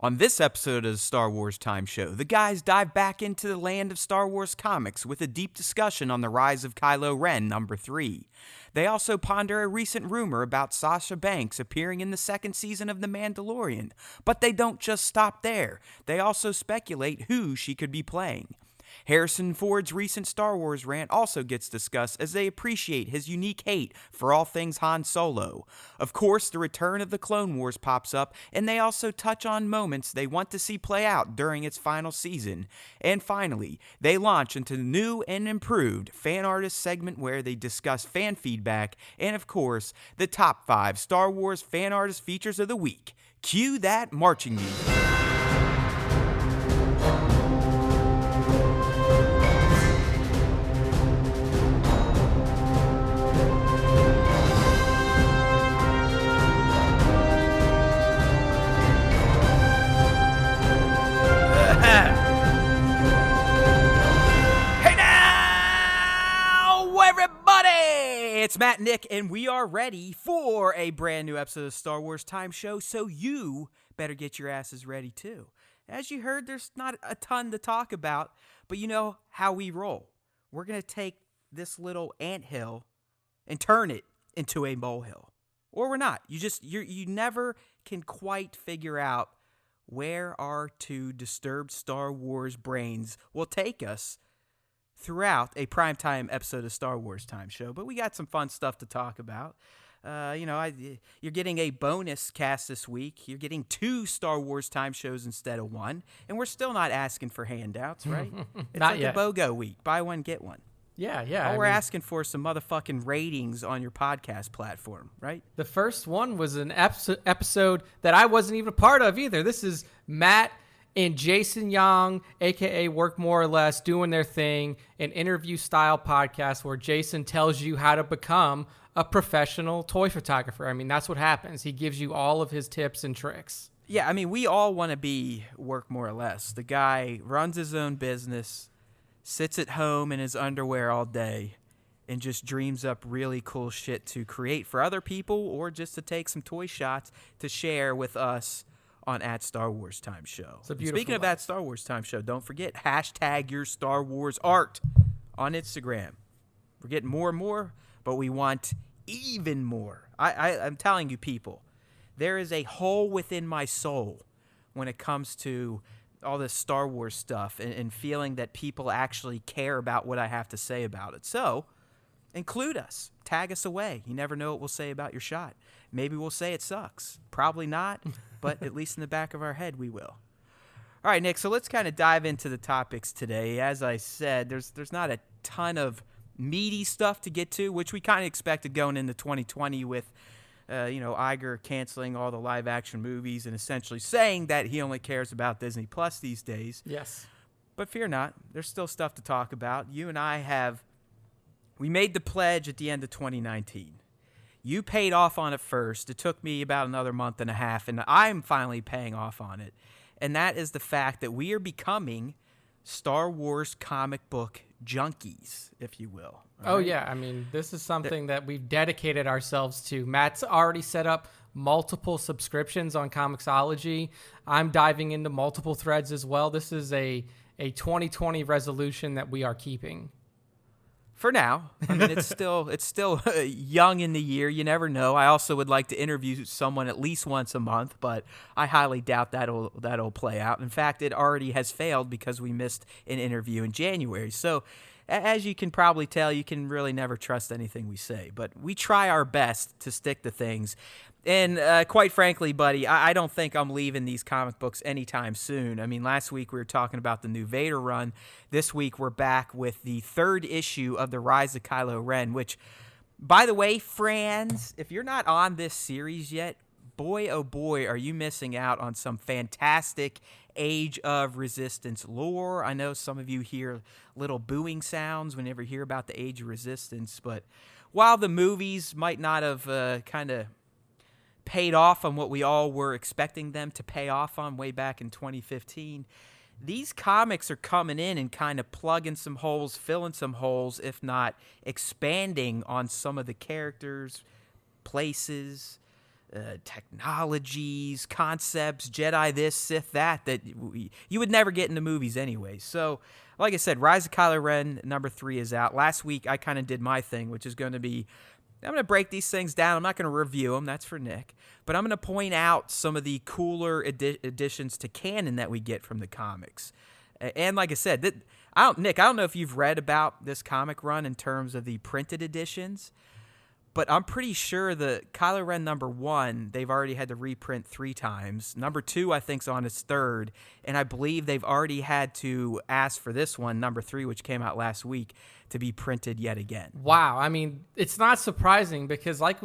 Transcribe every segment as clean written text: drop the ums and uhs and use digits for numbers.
On this episode of the Star Wars Time Show, the guys dive back into the land of Star Wars comics with a deep discussion on the rise of Kylo Ren, number 3. They also ponder a recent rumor about Sasha Banks appearing in the second season of The Mandalorian. But they don't just stop there. They also speculate who she could be playing. Harrison Ford's recent Star Wars rant also gets discussed as they appreciate his unique hate for all things Han Solo. Of course, the return of the Clone Wars pops up, and they also touch on moments they want to see play out during its final season. And finally, they launch into the new and improved fan artist segment where they discuss fan feedback and, of course, the top 5 Star Wars fan artist features of the week. Cue that marching music. It's Matt and Nick, and we are ready for a brand new episode of Star Wars Time Show, so you better get your asses ready too. As you heard, there's not a ton to talk about, but you know how we roll. We're going to take this little anthill and turn it into a molehill. Or we're not. You never can quite figure out where our two disturbed Star Wars brains will take us throughout a primetime episode of Star Wars Time Show, but we got some fun stuff to talk about. You're getting a bonus cast this week. You're getting 2 Star Wars Time Shows instead of 1, and we're still not asking for handouts, right? It's not like yet. a BOGO week. Buy one, get one. Yeah. All we're asking for is some motherfucking ratings on your podcast platform, right? The first one was an episode that I wasn't even a part of either. This is Matt and Jason Young, a.k.a. Work More or Less, doing their thing, an interview-style podcast where Jason tells you how to become a professional toy photographer. I mean, that's what happens. He gives you all of his tips and tricks. Yeah, I mean, we all want to be Work More or Less. The guy runs his own business, sits at home in his underwear all day, and just dreams up really cool shit to create for other people or just to take some toy shots to share with us on at Star Wars Time Show. Speaking of that Star Wars Time Show, don't forget, hashtag your Star Wars art on Instagram. We're getting more and more, but we want even more. I'm telling you, people, there is a hole within my soul when it comes to all this Star Wars stuff and feeling that people actually care about what I have to say about it. So, include us. Tag us away. You never know what we'll say about your shot. Maybe we'll say it sucks. Probably not, but at least in the back of our head, we will. All right, Nick, so let's kind of dive into the topics today. As I said, there's not a ton of meaty stuff to get to, which we kind of expected going into 2020 with, Iger canceling all the live-action movies and essentially saying that he only cares about Disney Plus these days. Yes. But fear not, there's still stuff to talk about. You and I we made the pledge at the end of 2019. You paid off on it first. It took me about another month and a half, and I'm finally paying off on it. And that is the fact that we are becoming Star Wars comic book junkies, if you will. Oh, yeah. I mean, this is something that we've dedicated ourselves to. Matt's already set up multiple subscriptions on Comixology. I'm diving into multiple threads as well. This is a 2020 resolution that we are keeping. For now. I mean, it's still young in the year. You never know. I also would like to interview someone at least once a month, but I highly doubt that'll play out. In fact, it already has failed because we missed an interview in January. So, as you can probably tell, you can really never trust anything we say. But we try our best to stick to things. And quite frankly, buddy, I don't think I'm leaving these comic books anytime soon. I mean, last week we were talking about the new Vader run. This week we're back with the 3rd issue of The Rise of Kylo Ren, which, by the way, friends, if you're not on this series yet, boy, oh boy, are you missing out on some fantastic Age of Resistance lore. I know some of you hear little booing sounds whenever you hear about the Age of Resistance, but while the movies might not have kind of paid off on what we all were expecting them to pay off on way back in 2015, these comics are coming in and kind of plugging some holes, filling some holes, if not expanding on some of the characters, places, technologies, concepts, Jedi this, Sith that you would never get in the movies anyway. So, like I said, Rise of Kylo Ren number 3 is out. Last week I kind of did my thing, which is going to be, I'm going to break these things down. I'm not going to review them. That's for Nick. But I'm going to point out some of the cooler additions to canon that we get from the comics. And like I said, Nick, I don't know if you've read about this comic run in terms of the printed editions, but I'm pretty sure the Kylo Ren number 1, they've already had to reprint 3 times. Number 2, I think, is on its 3rd. And I believe they've already had to ask for this one, number 3, which came out last week, to be printed yet again. Wow. I mean, it's not surprising because like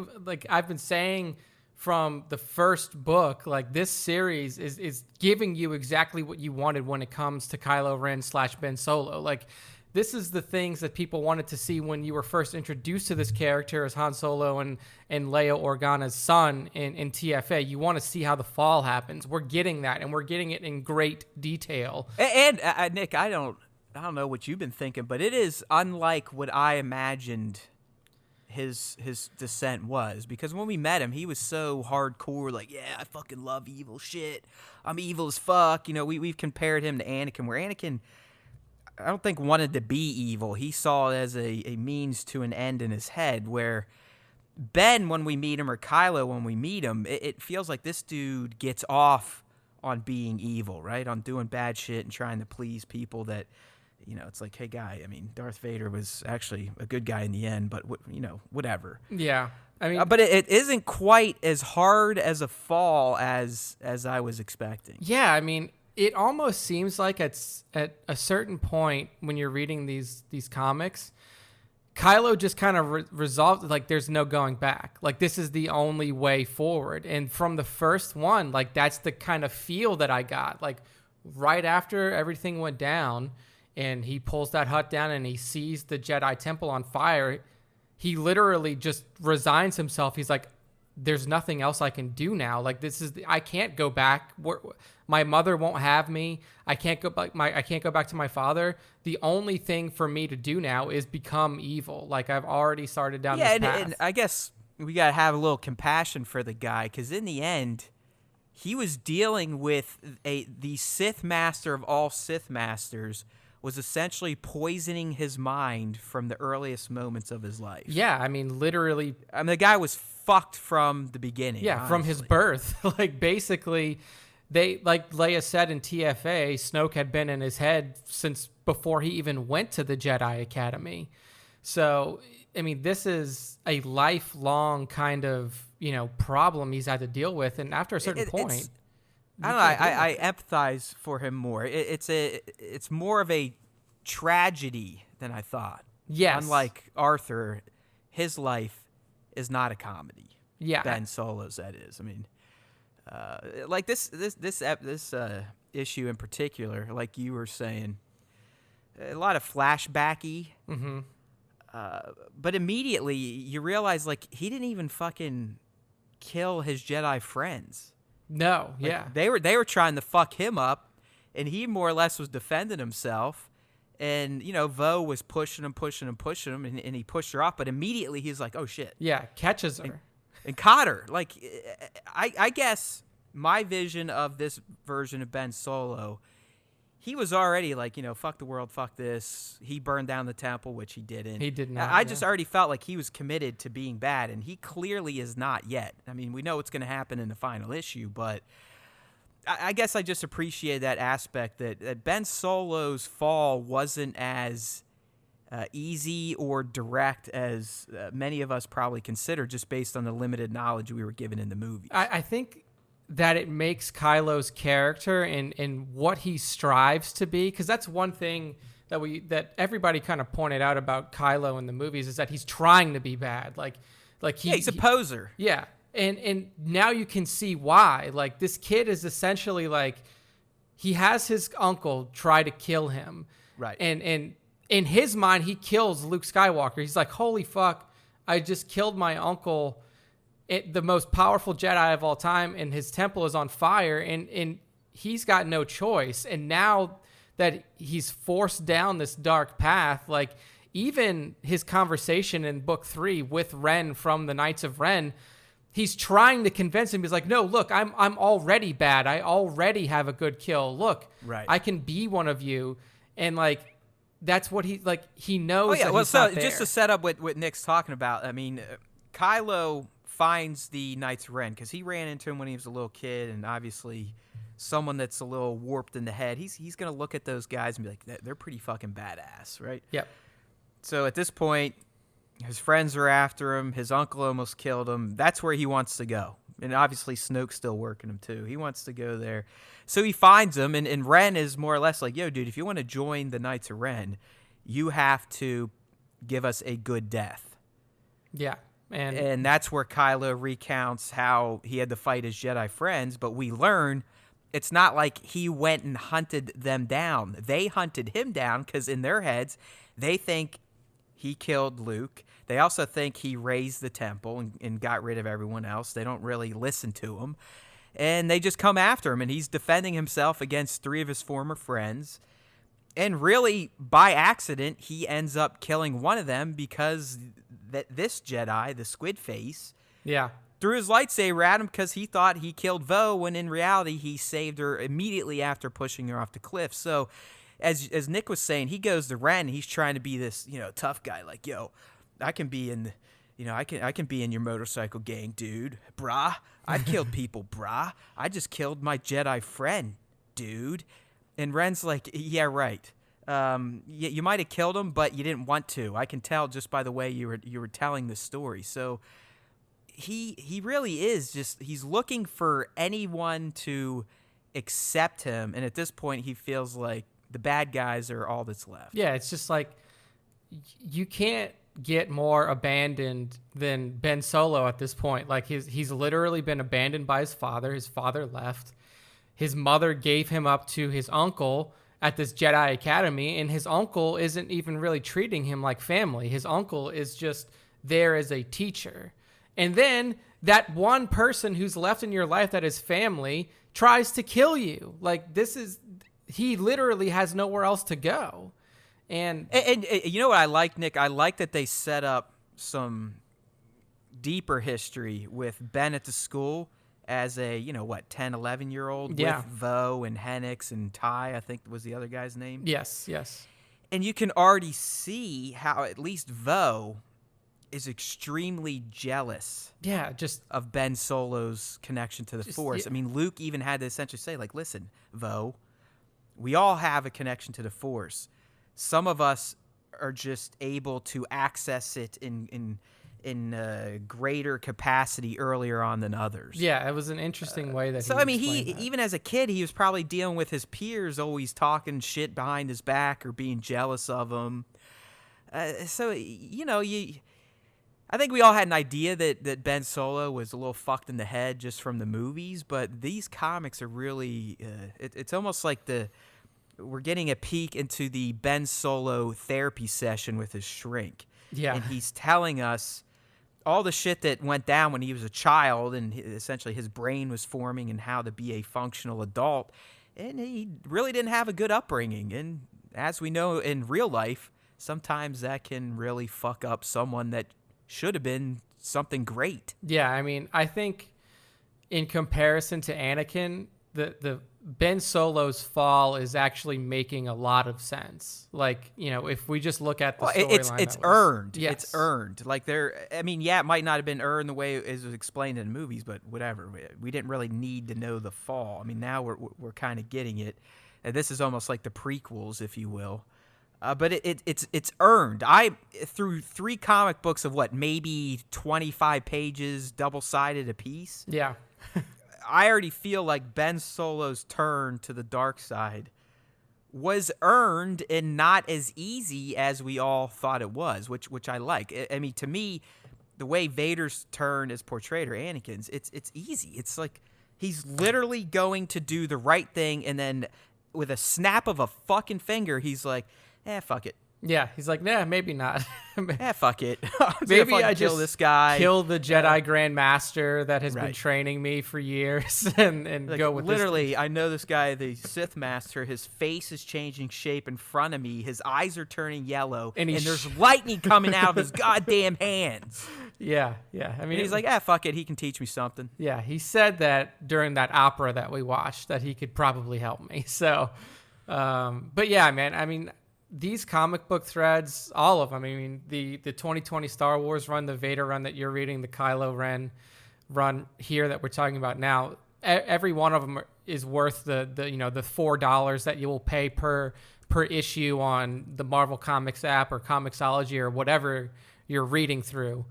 I've been saying from the first book, like this series is giving you exactly what you wanted when it comes to Kylo Ren / Ben Solo. Like, this is the things that people wanted to see when you were first introduced to this character as Han Solo and Leia Organa's son in TFA. You want to see how the fall happens. We're getting that, and we're getting it in great detail. And Nick, I don't know what you've been thinking, but it is unlike what I imagined his descent was, because when we met him, he was so hardcore, like, yeah, I fucking love evil shit. I'm evil as fuck. You know, we've compared him to Anakin, where Anakin, I don't think, wanted to be evil. He saw it as a means to an end in his head, where Ben, when we meet him, or Kylo, when we meet him, it feels like this dude gets off on being evil, right? On doing bad shit and trying to please people that, you know, it's like, hey, guy, I mean, Darth Vader was actually a good guy in the end, but, you know, whatever. Yeah. I mean, but it isn't quite as hard as a fall as I was expecting. Yeah, I mean, it almost seems like at a certain point when you're reading these comics, Kylo just kind of resolved, like, there's no going back. Like, this is the only way forward. And from the first one, like, that's the kind of feel that I got. Like, right after everything went down and he pulls that hut down and he sees the Jedi Temple on fire, he literally just resigns himself. He's like, there's nothing else I can do now. Like, I can't go back. My mother won't have me. I can't go back to my father. The only thing for me to do now is become evil. Like, I've already started down this path. And I guess we got to have a little compassion for the guy, because in the end, he was dealing with the Sith master of all Sith masters was essentially poisoning his mind from the earliest moments of his life. Yeah, I mean, literally. I mean, the guy was fucked from the beginning. Yeah, honestly. From his birth. Like, basically, like Leia said in TFA, Snoke had been in his head since before he even went to the Jedi Academy. So, I mean, this is a lifelong kind of, you know, problem he's had to deal with. And after a certain point, I don't know. I empathize for him more. It's more of a tragedy than I thought. Yes. Unlike Arthur, his life is not a comedy. Yeah. Ben Solo's, that is. I mean, like this issue in particular, like you were saying, a lot of flashbacky. Mm-hmm. But immediately you realize, like, he didn't even fucking kill his Jedi friends. No, like, yeah. They were trying to fuck him up, and he more or less was defending himself. And, you know, Vo was pushing him, and he pushed her off. But immediately he's like, oh, shit. Yeah, catches her. And caught her. Like, I guess my vision of this version of Ben Solo, he was already like, you know, fuck the world, fuck this. He burned down the temple, which he didn't. He did not. I just already felt like he was committed to being bad, and he clearly is not yet. I mean, we know what's going to happen in the final issue, but I guess I just appreciate that aspect that Ben Solo's fall wasn't as easy or direct as many of us probably consider, just based on the limited knowledge we were given in the movie. I think that it makes Kylo's character and what he strives to be, because that's one thing that everybody kind of pointed out about Kylo in the movies, is that he's trying to be bad. He's a poser. Yeah. And now you can see why. Like, this kid is essentially like, he has his uncle try to kill him. Right. And in his mind, he kills Luke Skywalker. He's like, holy fuck, I just killed my uncle, the most powerful Jedi of all time, and his temple is on fire, and he's got no choice. And now that he's forced down this dark path, like, even his conversation in book 3 with Ren from the Knights of Ren, he's trying to convince him. He's like, no, look, I'm already bad. I already have a good kill. Look, Right. I can be one of you. And like, that's what he knows. Oh yeah. That Well, he's so not there. just to set up what Nick's talking about, I mean, Kylo finds the Knights of Ren because he ran into him when he was a little kid, and obviously someone that's a little warped in the head. He's gonna look at those guys and be like, they're pretty fucking badass, right? Yep. So at this point, his friends are after him. His uncle almost killed him. That's where he wants to go. And obviously Snoke's still working him too. He wants to go there. So he finds him, and Ren is more or less like, yo, dude, if you want to join the Knights of Ren, you have to give us a good death. Yeah. And that's where Kylo recounts how he had to fight his Jedi friends, but we learn it's not like he went and hunted them down. They hunted him down because in their heads, they think he killed Luke. They also think he raised the temple and got rid of everyone else. They don't really listen to him. And they just come after him, and he's defending himself against 3 of his former friends. And really, by accident, he ends up killing one of them because this Jedi, the Squid Face, yeah. threw his lightsaber at him because he thought he killed Vo, when in reality he saved her immediately after pushing her off the cliff. So, as Nick was saying, he goes to Ren. He's trying to be this, tough guy. Like, yo, I can be in, I can be in your motorcycle gang, dude. Brah, I killed people, brah. I just killed my Jedi friend, dude. And Ren's like, yeah, right. You might have killed him, but you didn't want to. I can tell just by the way you were telling the story. So he really is he's looking for anyone to accept him, and at this point he feels like the bad guys are all that's left. Yeah, it's just like you can't get more abandoned than Ben Solo at this point. Like he's literally been abandoned by his father. His father left. His mother gave him up to his uncle at this Jedi Academy, and his uncle isn't even really treating him like family. His uncle is just there as a teacher. And then that one person who's left in your life that is family tries to kill you. Like, he literally has nowhere else to go. And you know what I like, Nick? I like that they set up some deeper history with Ben at the school as a, 10, 11-year-old Yeah. with Vo and Hennix and Ty, I think was the other guy's name. yes. And you can already see how at least Vo is extremely jealous Yeah, just of Ben Solo's connection to the Force. yeah. I mean, Luke even had to essentially say, like, listen, Vo, we all have a connection to the Force. Some of us are just able to access it in greater capacity earlier on than others. Yeah, it was an interesting way that. So, he I mean, explained that. even as a kid, he was probably dealing with his peers always talking shit behind his back or being jealous of him. I think we all had an idea that Ben Solo was a little fucked in the head just from the movies, but these comics are really, it's almost like we're getting a peek into the Ben Solo therapy session with his shrink. Yeah. And he's telling us all the shit that went down when he was a child, and essentially his brain was forming and how to be a functional adult. And he really didn't have a good upbringing. And as we know in real life, sometimes that can really fuck up someone that should have been something great. Yeah, I mean, I think in comparison to Anakin, the Ben Solo's fall is actually making a lot of sense. Like, if we just look at the storyline, it's earned. Yes. It's earned. Like it might not have been earned the way it was explained in the movies, but whatever. We didn't really need to know the fall. I mean, now we're kind of getting it. And this is almost like the prequels, if you will. But it's earned. Through 3 comic books of maybe 25 pages, double-sided a piece. Yeah. I already feel like Ben Solo's turn to the dark side was earned and not as easy as we all thought it was, which I like. I mean, to me, the way Vader's turn is portrayed, or Anakin's, it's easy. It's like he's literally going to do the right thing, and then with a snap of a fucking finger, he's like, fuck it. Yeah, he's like, nah, maybe not. Fuck it. Maybe I kill just this guy. kill the Jedi Grand Master that has been Right. training me for years, and Like, go with literally, this. I know this guy, the Sith Master. His face is changing shape in front of me. His eyes are turning yellow, And and he's there's lightning coming out of his goddamn hands. Yeah. I mean, And he's like, fuck it. He can teach me something. yeah, he said that during that opera that we watched that he could probably help me. So, but yeah, man, I mean, these comic book threads, all of them. I mean, the 2020 Star Wars run, the Vader run that you're reading, the Kylo Ren run here that we're talking about now. Every one of them is worth the the $4 that you will pay per issue on the Marvel Comics app or Comixology or whatever you're reading through.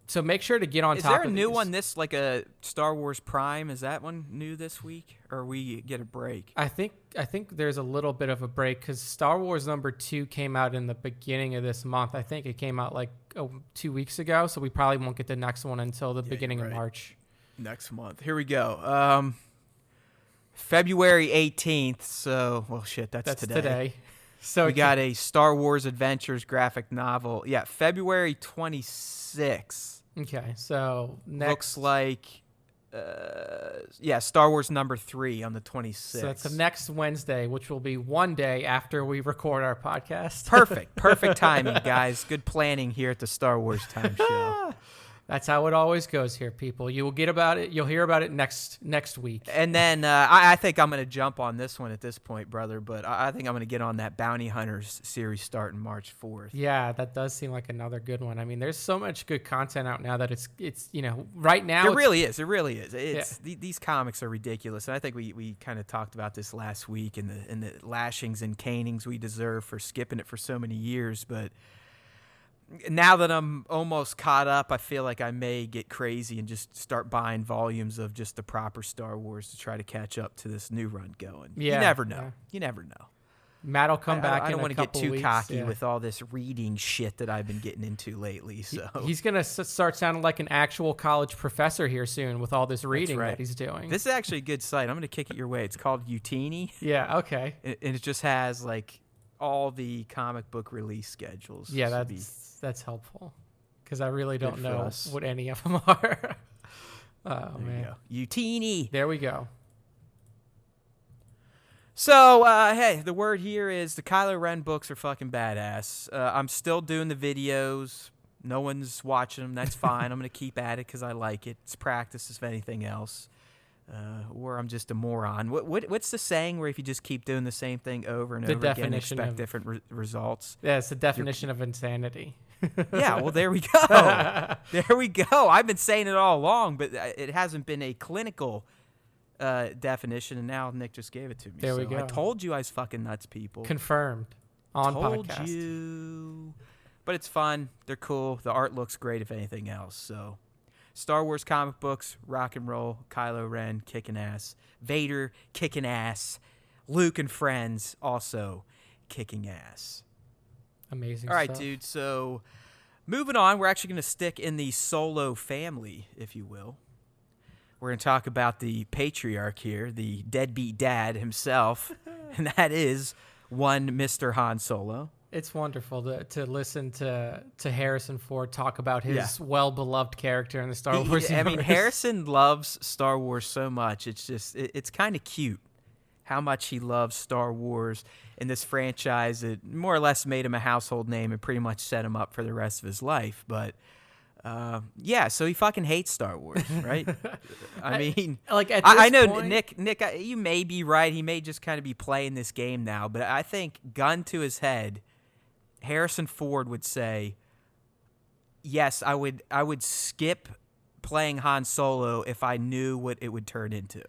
So make sure to get on top of Is there a new these. one, this, like a Star Wars Prime? Is that one new this week? Or we get a break? I think there's a little bit of a break because Star Wars #2 came out in the beginning of this month. I think it came out like 2 weeks ago, so we probably won't get the next one until the beginning of March. Next month. Here we go. February 18th. So, well, shit, that's today. So we got a Star Wars Adventures graphic novel. Yeah, February 26th. Okay, so next Looks like, Star Wars #3 on the 26th. So that's the next Wednesday, which will be one day after we record our podcast. Perfect timing, guys. Good planning here at the Star Wars Time Show. That's how it always goes here, people. You will get about it. You'll hear about it next week. And then I think I'm going to jump on this one at this point, brother. But I think I'm going to get on that Bounty Hunters series starting March 4th. Yeah, that does seem like another good one. I mean, there's so much good content out now that it's right now. It really is. These comics are ridiculous, and I think we kind of talked about this last week and the lashings and canings we deserve for skipping it for so many years, but. Now that I'm almost caught up, I feel like I may get crazy and just start buying volumes of just the proper Star Wars to try to catch up to this new run going. Yeah, you never know. yeah. You never know. Matt will come back. I don't want to get too weeks. cocky Yeah. with all this reading shit that I've been getting into lately. So He's going to start sounding like an actual college professor here soon with all this reading that he's doing. This is actually a good site. I'm going to kick it your way. It's called Utini. Yeah, okay. And it just has like all the comic book release schedules. Yeah, that's helpful because I really don't know us. what any of them are. There you go. Utini. There we go. So, hey, the word here is the Kylo Ren books are fucking badass. I'm still doing the videos. No one's watching them. That's fine. I'm going to keep at it because I like it. It's practice if anything else. Or I'm just a moron. What's the saying where if you just keep doing the same thing over and over again, expect different results? Yeah, it's the definition of insanity. Yeah, well, there we go. There we go. I've been saying it all along, but it hasn't been a clinical definition, and now Nick just gave it to me. There we go. I told you I was fucking nuts, people. Confirmed on told podcast. You. But it's fun. They're cool. The art looks great, if anything else. So, Star Wars comic books, rock and roll. Kylo Ren kicking ass. Vader kicking ass. Luke and friends also kicking ass. Amazing. All right, stuff. dude. So, moving on, we're actually going to stick in the Solo family, if you will. We're going to talk about the patriarch here, the deadbeat dad himself, and that is one Mr. Han Solo. It's wonderful to listen to Harrison Ford talk about his well-beloved character in the Star Wars universe. I mean, Harrison loves Star Wars so much. It's just, it's kind of cute how much he loves Star Wars and this franchise. It more or less made him a household name and pretty much set him up for the rest of his life. But, so he fucking hates Star Wars, right? I mean, like at I this know, point, Nick, you may be right. He may just kind of be playing this game now. But I think, gun to his head, Harrison Ford would say, yes, I would skip playing Han Solo if I knew what it would turn into.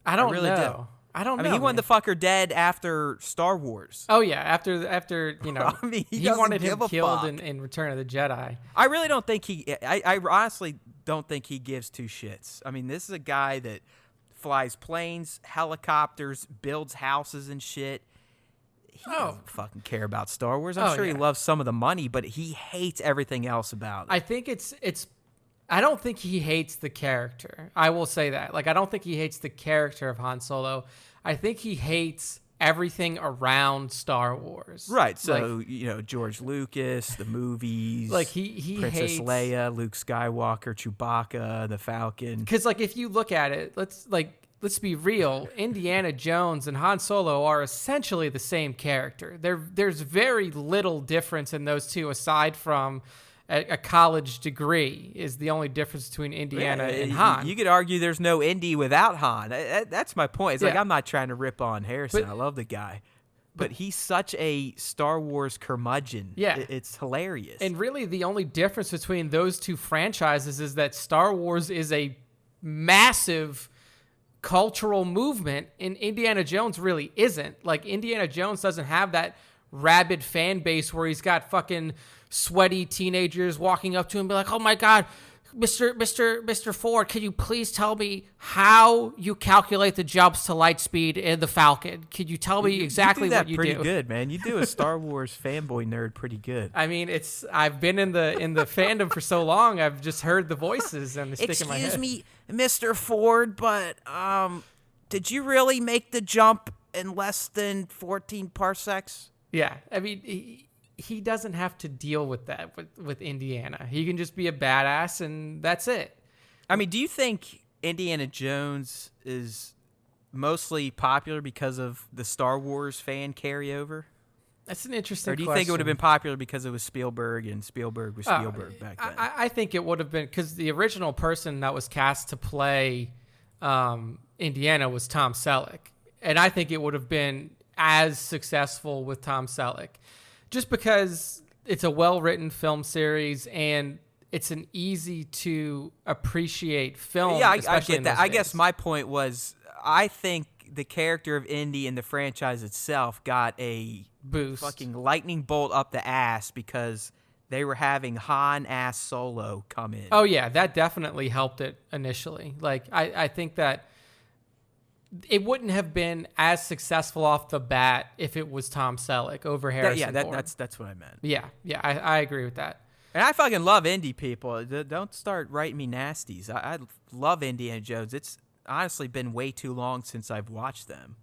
I don't really know. I don't know. I mean, he wanted the fucker dead after Star Wars. Oh yeah, after you know, I mean, he wanted him give a killed fuck. in Return of the Jedi. I really don't think I honestly don't think he gives two shits. I mean, this is a guy that flies planes, helicopters, builds houses and shit. He doesn't fucking care about Star Wars. I'm sure he loves some of the money, but he hates everything else about it. I think it's. I don't think he hates the character. I will say that. Like, I don't think he hates the character of Han Solo. I think he hates everything around Star Wars. Right. So, George Lucas, the movies, Like he Princess hates Leia, Luke Skywalker, Chewbacca, the Falcon. because like if you look at it, let's be real. Indiana Jones and Han Solo are essentially the same character. There's very little difference in those two, aside from a college degree is the only difference between Indiana and Han. You could argue there's no Indy without Han. That's my point. It's like I'm not trying to rip on Harrison. I love the guy. But he's such a Star Wars curmudgeon. Yeah. It's hilarious. And really the only difference between those two franchises is that Star Wars is a massive cultural movement and Indiana Jones really isn't. Like Indiana Jones doesn't have that rabid fan base where he's got fucking sweaty teenagers walking up to him and be like, "Oh my God, Mr. Ford, can you please tell me how you calculate the jumps to light speed in the Falcon? Could you tell me exactly what you do?" Pretty good, man. You do a Star Wars fanboy nerd pretty good. I mean, I've been in the fandom for so long. I've just heard the voices and they stick in my head. Excuse me, Mr. Ford, but did you really make the jump in less than 14 parsecs? Yeah, I mean, he doesn't have to deal with that with Indiana. He can just be a badass, and that's it. I mean, do you think Indiana Jones is mostly popular because of the Star Wars fan carryover? That's an interesting question. Or do you think it would have been popular because it was Spielberg and Spielberg was Spielberg back then? I think it would have been because the original person that was cast to play Indiana was Tom Selleck. And I think it would have been as successful with Tom Selleck. Just because it's a well-written film series and it's an easy to appreciate film. Yeah, I get that. I guess my point was I think the character of Indy and the franchise itself got a boost, fucking lightning bolt up the ass because they were having Han-ass Solo come in. Oh, yeah, that definitely helped it initially. Like, I think that it wouldn't have been as successful off the bat if it was Tom Selleck over Harrison Ford. That's what I meant. Yeah, I agree with that. And I fucking love indie people. Don't start writing me nasties. I love Indiana Jones. It's honestly been way too long since I've watched them.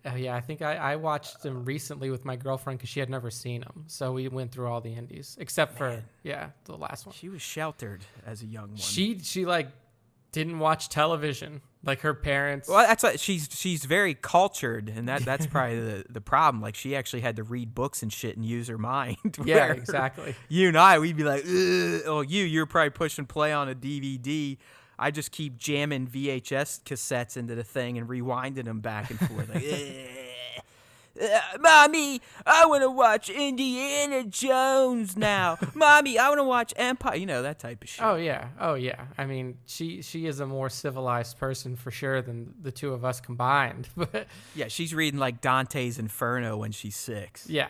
Oh, yeah, I think I watched them recently with my girlfriend because she had never seen them. So we went through all the indies except for the last one. She was sheltered as a young one. She like didn't watch television. Like her parents. Well, that's what she's very cultured, and that's probably the problem. Like she actually had to read books and shit and use her mind. Yeah, exactly. You and I, we'd be like, ugh. Oh, you're probably pushing play on a DVD. I just keep jamming VHS cassettes into the thing and rewinding them back and forth. Like, Mommy, I want to watch Indiana Jones now. Mommy, I want to watch Empire. You know, that type of shit. Oh, yeah. I mean, she is a more civilized person for sure than the two of us combined. But yeah, she's reading like Dante's Inferno when she's 6. Yeah.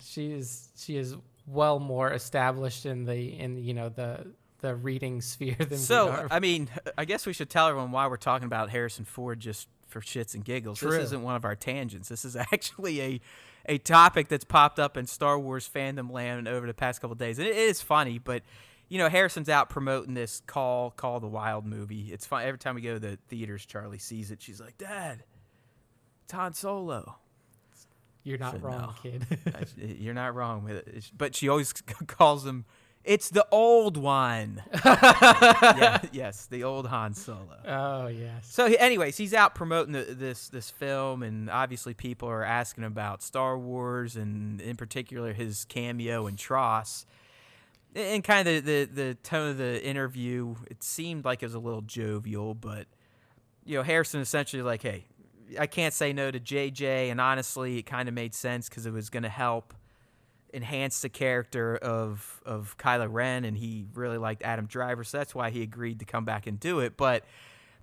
She is well more established in the reading sphere than we are. So, I mean, I guess we should tell everyone why we're talking about Harrison Ford just for shits and giggles. True. This isn't one of our tangents. This is actually a topic that's popped up in Star Wars fandom land over the past couple of days. And it is funny, but, Harrison's out promoting this Call the Wild movie. It's fun. Every time we go to the theaters, Charlie sees it. She's like, Dad, it's Han Solo. You're not wrong, kid. You're not wrong with it. But she always calls him, it's the old one. Yes, the old Han Solo. Oh, yes. So, anyways, he's out promoting this film, and obviously people are asking about Star Wars, and in particular his cameo in Tross. And kind of the tone of the interview, it seemed like it was a little jovial, but, Harrison essentially like, hey, I can't say no to JJ, and honestly, it kind of made sense because it was going to help enhance the character of Kylo Ren, and he really liked Adam Driver, so that's why he agreed to come back and do it. But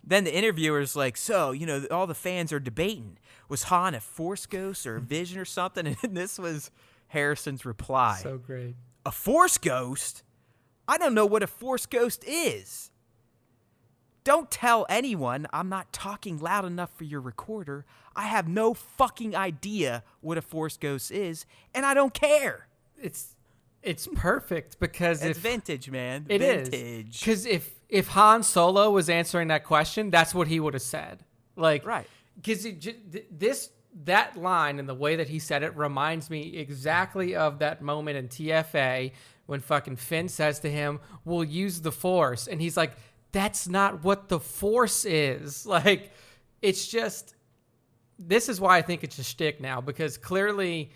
then the interviewer's like, so, all the fans are debating, was Han a Force ghost or a vision or something? And this was Harrison's reply. So great. A Force ghost? I don't know what a Force ghost is. Don't tell anyone I'm not talking loud enough for your recorder. I have no fucking idea what a Force ghost is, and I don't care. It's perfect because it's vintage, man. It vintage. is. Because if Han Solo was answering that question, that's what he would have said. Like, right. Because that line and the way that he said it reminds me exactly of that moment in TFA when fucking Finn says to him, "We'll use the Force." And he's like, that's not what the Force is. Like, it's just, this is why I think it's a shtick now, because clearly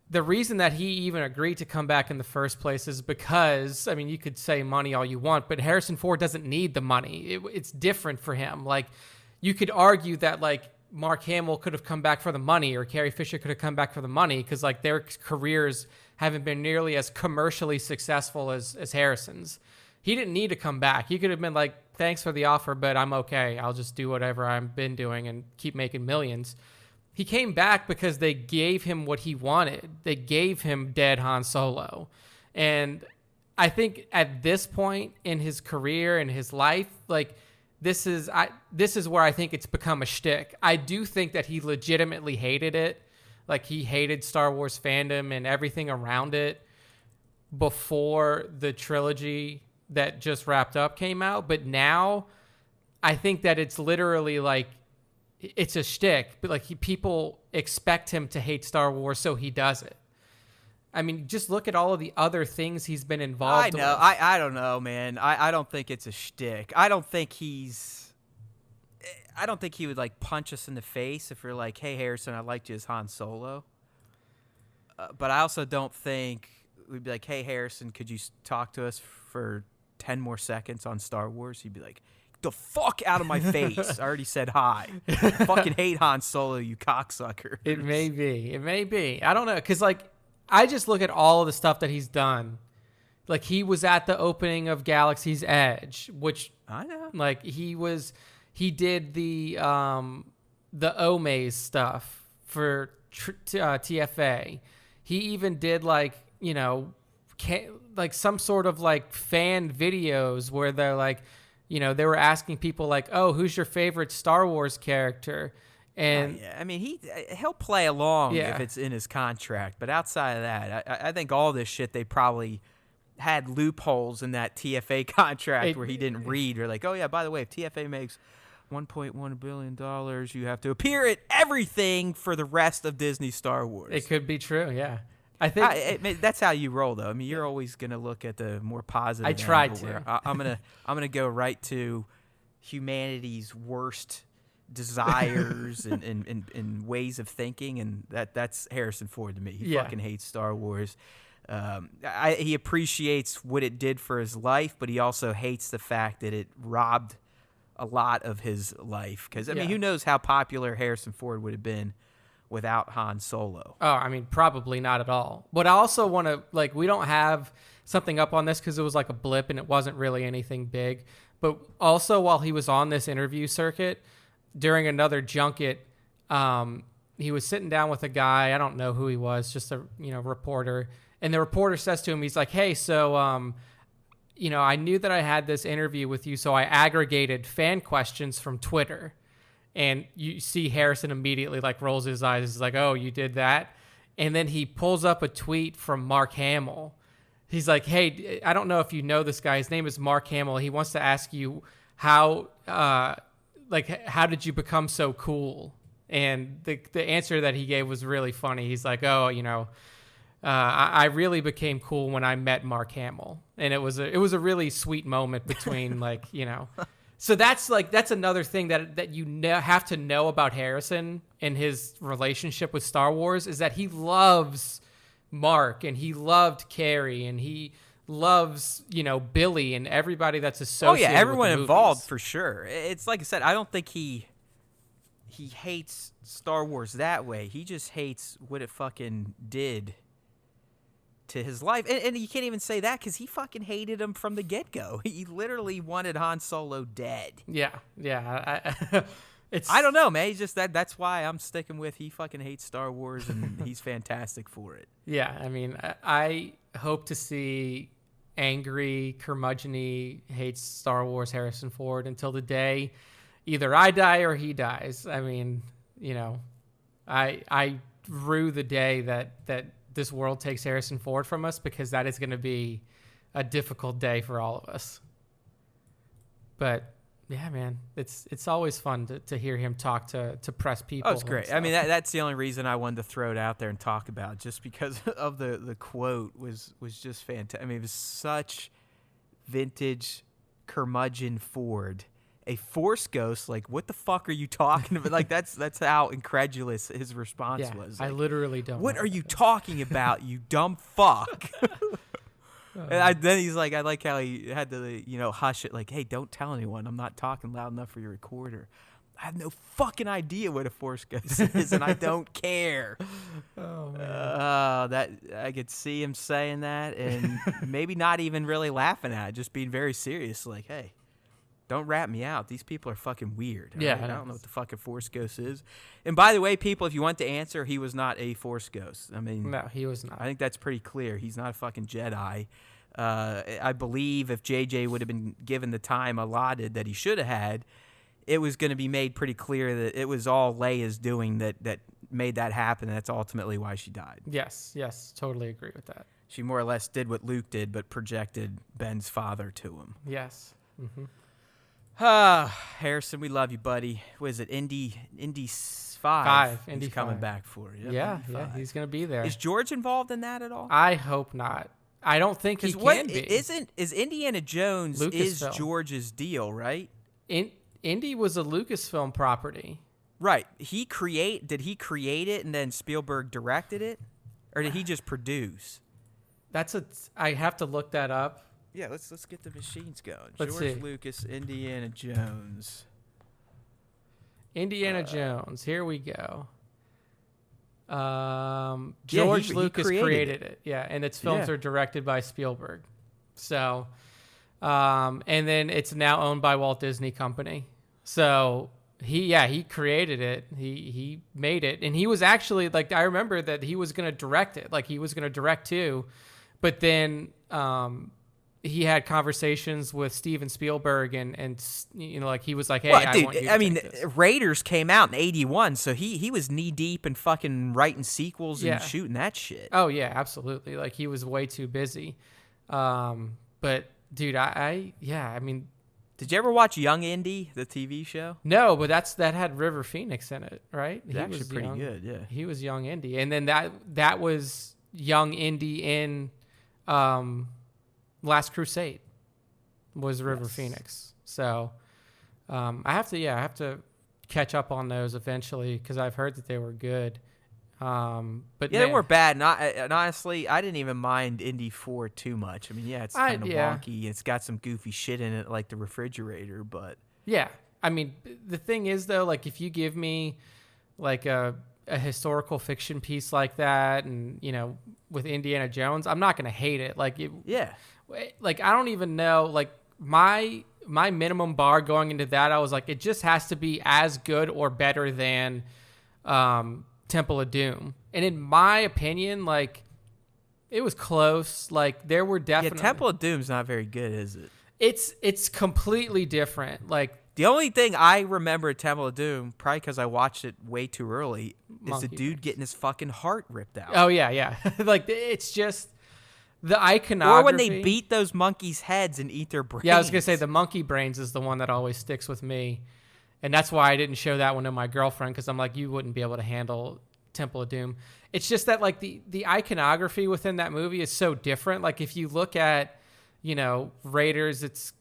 the reason that he even agreed to come back in the first place is because, I mean, you could say money all you want, but Harrison Ford doesn't need the money. It's different for him. Like, you could argue that, like, Mark Hamill could have come back for the money, or Carrie Fisher could have come back for the money, because, like, their careers haven't been nearly as commercially successful as Harrison's. He didn't need to come back. He could have been like, thanks for the offer, but I'm okay. I'll just do whatever I've been doing and keep making millions. He came back because they gave him what he wanted. They gave him dead Han Solo. And I think at this point in his career and his life, like, this is where I think it's become a shtick. I do think that he legitimately hated it. Like, he hated Star Wars fandom and everything around it before the trilogy that just wrapped up came out. But now I think that it's literally like, it's a shtick, but like, people expect him to hate Star Wars, so he does it. I mean, just look at all of the other things he's been involved with. I don't know, man. I don't think it's a shtick. I don't think he would, like, punch us in the face if we're like, hey, Harrison, I liked you as Han Solo. But I also don't think we'd be like, hey, Harrison, could you talk to us for 10 more seconds on Star Wars? He'd be like, the fuck out of my face. I already said hi. I fucking hate Han Solo, you cocksucker. It may be. I don't know. Because, like, I just look at all of the stuff that he's done. Like, he was at the opening of Galaxy's Edge, which I know. Like, he did the Omaze stuff for TFA. He even did, like, you know, like some sort of, like, fan videos where they're like, you know, they were asking people like, oh, who's your favorite Star Wars character? And yeah. I mean, he'll play along if it's in his contract, but outside of that, I think all this shit, they probably had loopholes in that TFA contract where he didn't read, or like, oh yeah, by the way, if TFA makes $1.1 billion, you have to appear at everything for the rest of Disney Star Wars. It could be true, yeah. I think that's how you roll, though. I mean, you're always gonna look at the more positive. I tried to. I'm gonna go right to humanity's worst desires and ways of thinking, and that's Harrison Ford to me. He fucking hates Star Wars. He appreciates what it did for his life, but he also hates the fact that it robbed a lot of his life. Because, I mean, who knows how popular Harrison Ford would have been without Han Solo. Oh, I mean, probably not at all. But I also want to, like, we don't have something up on this because it was like a blip and it wasn't really anything big. But also, while he was on this interview circuit, during another junket, he was sitting down with a guy. I don't know who he was, just a reporter. And the reporter says to him, he's like, hey, so, I knew that I had this interview with you, so I aggregated fan questions from Twitter. And you see Harrison immediately, like, rolls his eyes. He's like, oh, you did that? And then he pulls up a tweet from Mark Hamill. He's like, hey, I don't know if you know this guy. His name is Mark Hamill. He wants to ask you how did you become so cool? And the answer that he gave was really funny. He's like, oh, I really became cool when I met Mark Hamill. And it was a really sweet moment between So that's another thing that you have to know about Harrison and his relationship with Star Wars is that he loves Mark and he loved Carrie and he loves, Billy and everybody that's associated. Oh yeah, everyone with the involved movies. for sure. It's like I said, I don't think he hates Star Wars that way. He just hates what it fucking did to his life. And you can't even say that because he fucking hated him from the get-go. He literally wanted Han Solo dead. Yeah. I don't know, man. He's just that's why I'm sticking with he fucking hates Star Wars and he's fantastic for it. Yeah, I mean, I hope to see angry, curmudgeon-y, hates Star Wars Harrison Ford until the day either I die or he dies. I mean, I rue the day that this world takes Harrison Ford from us because that is going to be a difficult day for all of us. But Yeah, man, it's always fun to hear him talk to press people. Oh, it's great. I mean, that's the only reason I wanted to throw it out there and talk about it, just because of the quote was just fantastic. I mean, it was such vintage curmudgeon Ford. A Force ghost, like, what the fuck are you talking about? Like, that's how incredulous his response was. Like, I literally don't. What are you talking about, you dumb fuck? And then he's like, I like how he had to, hush it, like, hey, don't tell anyone. I'm not talking loud enough for your recorder. I have no fucking idea what a Force ghost is, and I don't care. Oh, man. That I could see him saying that, and maybe not even really laughing at it, just being very serious, like, hey, don't rat me out. These people are fucking weird. Yeah, right? I don't know what the fucking Force ghost is. And by the way, people, if you want to answer, he was not a Force ghost. I mean, No, he was not. I think that's pretty clear. He's not a fucking Jedi. I believe if JJ would have been given the time allotted that he should have had, it was going to be made pretty clear that it was all Leia's doing that made that happen. And that's ultimately why she died. Yes, totally agree with that. She more or less did what Luke did, but projected Ben's father to him. Yes. Mm-hmm. Harrison, we love you, buddy. What is it? Indy 5. Indy He's coming 5. back for you. Yeah, he's gonna be there. Is George involved in that at all? I hope not. I don't think he can be. Is Indiana Jones is Lucasfilm. George's deal, right? Indy was a Lucasfilm property. Right. Did he create it and then Spielberg directed it, or did he just produce? I have to look that up. Yeah, let's get the machines going. Let's George see. Lucas, Indiana Jones. Indiana Jones. Here we go. George he Lucas created created it. Yeah, and its films Yeah. are directed by Spielberg. So, and then it's now owned by Walt Disney Company. So he created it. He made it, and he was actually like, I remember that he was going to direct it. Like he was going to direct too, but then he had conversations with Steven Spielberg and like he was like, hey, Well, I dude, want you to I mean, take this. Raiders came out in '81, so he was knee deep in fucking writing sequels Yeah. and shooting that shit. Oh yeah, absolutely. Like he was way too busy. But dude, I mean, Did you ever watch Young Indy, the TV show? no, but that had River Phoenix in it, right? It's actually pretty young. good, yeah. He was young Indy, and then that was young Indy in Last Crusade was River Yes. Phoenix. So I have to catch up on those eventually because I've heard that they were good. But Yeah, they weren't bad. And honestly, I didn't even mind Indy 4 too much. I mean, yeah, it's kind of wonky. It's got some goofy shit in it, like the refrigerator, but... Yeah. I mean, the thing is, though, like, if you give me, like, a historical fiction piece like that and, with Indiana Jones, I'm not going to hate it. Like, Yeah. Like, I don't even know, like, my minimum bar going into that, I was like, it just has to be as good or better than Temple of Doom. And in my opinion, like, it was close. Like, there were definitely... Yeah, Temple of Doom's not very good, is it? It's completely different. Like, The only thing I remember at Temple of Doom, probably because I watched it way too early, is Monkey the dude getting his fucking heart ripped out. oh, yeah. Like, it's just the iconography. Or when they beat those monkeys' heads and eat their brains. Yeah, I was going to say the monkey brains is the one that always sticks with me. And that's why I didn't show that one to my girlfriend, because I'm like, you wouldn't be able to handle Temple of Doom. It's just that, like, the iconography within that movie is so different. Like, if you look at, Raiders, it's,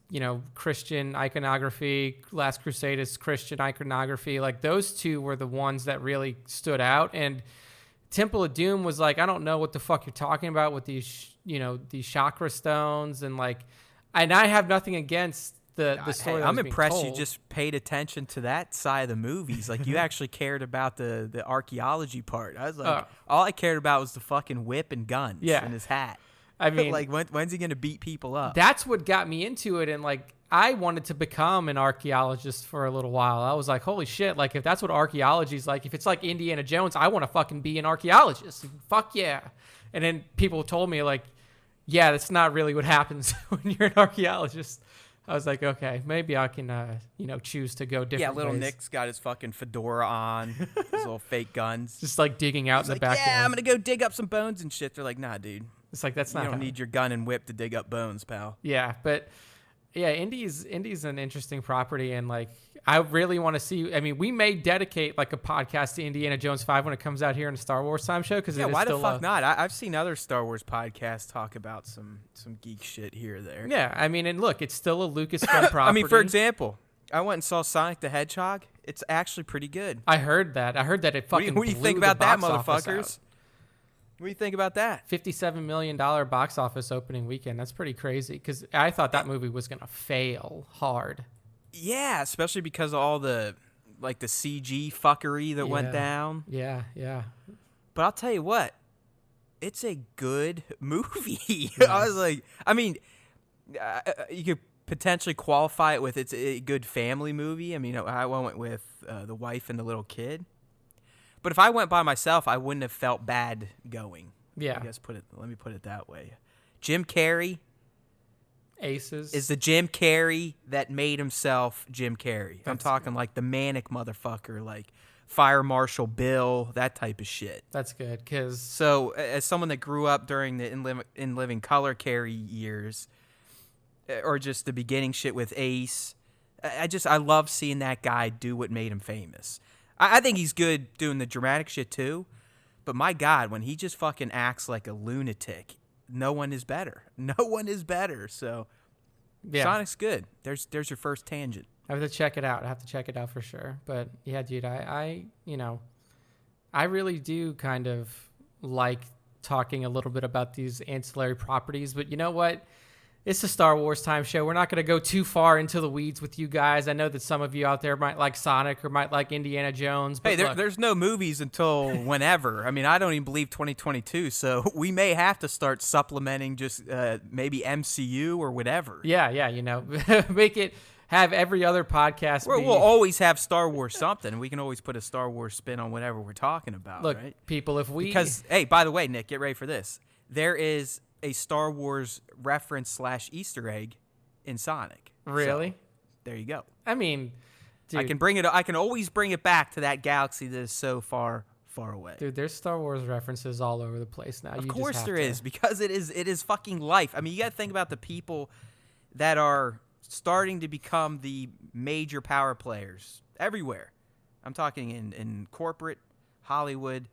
Christian iconography. Last Crusade is Christian iconography. Like, those two were the ones that really stood out. And Temple of Doom was like, I don't know what the fuck you're talking about with these, these chakra stones. And, like, and I have nothing against the story. I'm impressed you told. just paid attention to that side of the movies. Like, you actually cared about the archaeology part. I was like, all I cared about was the fucking whip and guns and his hat. I mean, like, when's he going to beat people up? That's what got me into it. And, like, I wanted to become an archaeologist for a little while. I was like, holy shit, like, if that's what archaeology is like, if it's like Indiana Jones, I want to fucking be an archaeologist. Fuck yeah. And then people told me, like, yeah, that's not really what happens when you're an archaeologist. I was like, okay, maybe I can, choose to go different Yeah, little ways. Nick's got his fucking fedora on, his little fake guns. Just, like, digging out in the Like, backyard. yeah, I'm going to go dig up some bones and shit. They're like, nah, dude. It's like, that's not You don't how- need your gun and whip to dig up bones, pal. Yeah, but Yeah, Indy's an interesting property, and like I really want to see. I mean, we may dedicate like a podcast to Indiana Jones 5 when it comes out here in the Star Wars Time show because why the fuck not? I've seen other Star Wars podcasts talk about some geek shit here or there. Yeah, I mean, and look, it's still a Lucasfilm property. I mean, for example, I went and saw Sonic the Hedgehog. It's actually pretty good. I heard that. It fucking. What do you blew think the about that, box office motherfuckers? out. What do you think about that? $57 million box office opening weekend. That's pretty crazy because I thought that movie was going to fail hard. Yeah, especially because of all the CG fuckery that went down. Yeah. But I'll tell you what, it's a good movie. Nice. I was like, I mean, you could potentially qualify it with it's a good family movie. I mean, I went with the wife and the little kid. But if I went by myself, I wouldn't have felt bad going. Yeah. I guess let me put it that way. Jim Carrey Aces is the Jim Carrey that made himself Jim Carrey. I'm talking like the manic motherfucker, like Fire Marshal Bill, that type of shit. That's good because So as someone that grew up during the In Living Color Carey years, or just the beginning shit with Ace, I love seeing that guy do what made him famous. I think he's good doing the dramatic shit too, but my God, when he just fucking acts like a lunatic, no one is better. No one is better. So yeah. Sonic's good. There's your first tangent. I have to check it out. I have to check it out for sure. But yeah, dude, I really do kind of like talking a little bit about these ancillary properties. But you know what? It's a Star Wars Time show. We're not going to go too far into the weeds with you guys. I know that some of you out there might like Sonic or might like Indiana Jones. But hey, there's no movies until whenever. I mean, I don't even believe 2022, so we may have to start supplementing just maybe MCU or whatever. Yeah, make it have every other podcast. We'll always have Star Wars something. We can always put a Star Wars spin on whatever we're talking about. Look, right? people, because hey, by the way, Nick, get ready for this. There is a Star Wars reference / Easter egg in Sonic. Really? So, there you go. I mean, dude, I can always bring it back to that galaxy that is so far away. Dude, there's Star Wars references all over the place now. Of course there is, because it is fucking life. I mean, you got to think about the people that are starting to become the major power players everywhere. I'm talking in corporate Hollywood.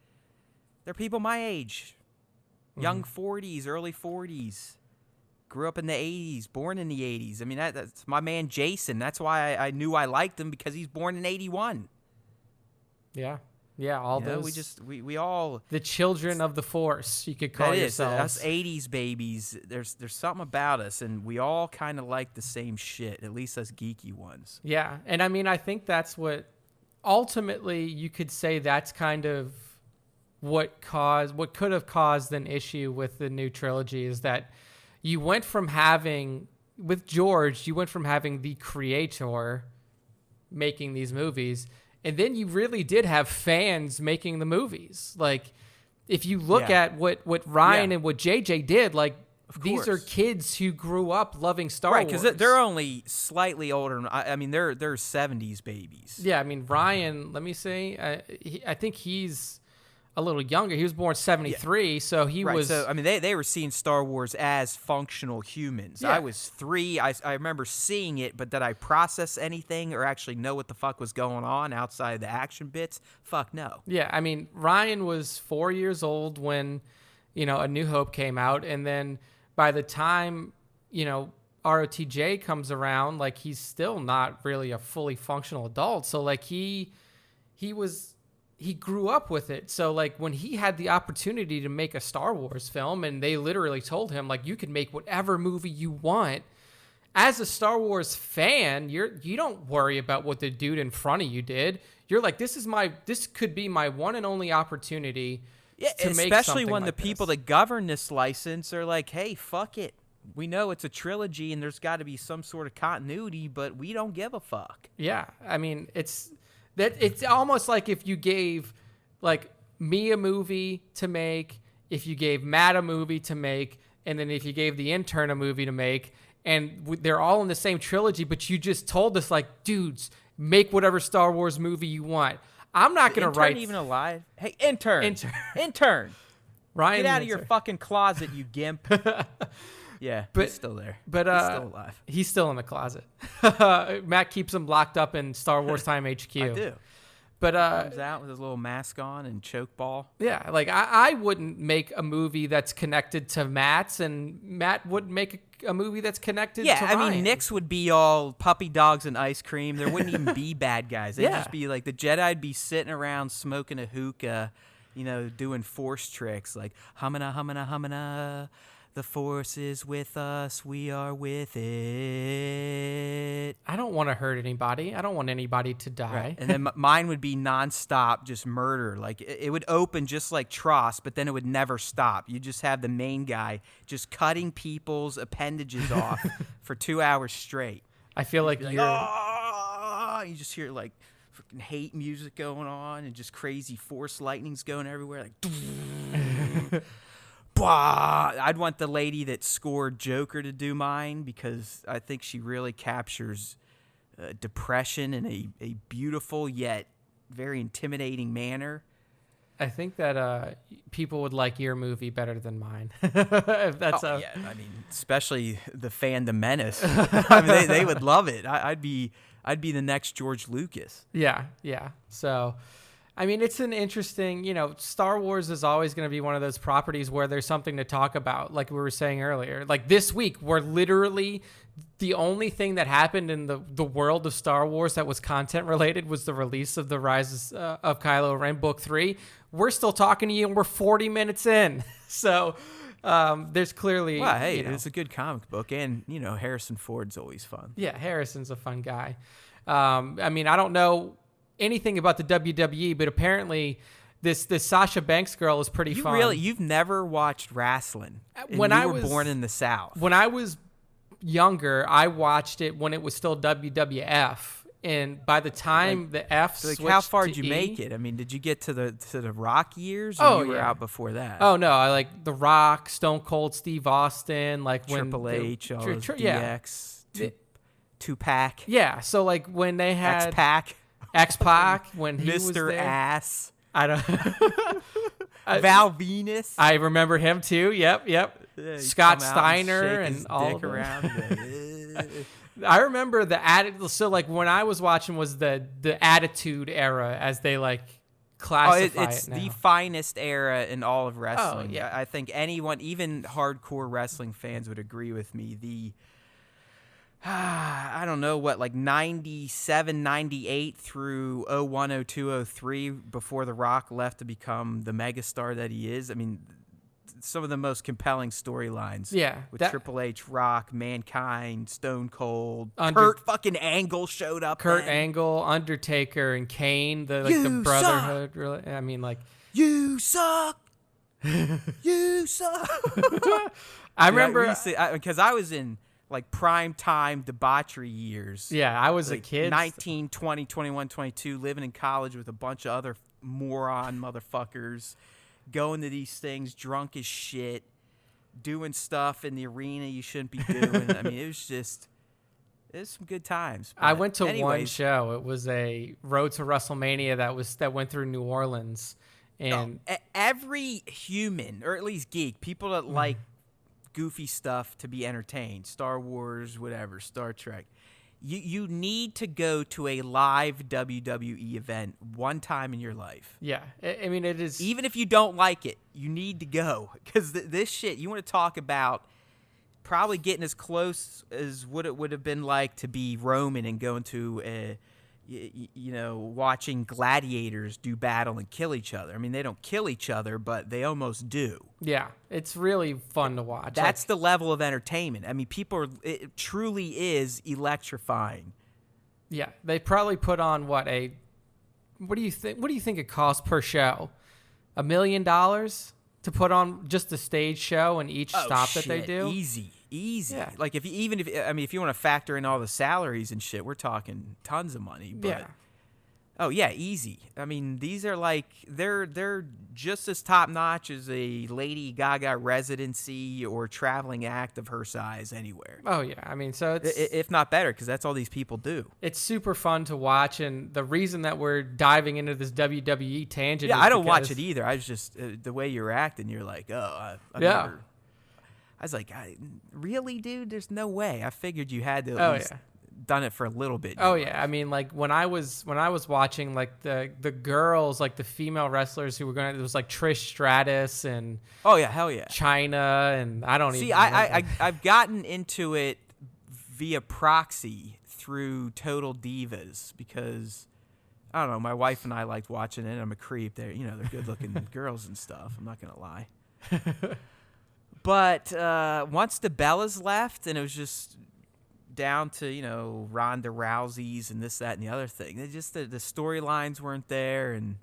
They're people my age. Young 40s, early 40s, grew up in the 80s, born in the 80s. I mean, that's my man Jason. That's why I knew I liked him, because he's born in 81. Yeah, all those. We all the children of the Force. You could call yourselves us 80s babies. There's something about us, and we all kind of like the same shit. At least us geeky ones. Yeah, and I mean, I think that's what ultimately you could say. That's kind of what could have caused an issue with the new trilogy, is that you went from having the creator making these movies, and then you really did have fans making the movies. Like, if you look at what Ryan and what JJ did, like, these are kids who grew up loving Star Wars. Right, because they're only slightly older. I mean, they're 70s babies. Yeah, I mean, Ryan, let me see. I think he's a little younger. He was born 73, so he was... So, I mean, they were seeing Star Wars as functional humans. Yeah. I was 3. I remember seeing it, but did I process anything or actually know what the fuck was going on outside of the action bits? Fuck no. Yeah, I mean, Ryan was 4 years old when, A New Hope came out, and then by the time, ROTJ comes around, like, he's still not really a fully functional adult. So, like, he grew up with it. So, like, when he had the opportunity to make a Star Wars film, and they literally told him, like, you can make whatever movie you want, as a Star Wars fan, you don't worry about what the dude in front of you did. You're like, this could be my one and only opportunity to make especially something when like the people that govern this license are like, hey, fuck it. We know it's a trilogy and there's got to be some sort of continuity, but we don't give a fuck. Yeah, I mean, it's almost like if you gave, like, me a movie to make, if you gave Matt a movie to make, and then if you gave the intern a movie to make, and they're all in the same trilogy, but you just told us, like, dudes, make whatever Star Wars movie you want. I'm not going to write... even alive? Hey, intern. Ryan, get out of your fucking closet, you gimp. Yeah, But- he's still there. But He's still alive. he's still in the closet. Matt keeps him locked up in Star Wars Time HQ. I do. But Comes out with his little mask on and choke ball. yeah, like I wouldn't make a movie that's connected to Matt's, and Matt wouldn't make a movie that's connected to I Ryan. mean, Nick's would be all puppy dogs and ice cream. There wouldn't even be bad guys. They'd just be like the Jedi'd be sitting around smoking a hookah, doing force tricks like humana, humana, humana. The force is with us. We are with it. I don't want to hurt anybody. I don't want anybody to die. Right. And then mine would be nonstop, just murder. Like it would open just like Tross, but then it would never stop. You just have the main guy just cutting people's appendages off for 2 hours straight. I feel like Like, you're. you just hear like freaking hate music going on and just crazy force lightnings going everywhere. Like, bah! I'd want the lady that scored Joker to do mine because I think she really captures depression in a beautiful yet very intimidating manner. I think that people would like your movie better than mine. If that's Yeah, I mean, especially the fandom menace. I mean, they would love it. I'd be the next George Lucas. Yeah. So, I mean, it's an interesting, Star Wars is always going to be one of those properties where there's something to talk about, like we were saying earlier. Like this week, we're literally the only thing that happened in the world of Star Wars that was content related was the release of The Rise of Kylo Ren Book 3. We're still talking to you, and we're 40 minutes in. So there's clearly... Well, hey, it's a good comic book, and, Harrison Ford's always fun. Yeah, Harrison's a fun guy. I mean, I don't know anything about the WWE, but apparently this Sasha Banks girl is pretty fun. You've never watched wrestling. And When you I were was born in the South. When I was younger, I watched it when it was still WWF. And by the time the F Like, switched how far to did you E- make it? I mean, did you get to the Rock years? Or Oh, you were yeah. out before that. Oh no, I like The Rock, Stone Cold Steve Austin, like when Triple H, all those yeah. DX, two-pack, Yeah, so like when they had X-Pac, X-Pac when he was Mr. there. Ass, I don't Val Venus. I remember him too. Yep. Yeah, he'd Scott come out Steiner shake and his all dick of them. around. Like, I remember the so like when I was watching was the Attitude Era as they like classify it's it now. the finest era in all of wrestling. yeah. I think anyone, even hardcore wrestling fans, would agree with me. I don't know what, like 97, 98 through 01, 02, 03, before The Rock left to become the megastar that he is. I mean, some of the most compelling storylines. Yeah, With Triple H, Rock, Mankind, Stone Cold, Under- Kurt fucking Angle showed up. Kurt then. Angle, Undertaker, and Kane, the You brotherhood. Really, I mean, like You suck. You suck. I remember. Because I was in like prime time debauchery years. Yeah, I was Like a kid. 19, 20, 21, 22, living in college with a bunch of other moron motherfuckers, going to these things drunk as shit, doing stuff in the arena you shouldn't be doing. I mean, it was some good times. I But went to one anyways, show. It was a Road to WrestleMania that went through New Orleans, and every human, or at least geek, people that like goofy stuff to be entertained, Star Wars, whatever, Star Trek, you need to go to a live WWE event one time in your life. yeah, I mean it is. Even if you don't like it, you need to go, because this shit, you want to talk about probably getting as close as what it would have been like to be Roman and going to watching gladiators do battle and kill each other. I mean, they don't kill each other, but they almost do. Yeah, it's really fun to watch. That's the level of entertainment. I mean, it truly is electrifying. Yeah, they probably put on what do you think? What do you think it costs per show? $1 million to put on just a stage show and each stop that they do? Easy. Yeah. Like if you want to factor in all the salaries and shit, we're talking tons of money. But, Yeah. Oh yeah, easy. I mean, these are like they're just as top notch as a Lady Gaga residency or traveling act of her size anywhere. Oh yeah, I mean, so it's If not better, because that's all these people do. it's super fun to watch, and the reason that we're diving into this WWE tangent, Yeah, is I don't watch because- it either. I was just the way you're acting. You're like, oh, Yeah. I was like, really, dude? There's no way. I figured you had to at least done it for a little bit. Oh yeah, I mean, like when I was watching like the girls, like the female wrestlers who were going, it was like Trish Stratus and oh yeah, hell yeah, China, and I don't see. even I've gotten into it via proxy through Total Divas because I don't know. My wife and I liked watching it. I'm a creep. They're good looking girls and stuff. I'm not gonna lie. But once the Bellas left, and it was just down to Ronda Rousey's and this, that, and the other thing. They just the storylines weren't there, and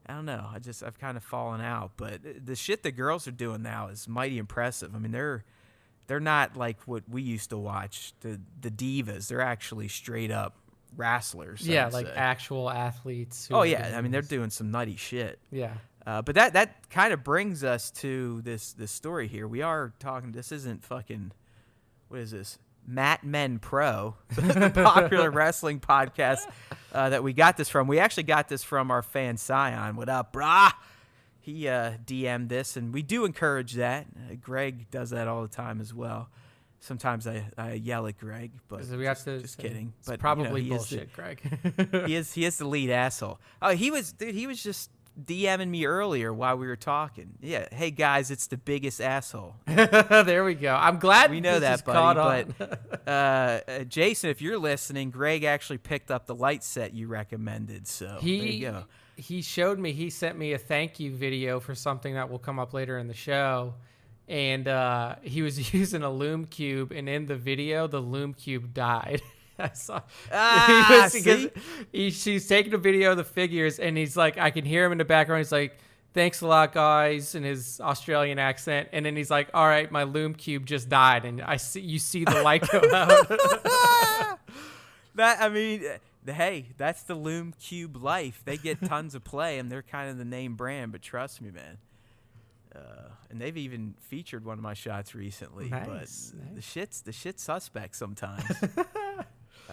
I don't know. I've kind of fallen out. But the shit the girls are doing now is mighty impressive. I mean, they're not like what we used to watch, the divas. They're actually straight up wrestlers. Yeah, like actual athletes. Oh yeah, I mean they're doing some nutty shit. Yeah. But that kind of brings us to this story here. We are talking. This isn't fucking. What is this? Matt Men Pro, the popular wrestling podcast that we got this from. We actually got this from our fan Scion. What up, brah? He DM'd this, and we do encourage that. Greg does that all the time as well. Sometimes I yell at Greg, but we have to just kidding. It's but probably bullshit, Greg. he is the lead asshole. Oh, he was just DMing me earlier while we were talking. Yeah, hey guys, it's the biggest asshole. There we go. I'm glad we know that, buddy. But Jason, if you're listening, Greg actually picked up the light set you recommended. So there you go. He showed me. He sent me a thank you video for something that will come up later in the show, and he was using a loom cube, and in the video, the loom cube died. I saw. She's taking a video of the figures, and he's like, I can hear him in the background. He's like, "Thanks a lot, guys," in his Australian accent, and then he's like, "All right, my loom cube just died," and you see the light go out. Hey, that's the loom cube life. They get tons of play, and they're kind of the name brand. But trust me, man. And they've even featured one of my shots recently. Nice. The shit's suspect sometimes.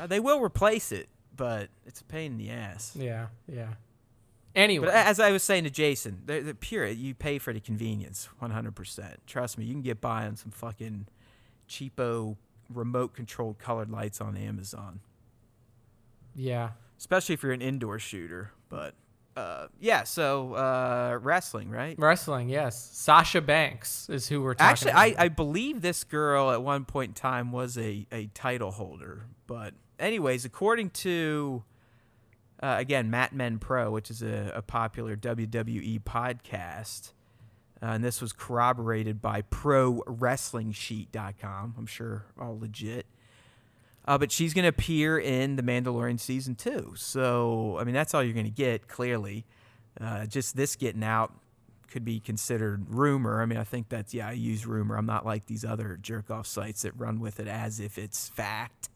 They will replace it, but it's a pain in the ass. Yeah. Anyway. But as I was saying to Jason, they're pure. You pay for the convenience, 100%. Trust me, you can get by on some fucking cheapo remote-controlled colored lights on Amazon. Yeah. Especially if you're an indoor shooter. But, wrestling, right? Wrestling, yes. Sasha Banks is who we're talking about. Actually, I believe this girl at one point in time was a title holder. But anyways, according to, again, Matt Men Pro, which is a popular WWE podcast, and this was corroborated by ProWrestlingSheet.com. I'm sure all legit. But she's going to appear in The Mandalorian Season 2. So, I mean, that's all you're going to get, clearly. Just this getting out could be considered rumor. I mean, I think that's, I use rumor. I'm not like these other jerk-off sites that run with it as if it's fact.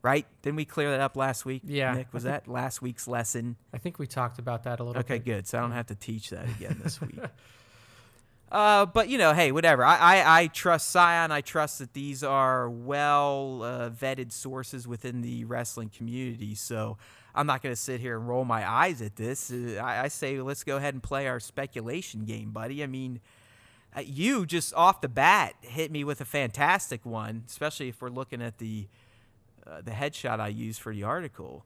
Right? Didn't we clear that up last week? Yeah. Nick, was that last week's lesson? I think we talked about that a little bit. Okay, good. So I don't have to teach that again this week. But, hey, whatever. I trust Scion. I trust that these are vetted sources within the wrestling community. So I'm not going to sit here and roll my eyes at this. I say let's go ahead and play our speculation game, buddy. I mean, you just off the bat hit me with a fantastic one, especially if we're looking at the headshot I used for the article.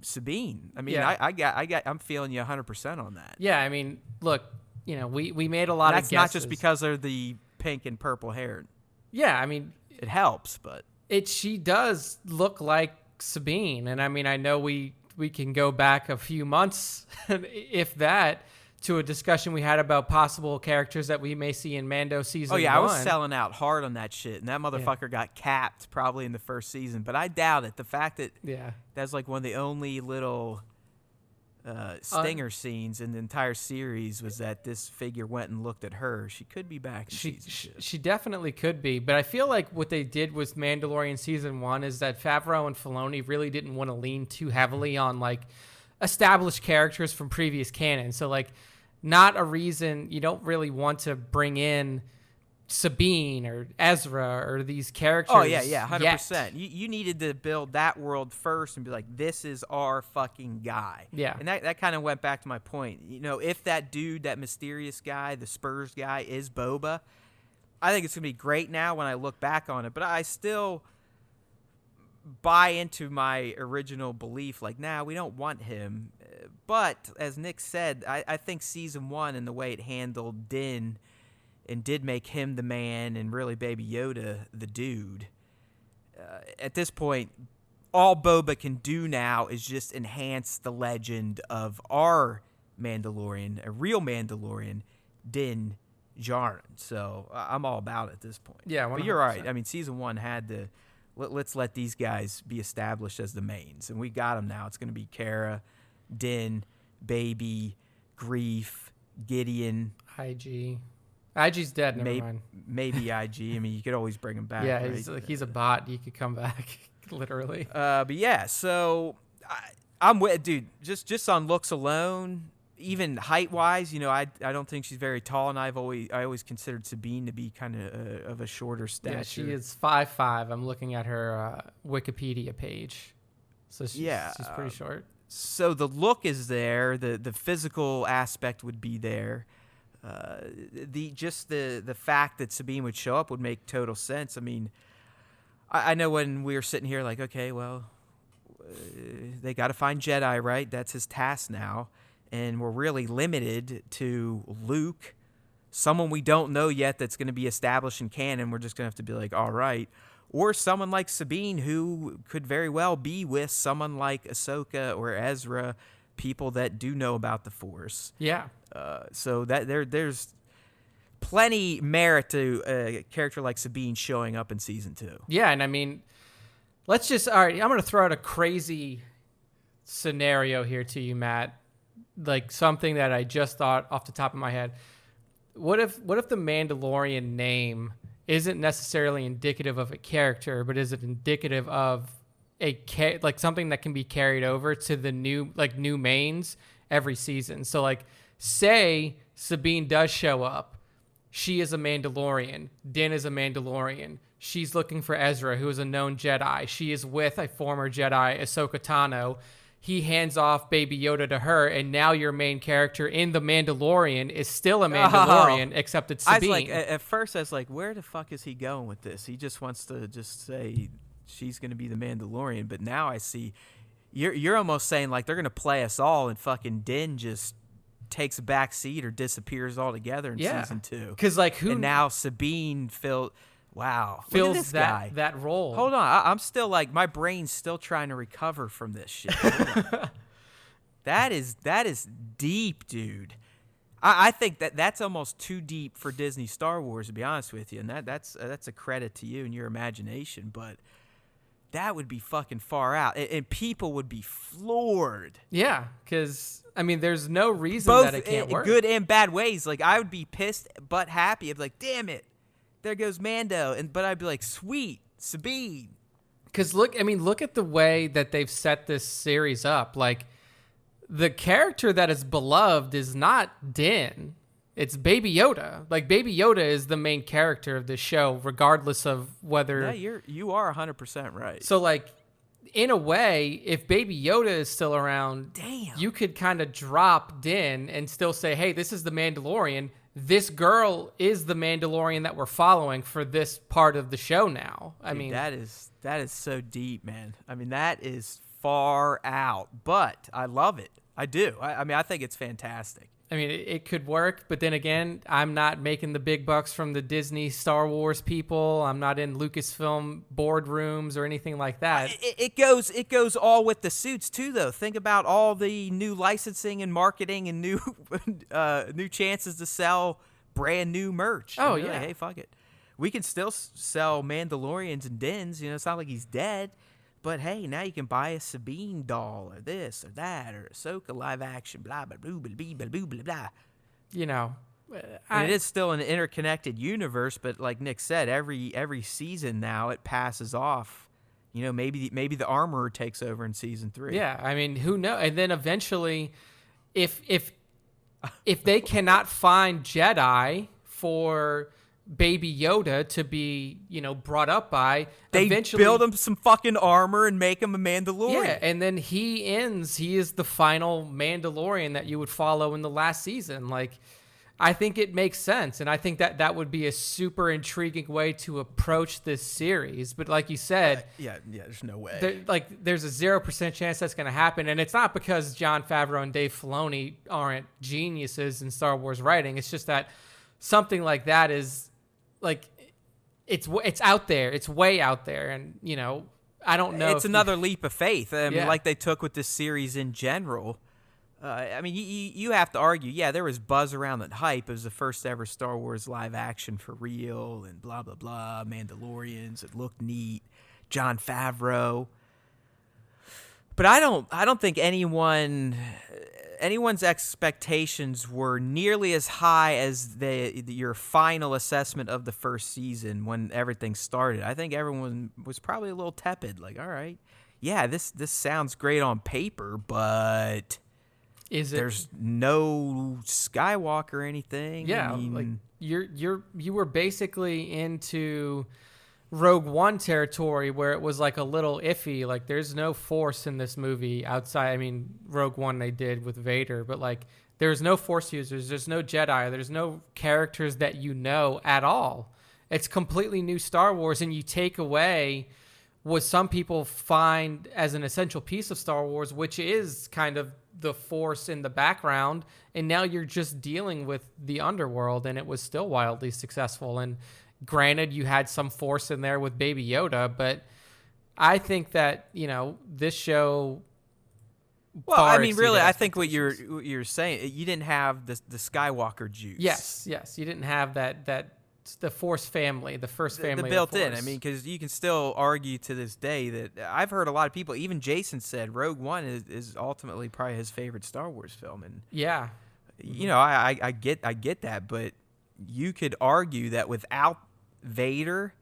Sabine. I mean, yeah. I'm feeling you 100% on that. Yeah, I mean, look. We made a lot of guesses. That's not just because they're the pink and purple haired. Yeah, I mean, it helps, but she does look like Sabine, and I mean, I know we can go back a few months, if that, to a discussion we had about possible characters that we may see in Mando season 1. Oh yeah, I was selling out hard on that shit, and that motherfucker got capped probably in the first season, but I doubt it. The fact that that's like one of the only little stinger scenes in the entire series was that this figure went and looked at her. She could be back in season 2. She definitely could be, but I feel like what they did with Mandalorian season 1 is that Favreau and Filoni really didn't want to lean too heavily on like established characters from previous canon. So like not a reason you don't really want to bring in Sabine or Ezra or these characters. Oh yeah, 100%. You needed to build that world first and be like, this is our fucking guy. Yeah, and that kind of went back to my point. If that dude, that mysterious guy, the Spurs guy, is Boba, I think it's going to be great now when I look back on it, but I still buy into my original belief, like, nah, we don't want him. But as Nick said, I think season 1 and the way it handled Din and did make him the man and really Baby Yoda the dude. At this point, all Boba can do now is just enhance the legend of our Mandalorian, a real Mandalorian, Din Djarin. So I'm all about it at this point. Yeah, 100%. But you're right. I mean, season 1 had to let's let these guys be established as the mains, and we got them now. It's going to be Cara, Din, Baby, Grief, Gideon, IG. IG's dead. Never mind. Maybe IG. I mean, you could always bring him back. Yeah, right? he's a bot. He could come back, literally. But yeah, so I'm with dude. Just on looks alone, even height wise, you know, I don't think she's very tall, and I always considered Sabine to be kind of a shorter stature. Yeah, she is 5'5". I'm looking at her Wikipedia page, so she's pretty short. So the look is there, the physical aspect would be there. The fact that Sabine would show up would make total sense. I mean, I know when we were sitting here like, okay, well, they got to find Jedi, right? That's his task now. And we're really limited to Luke, someone we don't know yet that's going to be established in canon. We're just going to have to be like, all right. Or someone like Sabine, who could very well be with someone like Ahsoka or Ezra, people that do know about the Force. Yeah. So that there's plenty merit to a character like Sabine showing up in season 2. Yeah, and I mean, all right, I'm going to throw out a crazy scenario here to you, Matt. Like something that I just thought off the top of my head. What if the Mandalorian name isn't necessarily indicative of a character, but is it indicative of like something that can be carried over to the new mains every season? So like, say Sabine does show up. She is a Mandalorian. Din is a Mandalorian. She's looking for Ezra, who is a known Jedi. She is with a former Jedi, Ahsoka Tano. He hands off Baby Yoda to her, and now your main character in The Mandalorian is still a Mandalorian, except it's Sabine. I was like, at first I was like, where the fuck is he going with this? He just wants to just say she's going to be the Mandalorian. But now I see you're almost saying like they're going to play us all, and fucking Din just takes a back seat or disappears altogether in season 2. Because like who? And now Sabine fills this guy. That role. Hold on, I'm still like my brain's still trying to recover from this shit. That is deep, dude. I think that's almost too deep for Disney Star Wars, to be honest with you, and that's a credit to you and your imagination, but that would be fucking far out, and people would be floored. Yeah, because I mean, there's no reason Both that it can't work. Good and bad ways. Like I would be pissed but happy. I'd be like, damn it, there goes Mando, but I'd be like, sweet Sabine. Because look at the way that they've set this series up. Like the character that is beloved is not Din. It's Baby Yoda. Like Baby Yoda is the main character of the show, regardless of whether. Yeah, you are 100% right. So like, in a way, if Baby Yoda is still around, damn, you could kind of drop Din and still say, hey, this is the Mandalorian. This girl is the Mandalorian that we're following for this part of the show now. I mean, that is so deep, man. I mean, that is far out, but I love it. I do. I mean, I think it's fantastic. I mean, it could work, but then again, I'm not making the big bucks from the Disney Star Wars people. I'm not in Lucasfilm boardrooms or anything like that. It goes all with the suits too, though. Think about all the new licensing and marketing and new chances to sell brand new merch. Oh, yeah. yeah. Hey, fuck it. We can still sell Mandalorians and Dins. You know, it's not like he's dead. But hey, now you can buy a Sabine doll or this or that or Ahsoka live action, blah, blah, blah, blah, blah, blah, blah, blah. You know. And it is still an interconnected universe, but like Nick said, every season now it passes off. You know, maybe the Armorer takes over in season 3. Yeah, I mean, who knows? And then eventually, if they cannot find Jedi for Baby Yoda to be, brought up by, they eventually build him some fucking armor and make him a Mandalorian. Yeah, and then he is the final Mandalorian that you would follow in the last season. Like, I think it makes sense, and I think that would be a super intriguing way to approach this series. But like you said, there's no way. There's a 0% chance that's going to happen, and it's not because Jon Favreau and Dave Filoni aren't geniuses in Star Wars writing. It's just that something like that is like it's out there, it's way out there, and I don't know. It's another leap of faith, like they took with this series in general. You have to argue, there was buzz around that hype. It was the first ever Star Wars live action for real and blah, blah, blah, Mandalorians. It looked neat. Jon Favreau. But I don't think anyone's expectations were nearly as high as your final assessment of the first season when everything started. I think everyone was probably a little tepid. Like, all right, this sounds great on paper, but... There's no Skywalker or anything. Yeah, you were basically into Rogue One territory where it was like a little iffy. Like there's no Force in this movie outside. I mean, Rogue One they did with Vader, but like there's no Force users, there's no Jedi, there's no characters that at all. It's completely new Star Wars, and you take away what some people find as an essential piece of Star Wars, which is kind of the Force in the background, and now you're just dealing with the underworld, and it was still wildly successful. And granted, you had some Force in there with Baby Yoda, but I think that this show. Well, I mean, really, I think what you're saying, you didn't have the Skywalker juice. Yes, you didn't have that. The Force family, the first family. The built in. I mean, because you can still argue to this day that I've heard a lot of people, even Jason said Rogue One is ultimately probably his favorite Star Wars film. And I get that, but you could argue that without Vader,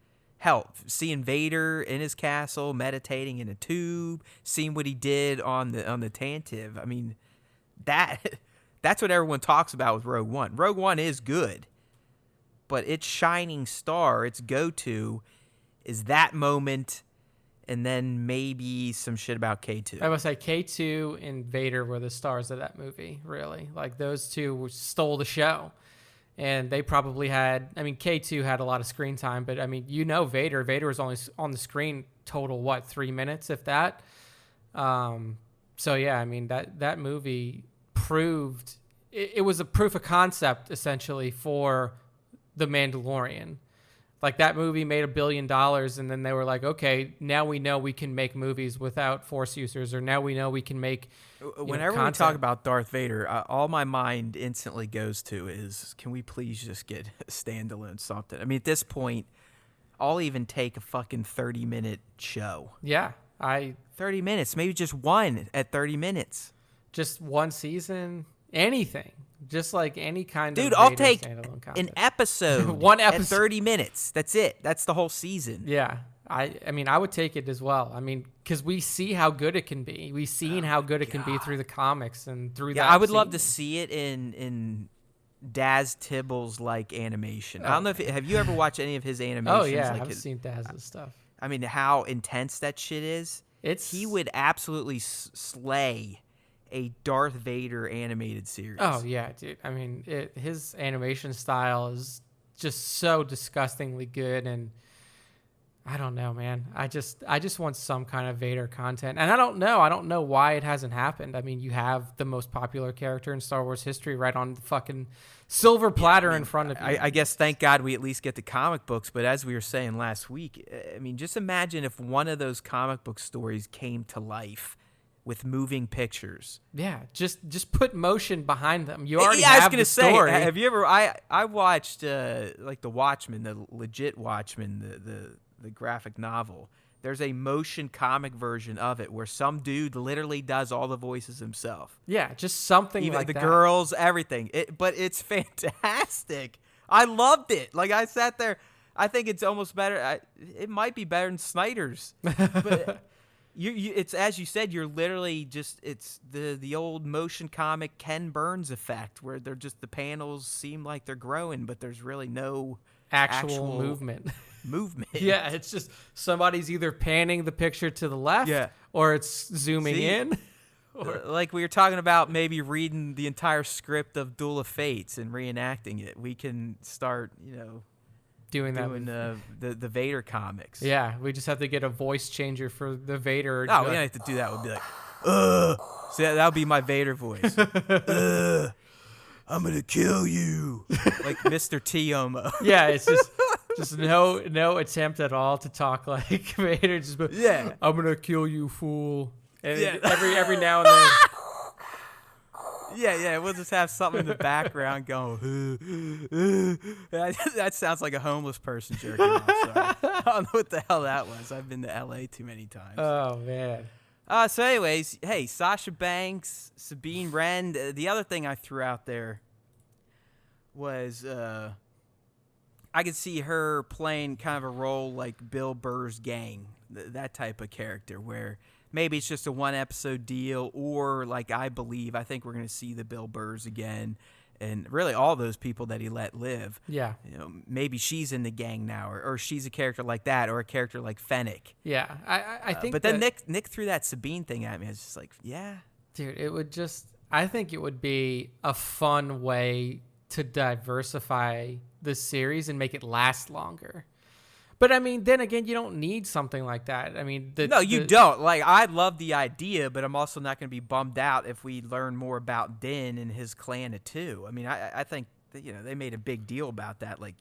seeing Vader in his castle, meditating in a tube, seeing what he did on the Tantive. I mean, that's what everyone talks about with Rogue One. Rogue One is good. But its shining star, its go-to, is that moment, and then maybe some shit about K2. I must say K2 and Vader were the stars of that movie, really. Like, those two stole the show. And they probably had... I mean, K2 had a lot of screen time, but, I mean, Vader. Vader was only on the screen total, 3 minutes, if that? So, yeah, I mean, that movie proved... It was a proof of concept, essentially, for... The Mandalorian. Like that movie made $1 billion, and then they were like, okay, now we know we can make movies without Force users, or now we know we can make whenever we talk about Darth Vader, all my mind instantly goes to is, can we please just get a standalone something? I mean, at this point, I'll even take a fucking 30-minute show. 30 minutes, maybe just one at 30 minutes. Just one season, anything. Just like any kind of... Dude, I'll take an episode. One episode. At 30 minutes. That's it. That's the whole season. Yeah. I mean, I would take it as well. I mean, because we see how good it can be. We've seen how good it can be through the comics and through that. I would love to see it in Daz Tibble's like animation. I don't know if... Have you ever watched any of his animations? Oh, yeah. I've seen Daz's stuff. I mean, how intense that shit is. He would absolutely slay a Darth Vader animated series. Oh yeah, dude. I mean, his animation style is just so disgustingly good, and I don't know, man. I just want some kind of Vader content, and I don't know why it hasn't happened. I mean, you have the most popular character in Star Wars history right on the fucking silver platter in front of you. I guess thank God we at least get the comic books. But as we were saying last week, I mean, just imagine if one of those comic book stories came to life with moving pictures. Yeah, just put motion behind them. You already have the story. Have you ever... I watched like The Watchmen, the legit Watchmen, the graphic novel. There's a motion comic version of it where some dude literally does all the voices himself. Yeah, just something even like the that. Girls, everything. But it's fantastic. I loved it. Like, I sat there. I think it's almost better. It might be better than Snyder's. But... It's as you said. You're literally it's the old motion comic Ken Burns effect, where they're just the panels seem like they're growing, but there's really no actual movement. Yeah, it's just somebody's either panning the picture to the left, or it's zooming in. like we were talking about, maybe reading the entire script of Duel of Fates and reenacting it. We can start, doing the Vader comics. Yeah, we just have to get a voice changer for the Vader. No, we don't have to do that. We'll be like, so that would be my Vader voice. I'm gonna kill you, like Mr. Tiomo. Yeah, it's just no attempt at all to talk like Vader. Just I'm gonna kill you, fool. And every now and then. Yeah, we'll just have something in the background going. That sounds like a homeless person jerking off. Sorry. I don't know what the hell that was. I've been to LA too many times. Oh man. So anyways, hey, Sasha Banks, Sabine Wren. The other thing I threw out there was I could see her playing kind of a role like Bill Burr's gang, that type of character where maybe it's just a one-episode deal, or like I think we're going to see the Bill Burrs again, and really all those people that he let live. Yeah. Maybe she's in the gang now, or she's a character like that, or a character like Fennec. Yeah, I think. But then Nick threw that Sabine thing at me. I was just like, yeah, dude, I think it would be a fun way to diversify the series and make it last longer. But I mean, then again, you don't need something like that. I mean, you don't. Like, I love the idea, but I'm also not going to be bummed out if we learn more about Din and his clan of two. I mean, I think that, they made a big deal about that. Like,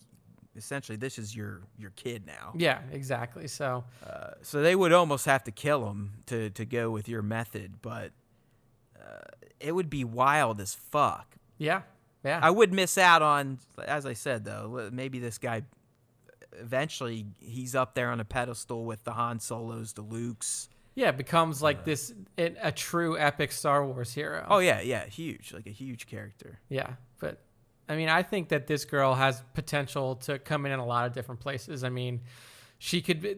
essentially, this is your kid now. Yeah, exactly. So they would almost have to kill him to go with your method, but it would be wild as fuck. Yeah. I would miss out on, as I said, though, maybe this guy. Eventually, he's up there on a pedestal with the Han Solos, the Lukes. Yeah, becomes like a true epic Star Wars hero. Oh, yeah, huge, like a huge character. Yeah, but I mean, I think that this girl has potential to come in a lot of different places. I mean, she could be,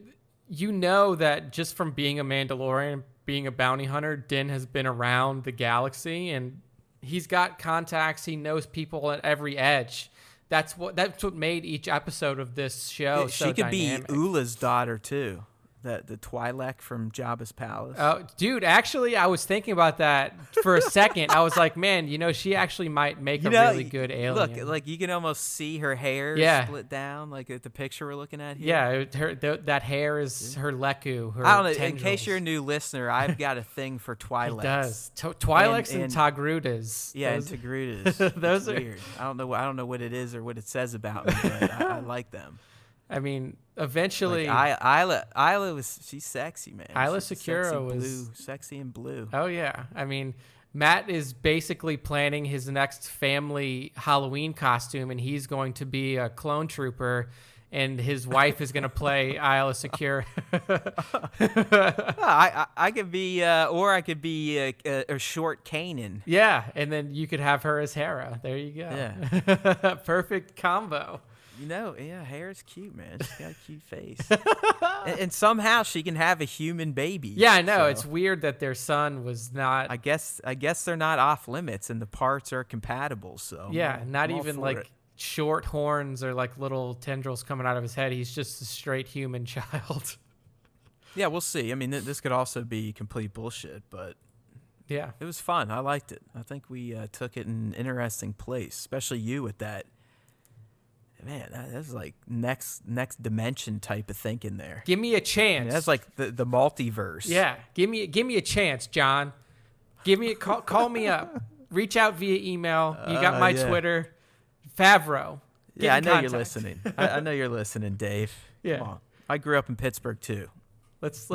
that just from being a Mandalorian, being a bounty hunter, Din has been around the galaxy, and he's got contacts. He knows people at every edge. That's what made each episode of this show so dynamic. She could be Ula's daughter too, the Twi'lek from Jabba's palace. Oh, dude, actually, I was thinking about that for a second. I was like, man, she actually might make a really good alien. Look, like you can almost see her hair split down, like at the picture we're looking at here. Yeah, that hair is her Leku. Her I don't know. tendrils. In case you're a new listener, I've got a thing for Twi'leks. He does. Twi'leks and Togrutas. Yeah, and Togrutas. Those are weird. I don't know what it is or what it says about me, but I like them. I mean, eventually, like Isla she's sexy, man. Isla Secura was sexy and blue. Oh yeah, I mean, Matt is basically planning his next family Halloween costume, and he's going to be a clone trooper, and his wife is going to play Isla Secura. I could be, or I could be a short Kanan. Yeah, and then you could have her as Hera. There you go. Yeah, perfect combo. Hera's cute, man. She's got a cute face. and somehow she can have a human baby. Yeah, I know. So it's weird that their son was not. I guess they're not off limits and the parts are compatible. So yeah, not even like short horns or like little tendrils coming out of his head. He's just a straight human child. Yeah, we'll see. I mean, this could also be complete bullshit, but yeah, it was fun. I liked it. I think we took it in an interesting place, especially you with that. Man, that's like next dimension type of thinking there. Give me a chance. I mean, that's like the multiverse. Yeah, give me a chance, John. Call me up. Reach out via email. You got my Twitter, Favreau. Yeah, I know you're listening. I know you're listening, Dave. Yeah, come on. I grew up in Pittsburgh too. Let's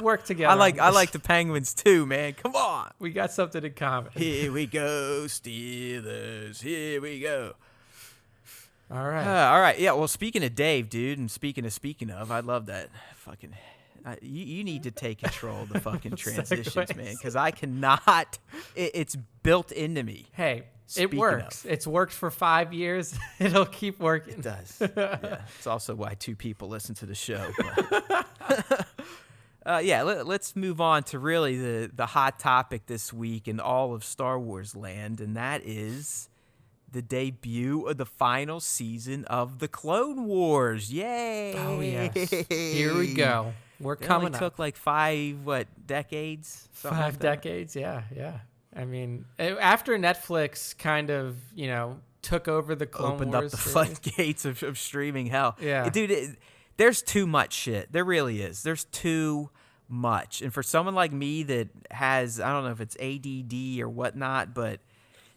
work together. I like the Penguins too, man. Come on, we got something in common. Here we go, Steelers. Here we go. All right. All right. Yeah. Well, speaking of Dave, dude, and speaking of, I love that fucking. You need to take control of the fucking transitions, man, because I cannot. It's built into me. Hey, it works. It's worked for 5 years. It'll keep working. It does. Yeah. It's also why 2 people listen to the show. Let's move on to really the hot topic this week in all of Star Wars land, and that is the debut of the final season of the Clone Wars. Yay! Oh, yes. Here we go. We're It coming only up. took like 5 decades? Something 5 like that. decades, yeah. I mean, after Netflix kind of, took over the Clone Opened Wars up the series. floodgates of streaming hell. Yeah. Dude, there's too much shit. There really is. There's too much. And for someone like me that has, I don't know if it's ADD or whatnot, but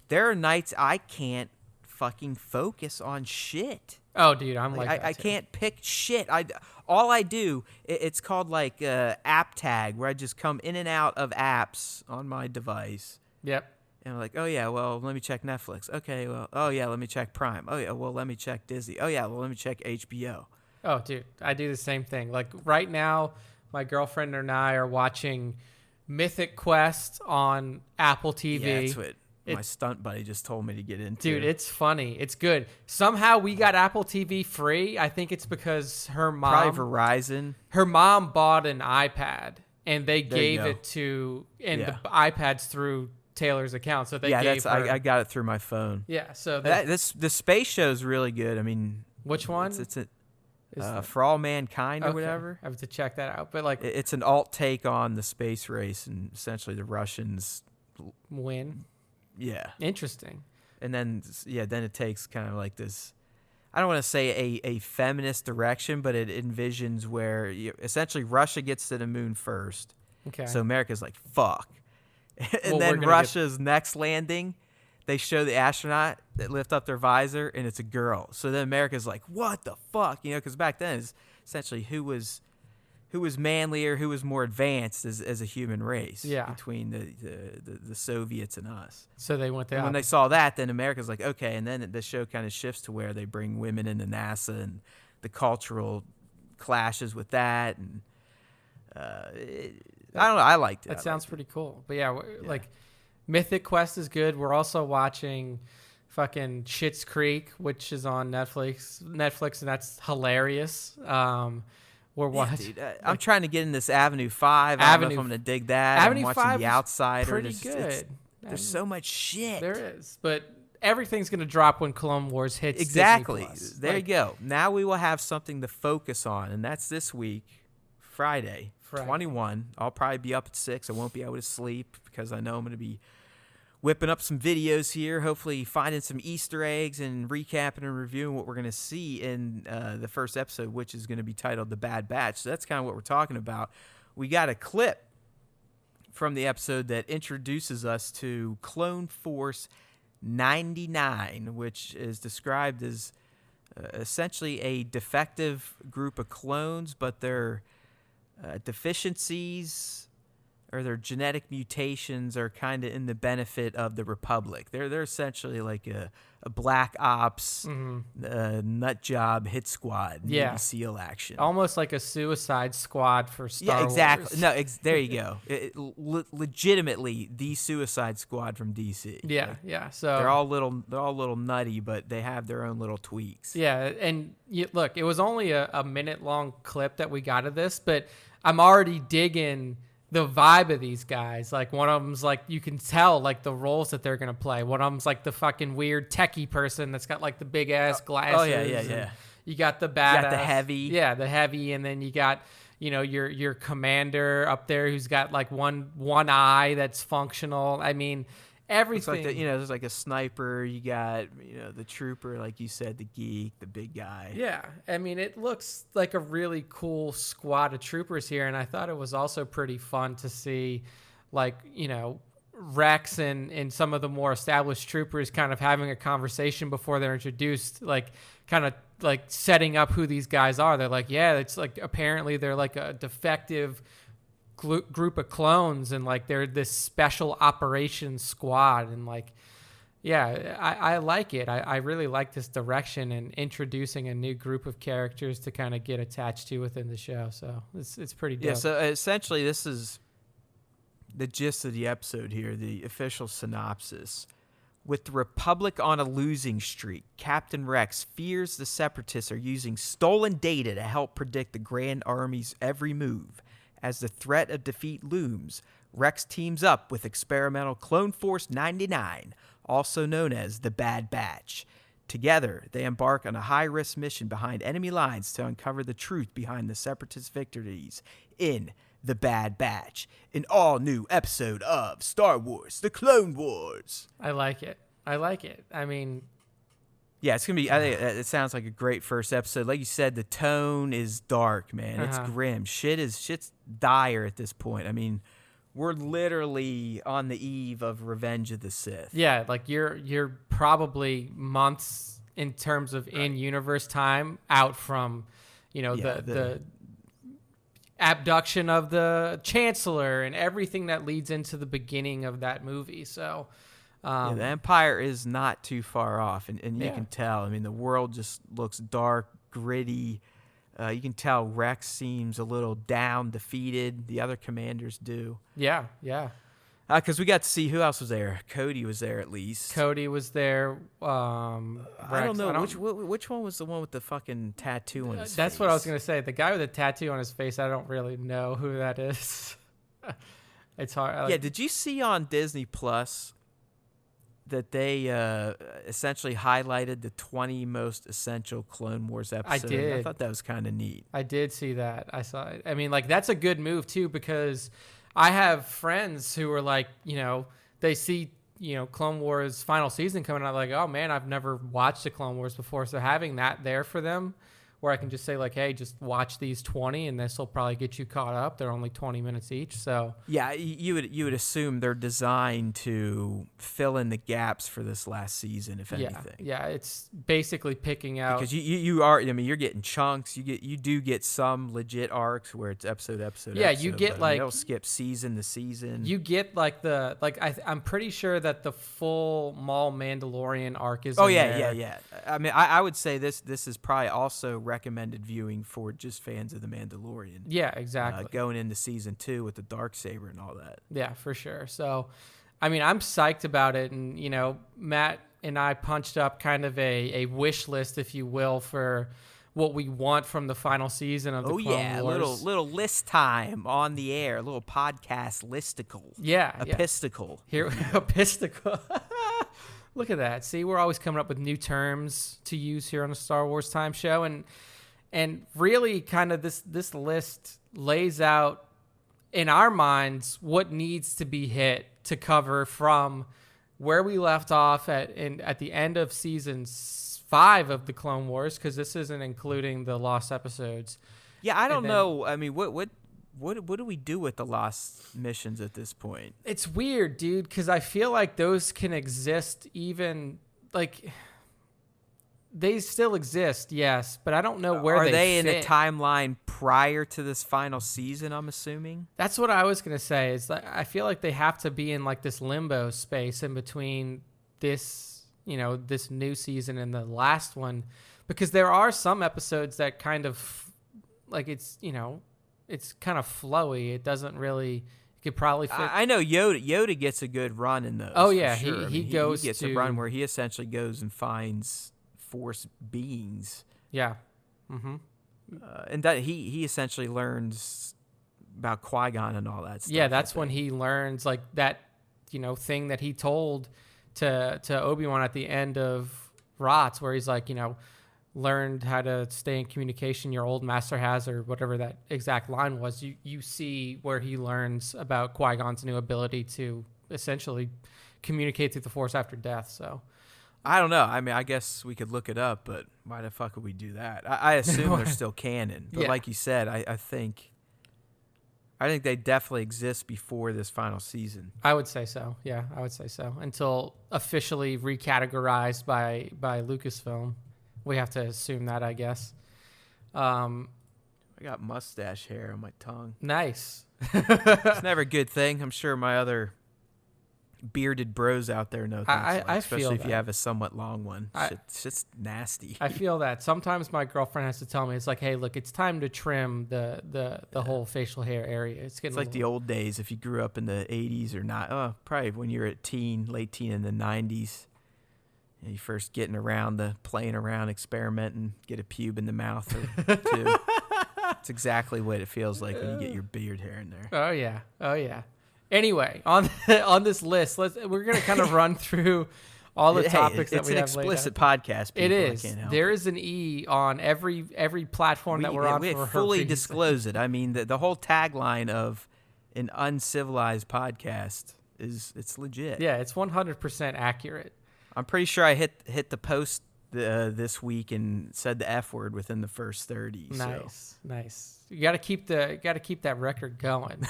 there are nights I can't fucking focus on shit. Oh, dude, I'm like that I too. can't pick shit. All I do, it's called like app tag, where I just come in and out of apps on my device. Yep. And I'm like, oh yeah, well, let me check Netflix. Okay, well, oh yeah, let me check Prime. Oh yeah, well, let me check Disney. Oh yeah, well, let me check HBO. Oh, dude, I do the same thing. Like right now, my girlfriend and I are watching Mythic Quest on Apple TV. Yeah, that's what my stunt buddy just told me to get into. Dude, it's funny. It's good. Somehow we got Apple TV free. I think it's because her probably Verizon. Her mom bought an iPad and they There you gave go. it to, and Yeah. the iPad's through Taylor's account. So they Yeah, gave her. I got it through my phone. Yeah. So The space show is really good. I mean, which one? It's Is For All Mankind or okay. whatever. I have to check that out. But like, It's an alt take on the space race, and essentially the Russians. win. Yeah, Interesting. and then it takes kind of like this. I don't want to say a feminist direction, but it envisions where essentially Russia gets to the moon first. Okay. So America's like, fuck. And Well, we're then gonna Russia's next landing, they show the astronaut that lift up their visor, and it's a girl. So then America's like, what the fuck? Because back then it's essentially who was manlier, who was more advanced as a human race. Yeah. Between the Soviets and us. So they went there. And when they saw that, then America's like, okay. And then the show kind of shifts to where they bring women into NASA and the cultural clashes with that. And I don't know. I liked it. That sounds pretty cool. But yeah, like Mythic Quest is good. We're also watching fucking Schitt's Creek, which is on Netflix, and that's hilarious. We're watching. Dude, I'm trying to get in this Avenue 5. I don't know if I'm going to dig that. Avenue I'm watching 5 The is Outsider. pretty good. There's so much shit. There is, but everything's gonna drop when Clone Wars hits. Exactly. Disney Plus. There you go. Now we will have something to focus on, and that's this week, Friday. 21. I'll probably be up at 6. I won't be able to sleep because I know I'm going to be whipping up some videos here, hopefully finding some Easter eggs and recapping and reviewing what we're going to see in the first episode, which is going to be titled The Bad Batch. So that's kind of what we're talking about. We got a clip from the episode that introduces us to Clone Force 99, which is described as essentially a defective group of clones, but they're deficiencies or their genetic mutations are kind of in the benefit of the Republic. They're essentially like a black ops nut job hit squad, Navy SEAL action, almost like a Suicide Squad for Star Wars. Yeah, exactly. No, there you go. Legitimately, the Suicide Squad from DC. Yeah, yeah. So they're all little nutty, but they have their own little tweaks. Yeah, and look, it was only a minute long clip that we got of this, but I'm already digging the vibe of these guys. Like one of them's like, you can tell like the roles that they're gonna play. One of them's like the fucking weird techie person that's got like the big ass glasses. Oh yeah. You got the badass. You got the heavy. Yeah, the heavy, and then you got your commander up there who's got like one eye that's functional. I mean, everything. Like there's like a sniper. You got the trooper, like you said, the geek, the big guy. Yeah, I mean, it looks like a really cool squad of troopers here, and I thought it was also pretty fun to see, like Rex and some of the more established troopers kind of having a conversation before they're introduced, like kind of like setting up who these guys are. They're like, yeah, it's like apparently they're like a defective group of clones, and like they're this special operations squad, and like I like it. I really like this direction and introducing a new group of characters to kind of get attached to within the show. So it's pretty dope. Yeah, so essentially this is the gist of the episode here, the official synopsis. With the Republic on a losing streak, Captain Rex fears the Separatists are using stolen data to help predict the Grand Army's every move. As the threat of defeat looms, Rex teams up with experimental Clone Force 99, also known as the Bad Batch, Together, they embark on a high-risk mission behind enemy lines to uncover the truth behind the Separatist victories in The Bad Batch, an all-new episode of Star Wars: The Clone Wars. I like it. I mean, yeah, it's gonna be. I think it sounds like a great first episode. Like you said, the tone is dark, man. It's grim. Shit's dire at this point. I mean, we're literally on the eve of Revenge of the Sith. Yeah, like you're probably months in terms of in-universe time out from, the abduction of the Chancellor and everything that leads into the beginning of that movie. So, the Empire is not too far off, and you can tell. I mean, the world just looks dark, gritty. You can tell Rex seems a little down, defeated. The other commanders do. Yeah. Because we got to see who else was there. Cody was there at least. Cody was there. I don't know which one was the one with the fucking tattoo on his face. That's what I was gonna say. The guy with the tattoo on his face. I don't really know who that is. It's hard. Yeah. Did you see on Disney Plus that they essentially highlighted the 20 most essential Clone Wars episodes? I did. I thought that was kind of neat. I did see that. I saw it. I mean, like, that's a good move, too, because I have friends who are like, they see, Clone Wars final season coming out, like, oh, man, I've never watched the Clone Wars before. So having that there for them, where I can just say, like, hey, just watch these 20 and this will probably get you caught up. They're only 20 minutes each. So yeah, you would assume they're designed to fill in the gaps for this last season, if anything. Yeah, it's basically picking out, because you are. I mean, you're getting chunks. You do get some legit arcs where it's episode. Yeah, episode, you get like they'll skip season to season. You get like I'm pretty sure that the full Maul Mandalorian arc is. Oh in yeah, there. yeah. I mean, I would say this is probably also recommended viewing for just fans of the Mandalorian. Yeah, exactly. Going into season 2 with the Darksaber and all that. Yeah, for sure. So, I mean, I'm psyched about it, and Matt and I punched up kind of a wish list, if you will, for what we want from the final season of the Clone Wars. Little list time on the air, a little podcast listicle. Yeah, epistical. Here, epistical. Look at that. See, we're always coming up with new terms to use here on the Star Wars Time Show. And really kind of this list lays out in our minds what needs to be hit to cover from where we left off at the end of season 5 of the Clone Wars, because this isn't including the lost episodes. Yeah, I don't know. I mean, what do we do with the lost missions at this point? It's weird, dude, because I feel like those can exist even, like, they still exist, yes, but I don't know where are they fit. In a timeline prior to this final season, I'm assuming? That's what I was going to say. Is that I feel like they have to be in like this limbo space in between this, this new season and the last one, because there are some episodes that kind of like it's kind of flowy. It doesn't really. It could probably fit. I know Yoda gets a good run in those. Oh yeah, sure. he gets a run where he essentially goes and finds Force beings. Yeah. Mm-hmm. And that he essentially learns about Qui-Gon and all that stuff. Yeah, that's when he learns like that, thing that he told to Obi-Wan at the end of Rots, where he's like, learned how to stay in communication your old master has, or whatever that exact line was. You see where he learns about Qui-Gon's new ability to essentially communicate through the Force after death. So I don't know. I mean, I guess we could look it up, but why the fuck would we do that? I assume they're still canon. But like you said, I think they definitely exist before this final season. I would say so. Yeah, I would say so. Until officially recategorized by Lucasfilm. We have to assume that, I guess. I got mustache hair on my tongue. Nice. It's never a good thing. I'm sure my other bearded bros out there know. Especially if you have a somewhat long one. It's just nasty. I feel that. Sometimes my girlfriend has to tell me, it's like, hey, look, it's time to trim the whole facial hair area. It's like the old days if you grew up in the 80s or not. Oh, probably when you were late teen in the 90s. You first getting around, playing around, experimenting, get a pube in the mouth or two. It's exactly what it feels like when you get your beard hair in there. Oh, yeah. Anyway, on this list, we're going to kind of run through all the Hey, topics that it's we an have laid explicit out. podcast. It People. is. I can't help There it. is an E on every platform that we're on We for a fully reason. disclose it. I mean, the whole tagline of an uncivilized podcast it's legit. Yeah, it's 100% accurate. I'm pretty sure I hit the post this week and said the F word within the first 30. Nice, nice. You got to keep that record going.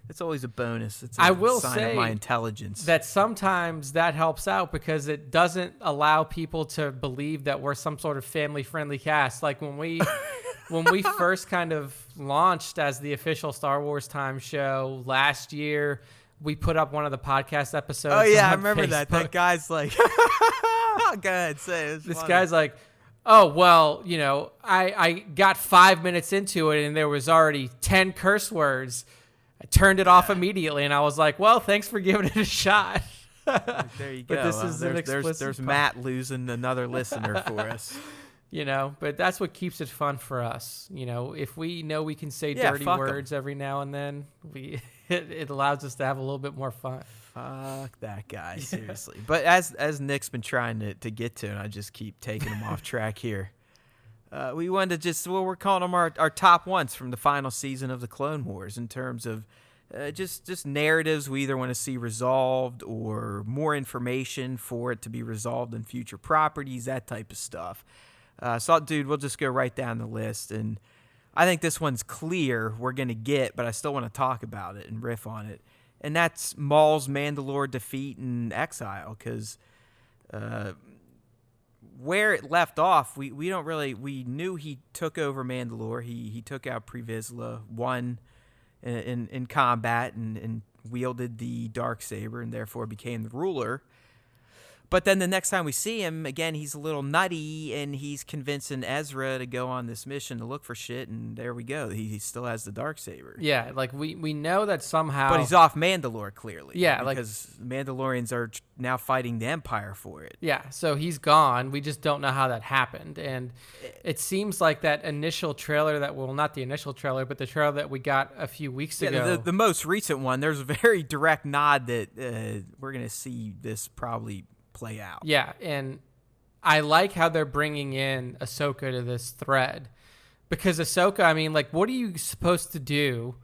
It's always a bonus. It's I will sign say of my intelligence. that sometimes that helps out because it doesn't allow people to believe that we're some sort of family-friendly cast. Like when we first kind of launched as the official Star Wars Time show last year, we put up one of the podcast episodes. Oh yeah, on I remember that. Facebook. That guy's like, go ahead, say it. This guy's like, oh, well, you know, I got 5 minutes into it and there was already 10 curse words. I turned it off immediately and I was like, well, thanks for giving it a shot. There you go. But this is an explicit there's pod- Matt losing another listener for us. You know, but that's what keeps it fun for us. You know, if we know we can say Yeah, dirty fuck 'em. words every now and then, it allows us to have a little bit more fun. Fuck that guy, seriously. But as Nick's been trying to get to, and I just keep taking him off track here, we wanted to we're calling them our top ones from the final season of the Clone Wars in terms of just narratives we either want to see resolved or more information for it to be resolved in future properties, that type of stuff. So, dude, we'll just go right down the list, and I think this one's clear we're going to get, but I still want to talk about it and riff on it. And that's Maul's Mandalore defeat and exile, because where it left off, we knew he took over Mandalore. He took out Pre Vizsla, won in combat, and wielded the Darksaber, and therefore became the ruler. But then the next time we see him, again, he's a little nutty, and he's convincing Ezra to go on this mission to look for shit, and there we go. He still has the Darksaber. Yeah, like we know that somehow. But he's off Mandalore, clearly. Yeah, because Mandalorians are now fighting the Empire for it. Yeah, so he's gone. We just don't know how that happened. And it seems like that initial trailer not the initial trailer, but the trailer that we got a few weeks ago. The most recent one, there's a very direct nod that we're going to see this probably play out. Yeah, and I like how they're bringing in Ahsoka to this thread, because Ahsoka, I mean, like, what are you supposed to do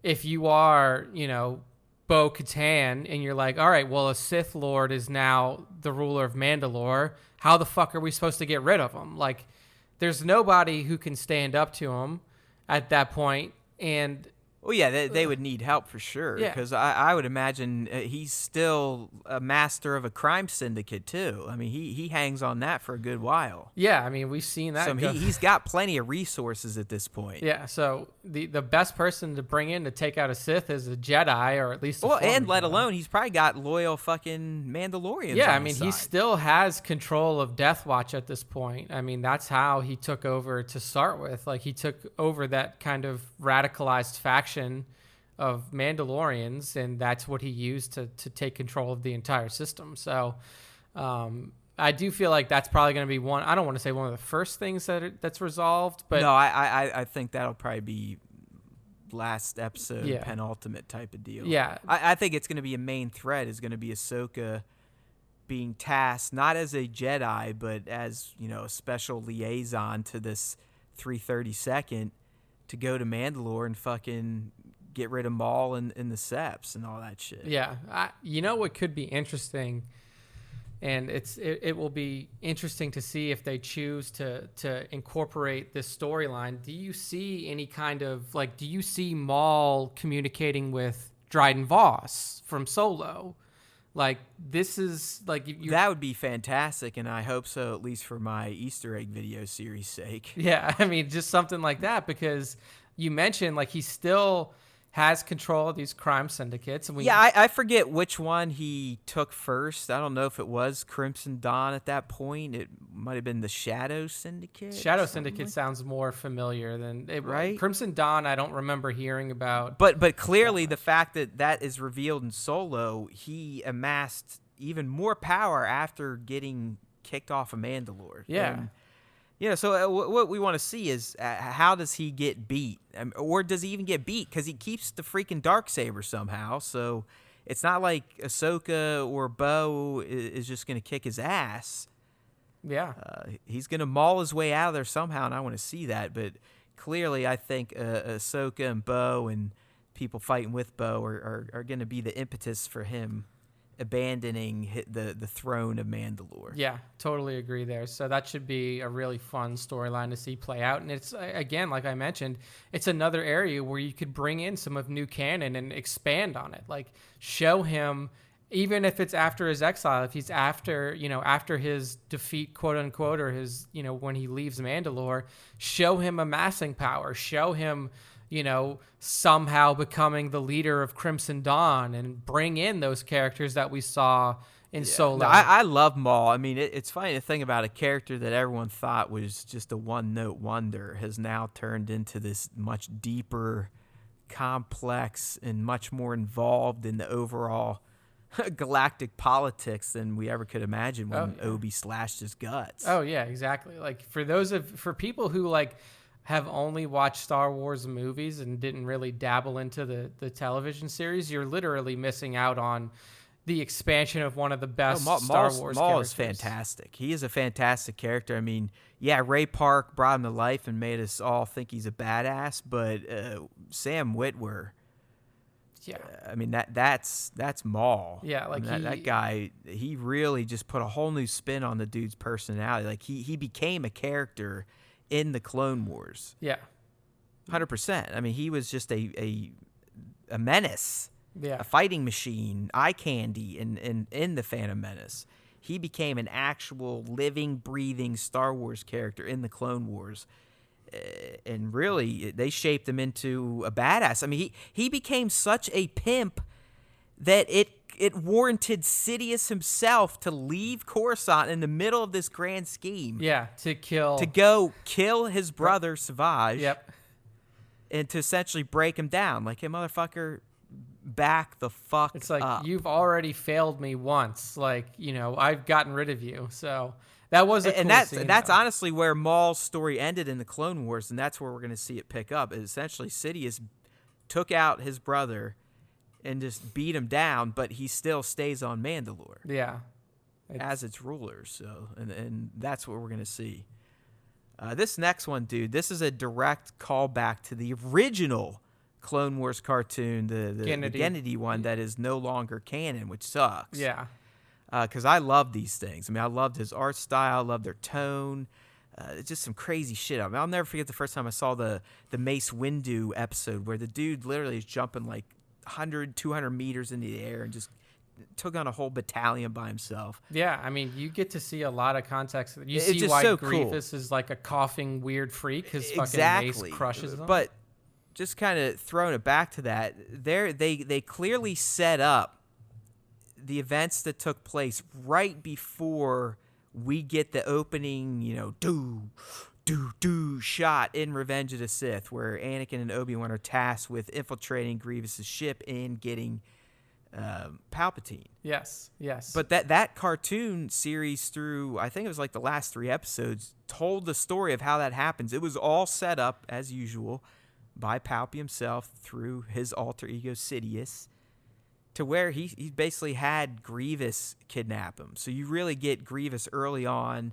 if you are, you know, Bo-Katan, and you're like, all right, well, a Sith Lord is now the ruler of Mandalore. How the fuck are we supposed to get rid of him? Like, there's nobody who can stand up to him at that point, and Well, yeah, they would need help for sure, Yeah. because I would imagine he's still a master of a crime syndicate, too. I mean, he hangs on that for a good while. yeah, I mean, we've seen that. So go- he's got plenty of resources at this point. Yeah, so the best person to bring in to take out a Sith is a Jedi, or at least a Well, former and let Jedi. alone, he's probably got loyal fucking Mandalorians. Yeah, on I mean, his he side. still has control of Death Watch at this point. I mean, that's how he took over to start with. Like, he took over that kind of radicalized faction of Mandalorians, and that's what he used to take control of the entire system. So I do feel like that's probably going to be one. I don't want to say one of the first things that's resolved, but No, I think that'll probably be last episode, Yeah. penultimate type of deal. Yeah. I think it's going to be a main thread is going to be Ahsoka being tasked not as a Jedi, but as, you know, a special liaison to this 332nd to go to Mandalore and fucking get rid of Maul and the Seps and all that shit. Yeah, you know what could be interesting, and it will be interesting to see if they choose to incorporate this storyline. Do you see any kind of, like, do you see Maul communicating with Dryden Voss from Solo? Like, this is like That would be fantastic, and I hope so, at least for my Easter egg video series' sake. Yeah, I mean, just something like that, because you mentioned, like, he still has control of these crime syndicates. And I forget which one he took first. I don't know if it was Crimson Dawn at that point. It might have been the Shadow Syndicate. Shadow Syndicate sounds more familiar than it, Right? Crimson Dawn, I don't remember hearing about. But clearly the fact that is revealed in Solo, he amassed even more power after getting kicked off of Mandalore. Yeah. And, you know, so what we want to see is how does he get beat? Or does he even get beat? Because he keeps the freaking Darksaber somehow. So it's not like Ahsoka or Bo is just going to kick his ass. Yeah. He's going to maul his way out of there somehow, and I want to see that. But clearly, I think Ahsoka and Bo and people fighting with Bo are going to be the impetus for him abandoning the throne of Mandalore. Yeah, totally agree there. So that should be a really fun storyline to see play out. And it's, again, like I mentioned, it's another area where you could bring in some of new canon and expand on it. Like, show him, even if it's after his exile, if he's after his defeat, quote unquote, or his, when he leaves Mandalore, show him amassing power, show him, somehow becoming the leader of Crimson Dawn, and bring in those characters that we saw in Solo. No, I love Maul. I mean, it's funny to think about a character that everyone thought was just a one-note wonder has now turned into this much deeper, complex, and much more involved in the overall galactic politics than we ever could imagine when Obi slashed his guts. Oh yeah, exactly. Like, for people who have only watched Star Wars movies and didn't really dabble into the television series, you're literally missing out on the expansion of one of the best Star Wars Maul characters. is fantastic. He is a fantastic character. I mean, yeah, Ray Park brought him to life and made us all think he's a badass, but Sam Witwer, yeah, I mean that's Maul. Yeah, like, I mean, that guy, he really just put a whole new spin on the dude's personality. Like, he became a character in the Clone Wars. Yeah. 100%. I mean, he was just a menace. Yeah. A fighting machine, eye candy in the Phantom Menace. He became an actual living, breathing Star Wars character in the Clone Wars. And really, they shaped him into a badass. I mean, he became such a pimp that it warranted Sidious himself to leave Coruscant in the middle of this grand scheme. Yeah, to go kill his brother Savage. Yep. And to essentially break him down. Like, hey, motherfucker, back the fuck up. It's like, you've already failed me once. Like, I've gotten rid of you. So that was a cool scene, and that's though. honestly where Maul's story ended in the Clone Wars, and that's where we're going to see it pick up. Is essentially Sidious took out his brother and just beat him down, but he still stays on Mandalore. Yeah. As its ruler. So, and that's what we're going to see. This next one, dude, this is a direct callback to the original Clone Wars cartoon, the Gennady one that is no longer canon, which sucks. Yeah. Because I love these things. I mean, I loved his art style. I loved their tone. It's just some crazy shit. I mean, I'll never forget the first time I saw the Mace Windu episode where the dude literally is jumping like 100, 200 meters into the air and just took on a whole battalion by himself. Yeah, I mean, you get to see a lot of context. You It's see just why so Grievous is like a coughing weird freak because fucking Mace crushes him. But just kind of throwing it back to that, they clearly set up the events that took place right before we get the opening, shot in Revenge of the Sith, where Anakin and Obi-Wan are tasked with infiltrating Grievous's ship and getting Palpatine. Yes. But that cartoon series through, I think it was like the last 3 episodes, told the story of how that happens. It was all set up, as usual, by Palpy himself through his alter ego Sidious, to where he basically had Grievous kidnap him. So you really get Grievous early on.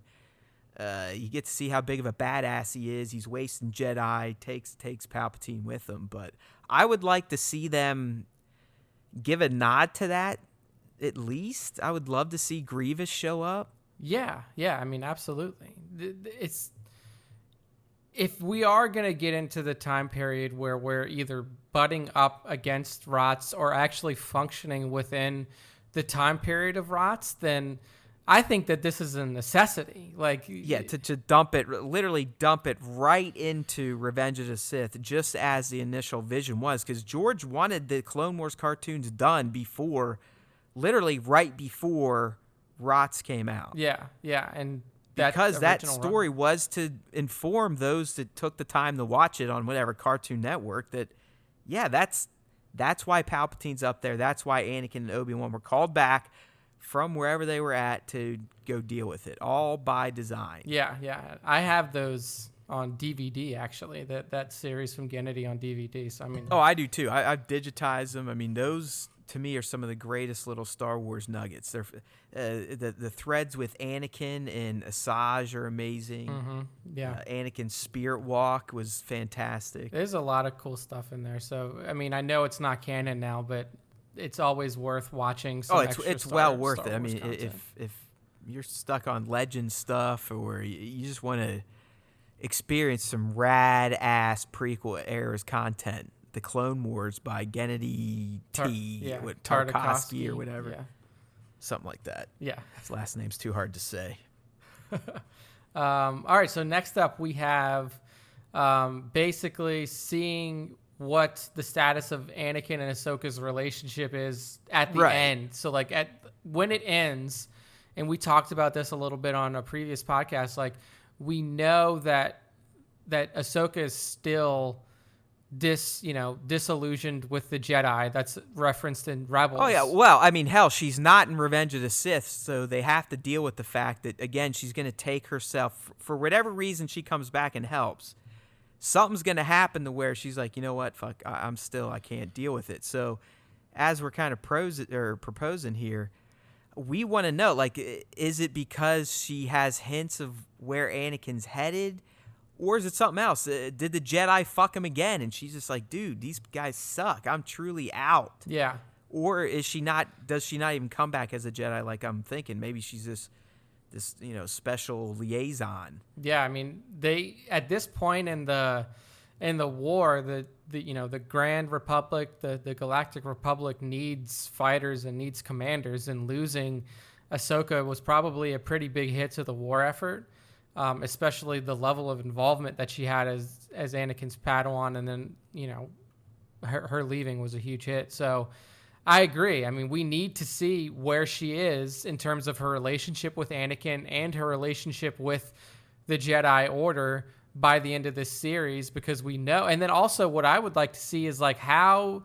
You get to see how big of a badass he is. He's wasting Jedi, takes Palpatine with him. But I would like to see them give a nod to that, at least. I would love to see Grievous show up. Yeah, I mean, absolutely. It's, if we are going to get into the time period where we're either butting up against ROTS or actually functioning within the time period of ROTS, then I think that this is a necessity. Like, yeah, to dump it, literally dump it right into Revenge of the Sith, just as the initial vision was, because George wanted the Clone Wars cartoons done literally right before ROTS came out. Yeah, and because that story was to inform those that took the time to watch it on whatever Cartoon Network that, yeah, that's why Palpatine's up there. That's why Anakin and Obi-Wan were called back from wherever they were at to go deal with it, all by design. Yeah. I have those on DVD, actually, that series from Gennady on DVD. So, I mean... Oh, I do too. I've digitized them. I mean, those, to me, are some of the greatest little Star Wars nuggets. They're the threads with Anakin and Asajj are amazing. Mm-hmm. Yeah. Anakin's spirit walk was fantastic. There's a lot of cool stuff in there. So, I mean, I know it's not canon now, but it's always worth watching. It's well worth it. I mean, if you're stuck on legend stuff, or you just want to experience some rad ass prequel eras content, the Clone Wars by Gennady Tartakovsky or whatever, something like that. Yeah, his last name's too hard to say. All right, so next up we have basically seeing what the status of Anakin and Ahsoka's relationship is at the end. So like when it ends, and we talked about this a little bit on a previous podcast, like we know that Ahsoka is still disillusioned with the Jedi. That's referenced in Rebels. Oh yeah, well, I mean, hell, she's not in Revenge of the Sith, so they have to deal with the fact that, again, she's going to take herself, for whatever reason she comes back and helps. Something's going to happen to where she's like, you know what, fuck, I can't deal with it. So as we're kind of proposing here, we want to know, like, is it because she has hints of where Anakin's headed? Or is it something else? Did the Jedi fuck him again? And she's just like, dude, these guys suck. I'm truly out. Yeah. Or does she not even come back as a Jedi like I'm thinking? Maybe she's this special liaison. Yeah, I mean, they at this point in the war, the Grand Republic, the Galactic Republic needs fighters and needs commanders, and losing Ahsoka was probably a pretty big hit to the war effort. Especially the level of involvement that she had as Anakin's Padawan, and then her leaving was a huge hit. So I agree. I mean, we need to see where she is in terms of her relationship with Anakin and her relationship with the Jedi Order by the end of this series, because we know. And then also what I would like to see is like how,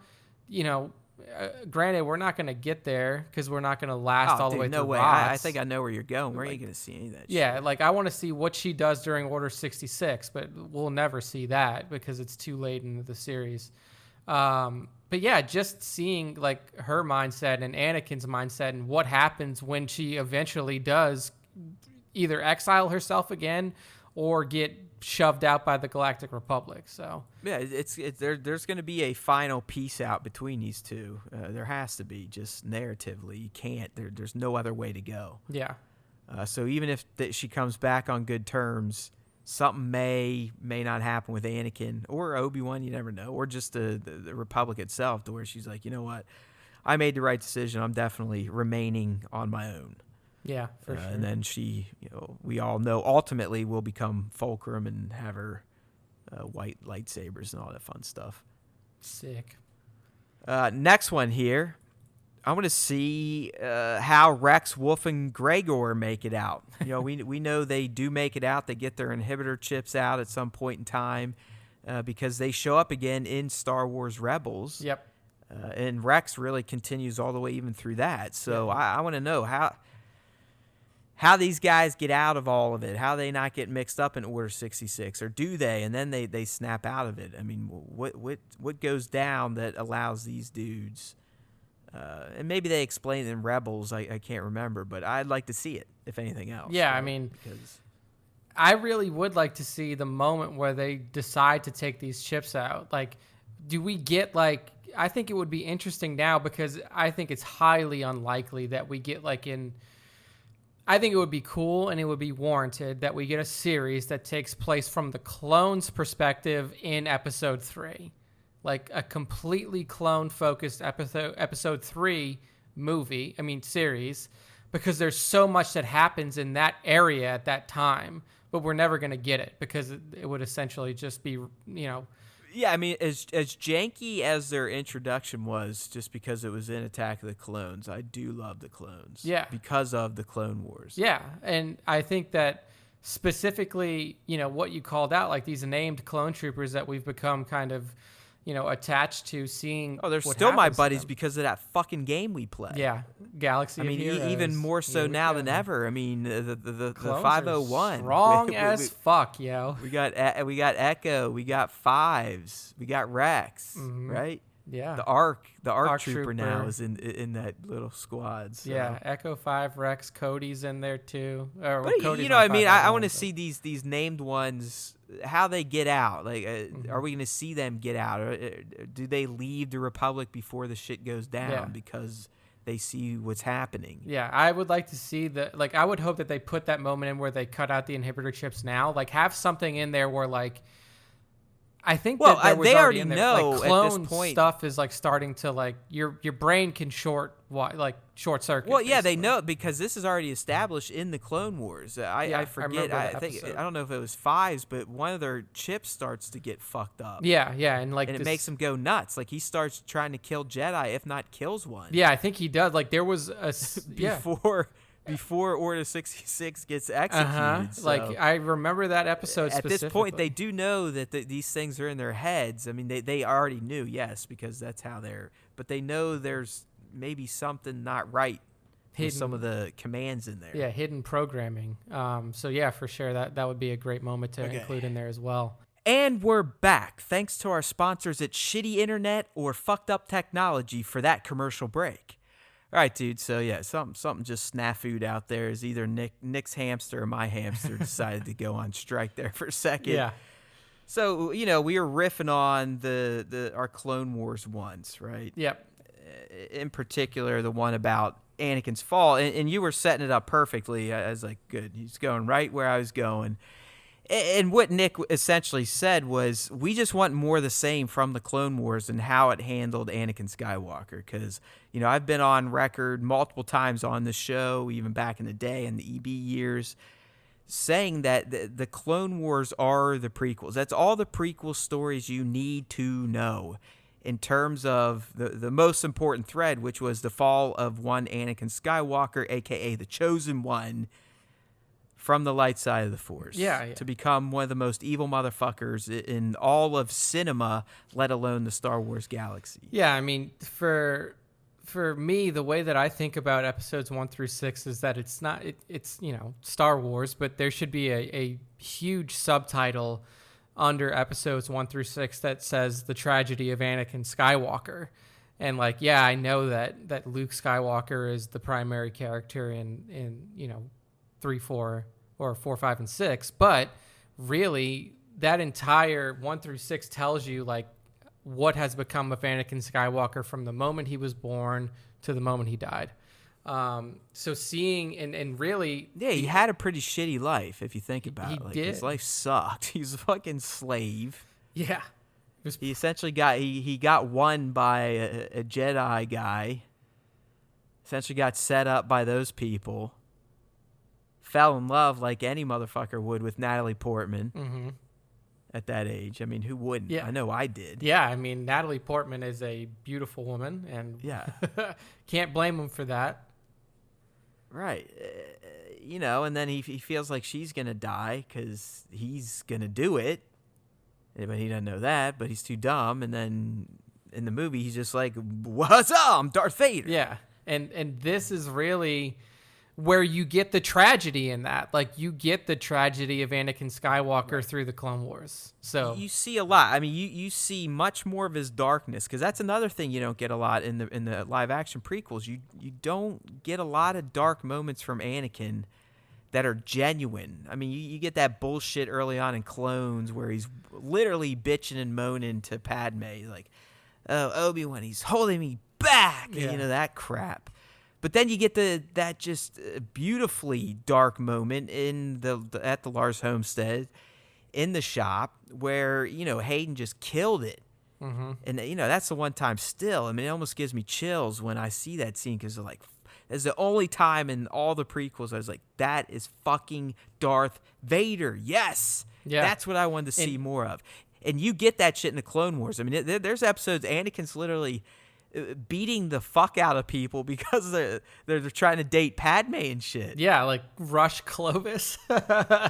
granted, we're not going to get there because we're not going to last all the way no through way. Ross. I think I know where you're going. Where are you going to see any of that shit? Yeah, like I want to see what she does during Order 66, but we'll never see that because it's too late into the series. But yeah, just seeing like her mindset and Anakin's mindset and what happens when she eventually does either exile herself again or get shoved out by the Galactic Republic. So yeah, there's going to be a final peace out between these two. There has to be, just narratively. You can't. There's no other way to go. Yeah. So even if she comes back on good terms, something may not happen with Anakin or Obi-Wan. You never know, or just the Republic itself, to where she's like, you know what, I made the right decision. I'm definitely remaining on my own. Yeah, for sure. And then she, we all know, ultimately will become Fulcrum and have her white lightsabers and all that fun stuff. Sick. Next one here. I want to see how Rex, Wolf, and Gregor make it out. We know they do make it out. They get their inhibitor chips out at some point in time because they show up again in Star Wars Rebels. Yep. And Rex really continues all the way even through that. So yeah. I want to know how these guys get out of all of it, how they not get mixed up in Order 66, or do they? And then they snap out of it. I mean, what goes down that allows these dudes? And maybe they explain it in Rebels. I can't remember, but I'd like to see it, if anything else. Yeah, I mean, because I really would like to see the moment where they decide to take these chips out. Like, do we get like? I think it would be interesting now, because I think it's highly unlikely that we get like in. I think it would be cool and it would be warranted that we get a series that takes place from the clones' perspective in Episode 3. Like a completely clone-focused episode 3 series, because there's so much that happens in that area at that time, but we're never going to get it because it would essentially just be, Yeah, I mean, as janky as their introduction was, just because it was in Attack of the Clones, I do love the clones. Yeah. Because of the Clone Wars. Yeah, and I think that specifically, what you called out, like these named clone troopers that we've become kind of, attached to seeing. Oh, they're still my buddies because of that fucking game we play. Yeah, Galaxy. I mean, of Heroes. even more so now than ever. I mean, the 501, strong as fuck, yo. We got Echo, we got Fives, we got Rex, right? Yeah. The ARC ARC trooper now trooper. is in that little squad. So. Yeah, Echo 5 Rex, Cody's in there too. Or, well, But Cody's you know, not I mean, 5 I want to but- see these named ones, how they get out. Like, are we going to see them get out, or do they leave the Republic before the shit goes down Yeah. because they see what's happening? Yeah, I would like to see I would hope that they put that moment in where they cut out the inhibitor chips now. Like, have something in there where, like, I think Well, that there was they already already in there. know Like, at clone this point. stuff is, like, starting to, like, your brain can short circuit. Well, yeah, they basically. know because this is already established in the Clone Wars. Yeah, I I forget. remember I the think episode. I don't know if it was Fives, but one of their chips starts to get fucked up. Yeah, and, like, and it this- makes him go nuts. Like, he starts trying to kill Jedi, if not kills one. Yeah, I think he does. Like, there was a... yeah. Before Order 66 gets executed. So. Like, I remember that episode At this point, they specifically. do know that these things are in their heads. I mean, they already knew, yes, because that's how they're... But they know there's maybe something not right with some of the commands in there. Yeah, hidden programming. So, yeah, for sure, that would be a great moment to Okay. include in there as well. And we're back, thanks to our sponsors at Shitty Internet or Fucked Up Technology for that commercial break. All right, dude. So yeah, something just snafu'd out there. Is either Nick's hamster or my hamster decided to go on strike there for a second. Yeah. So you know we were riffing on our Clone Wars ones, right? Yep. In particular, the one about Anakin's fall, and you were setting it up perfectly. I was like, good. He's going right where I was going. And what Nick essentially said was, we just want more of the same from the Clone Wars and how it handled Anakin Skywalker. Because, you know, I've been on record multiple times on the show, even back in the day in the EB years, saying that the Clone Wars are the prequels. That's all the prequel stories you need to know in terms of the most important thread, which was the fall of one Anakin Skywalker, a.k.a. the Chosen One, from the light side of the Force. Yeah. To become one of the most evil motherfuckers in all of cinema, let alone the Star Wars galaxy. Yeah, I mean, for me, the way that I think about episodes 1 through 6 is that it's you know, Star Wars, but there should be a huge subtitle under episodes 1 through 6 that says the tragedy of Anakin Skywalker. And like, yeah, I know that Luke Skywalker is the primary character in you know, 3, 4, or 4, 5, and 6, but really that entire 1 through 6 tells you like what has become of Anakin Skywalker from the moment he was born to the moment he died. So seeing and really, Yeah, he had a pretty shitty life if you think about he it. Like, did. his life sucked. He was a fucking slave. yeah, it was He essentially he got won by a Jedi guy. Essentially got set up by those people. Fell in love like any motherfucker would with Natalie Portman at that age. I mean, who wouldn't? Yeah. I know I did. Yeah, I mean, Natalie Portman is a beautiful woman, and Yeah. can't blame him for that. Right. You know, and then he feels like she's going to die because he's going to do it. But he doesn't know that, but he's too dumb. And then in the movie, he's just like, what's up? I'm Darth Vader. Yeah, and this is really where you get the tragedy in that. Like, you get the tragedy of Anakin Skywalker through the Clone Wars. So You see a lot. I mean, you see much more of his darkness, because that's another thing you don't get a lot in the live action prequels. You don't get a lot of dark moments from Anakin that are genuine. I mean, you get that bullshit early on in Clones where he's literally bitching and moaning to Padme, like, "Oh, Obi-Wan, he's holding me back," Yeah. you know, that crap. But then you get that just beautifully dark moment at the Lars homestead in the shop where, you know, Hayden just killed it. And, you know, that's the one time still. I mean, it almost gives me chills when I see that scene, because like, it's the only time in all the prequels I was like, that is fucking Darth Vader. Yes. Yeah. That's what I wanted to see more of. And you get that shit in the Clone Wars. I mean, there's episodes Anakin's literally beating the fuck out of people because they're trying to date Padme and shit. yeah, like Rush Clovis. Yeah,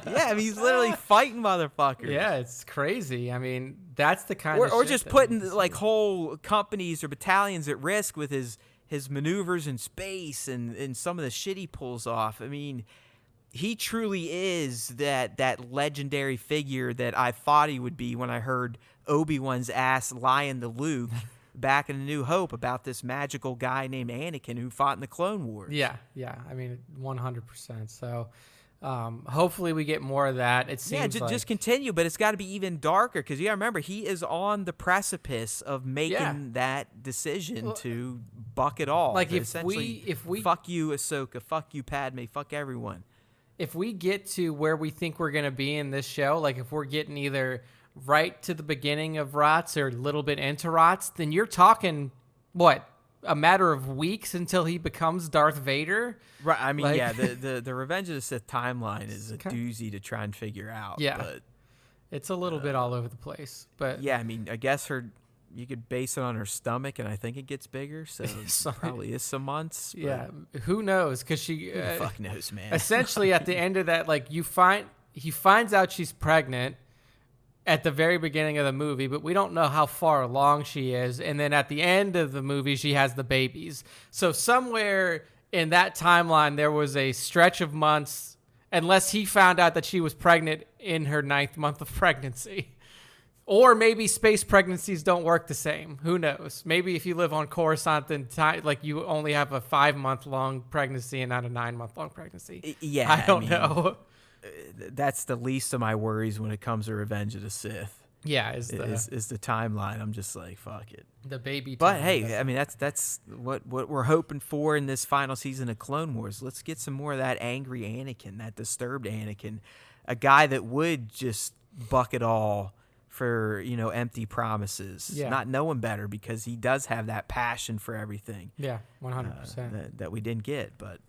I mean, he's literally fighting motherfuckers. Yeah, it's crazy. I mean, that's the kind of Or shit just that putting we see. like whole companies or battalions at risk with his maneuvers in space and some of the shit he pulls off. I mean, he truly is that legendary figure that I thought he would be when I heard Obi-Wan's ass lying to Luke back in A New Hope about this magical guy named Anakin who fought in the Clone Wars. Yeah. I mean, 100%. So hopefully we get more of that. It seems just continue, but it's got to be even darker because you got to remember he is on the precipice of making that decision to buck it all. Like if we fuck you, Ahsoka, fuck you, Padme, fuck everyone. If we get to where we think we're going to be in this show, like if we're getting either right to the beginning of Rots or a little bit into Rots, then you're talking, what, a matter of weeks until he becomes Darth Vader? Right. I mean, the Revenge of the Sith timeline is a doozy to try and figure out. Yeah. But it's a little bit all over the place. But yeah, I mean, I guess you could base it on her stomach, and I think it gets bigger, so it probably is some months. Yeah, who knows? Because who the fuck knows, man. Essentially, at the end of that, like he finds out she's pregnant at the very beginning of the movie, but we don't know how far along she is. And then at the end of the movie, she has the babies. So somewhere in that timeline, there was a stretch of months, unless he found out that she was pregnant in her 9th month of pregnancy. Or maybe space pregnancies don't work the same. Who knows? Maybe if you live on Coruscant, then like you only have a 5-month-long pregnancy and not a 9-month-long pregnancy. Yeah, I don't know. That's the least of my worries when it comes to Revenge of the Sith. Yeah, is the timeline. I'm just like, fuck it. The baby. But hey, I mean that's what we're hoping for in this final season of Clone Wars. Let's get some more of that angry Anakin, that disturbed Anakin, a guy that would just buck it all for, empty promises, not knowing better, because he does have that passion for everything. Yeah, 100%. That we didn't get, but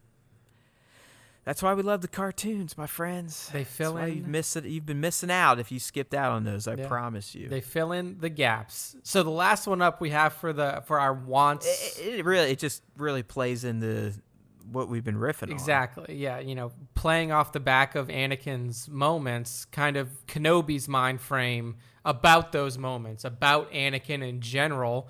that's why we love the cartoons, my friends. They fill in. You've been missing out if you skipped out on those. I promise you. They fill in the gaps. So the last one up we have for our wants. It just really plays into what we've been riffing on. Exactly. Yeah. Playing off the back of Anakin's moments, kind of Kenobi's mind frame about those moments, about Anakin in general.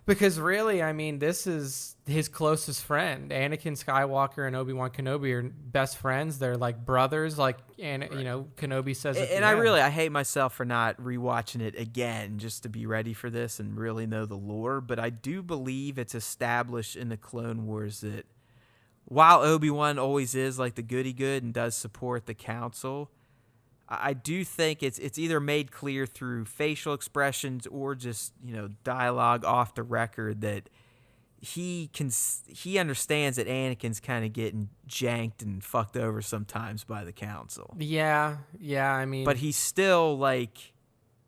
Because really, I mean, this is his closest friend. Anakin Skywalker and Obi-Wan Kenobi are best friends. They're like brothers, Kenobi says. And I hate myself for not rewatching it again just to be ready for this and really know the lore. But I do believe it's established in the Clone Wars that while Obi-Wan always is like the goody good and does support the Council, I do think it's either made clear through facial expressions or just, dialogue off the record that he understands that Anakin's kind of getting janked and fucked over sometimes by the Council. Yeah, I mean, but he's still like,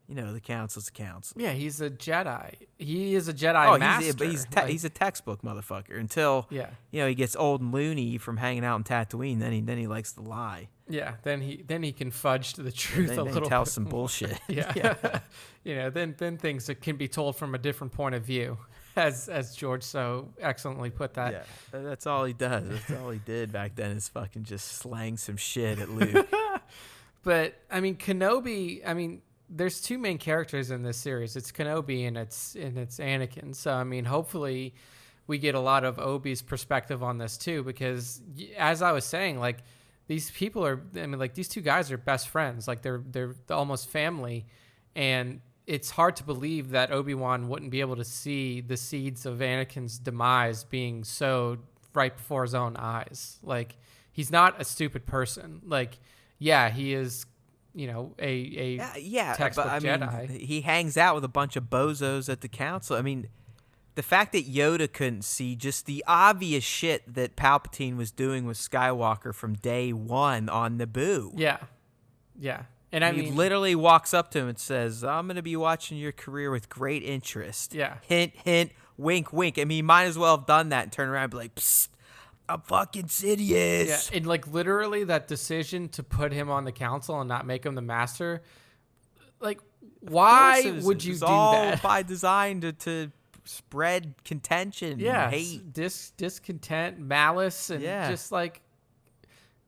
the Council's the Council. Yeah, he's a Jedi. He is a Jedi master. He's a textbook motherfucker until he gets old and loony from hanging out in Tatooine. Then he likes to lie. Yeah, then he can fudge to the truth a little. Tell some bullshit. Yeah. Then things that can be told from a different point of view, as George so excellently put that. Yeah, that's all he does. That's all he did back then is fucking just slang some shit at Luke. But I mean, Kenobi. I mean, there's two main characters in this series. It's Kenobi and it's Anakin. So I mean, hopefully, we get a lot of Obi's perspective on this too, because as I was saying, like, these people are, I mean, like, these two guys are best friends. Like, they're almost family. And it's hard to believe that Obi-Wan wouldn't be able to see the seeds of Anakin's demise being sowed right before his own eyes. Like, he's not a stupid person. Like, yeah, he is, a textbook but, Jedi. Mean, he hangs out with a bunch of bozos at the Council. I mean, the fact that Yoda couldn't see just the obvious shit that Palpatine was doing with Skywalker from day one on Naboo. Yeah. And he literally walks up to him and says, I'm going to be watching your career with great interest. Yeah. Hint, hint, wink, wink. I mean, he might as well have done that and turn around and be like, psst, I'm fucking Sidious. Yeah, and like literally that decision to put him on the Council and not make him the master, like, why would you do that? By design to spread contention, hate, discontent, malice, and just like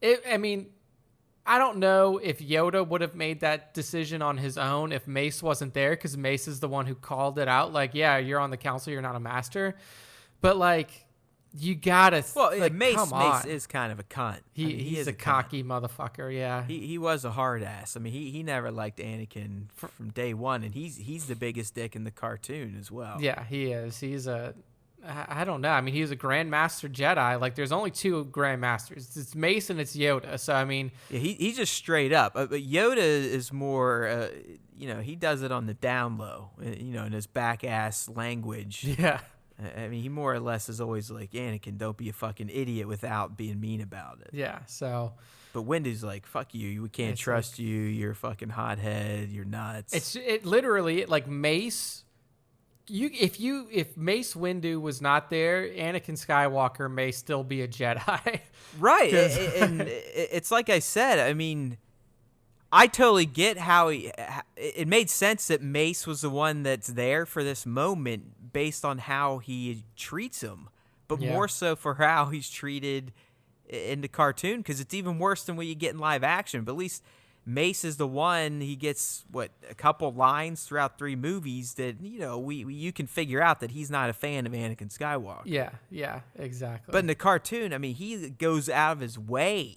it. I mean, I don't know if Yoda would have made that decision on his own if Mace wasn't there, because Mace is the one who called it out. Like, yeah, you're on the Council, you're not a master. But like, You gotta Well, like, Mace come on. is kind of a cunt. He's is a cunt. cocky motherfucker. Yeah. He was a hard ass. I mean, he never liked Anakin from day one, and he's the biggest dick in the cartoon as well. Yeah, he is. He's I don't know. I mean, he's a Grandmaster Jedi. Like, there's only two Grandmasters. It's Mace and it's Yoda. So, I mean... Yeah, he's just straight up. But Yoda is more, he does it on the down low, in his back-ass language. Yeah. I mean, he more or less is always like, Anakin, don't be a fucking idiot without being mean about it. Yeah, so... But Wendy's like, fuck you. We can't trust you. You're a fucking hothead. You're nuts. It literally, like, Mace... If Mace Windu was not there, Anakin Skywalker may still be a Jedi. Right. And it's like I said, I mean... I totally get how it made sense that Mace was the one that's there for this moment based on how he treats him, but more so for how he's treated in the cartoon, because it's even worse than what you get in live action. But at least Mace is the one, he gets, a couple lines throughout 3 movies that, you can figure out that he's not a fan of Anakin Skywalker. Yeah, exactly. But in the cartoon, I mean, he goes out of his way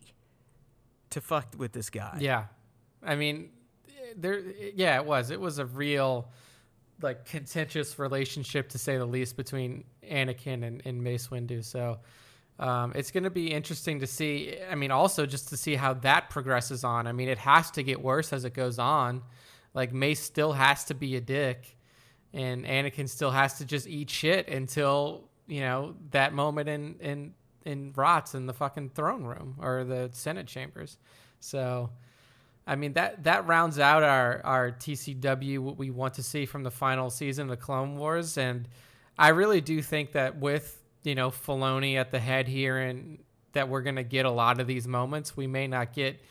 to fuck with this guy. Yeah. I mean, it was a real, like, contentious relationship, to say the least, between Anakin and Mace Windu. So it's going to be interesting to see. I mean, also just to see how that progresses on. I mean, it has to get worse as it goes on. Like, Mace still has to be a dick, and Anakin still has to just eat shit until, that moment in Rots in the fucking throne room or the Senate chambers. So... I mean, that rounds out our TCW, what we want to see from the final season of the Clone Wars. And I really do think that with, Filoni at the head here, and that we're going to get a lot of these moments. We may not get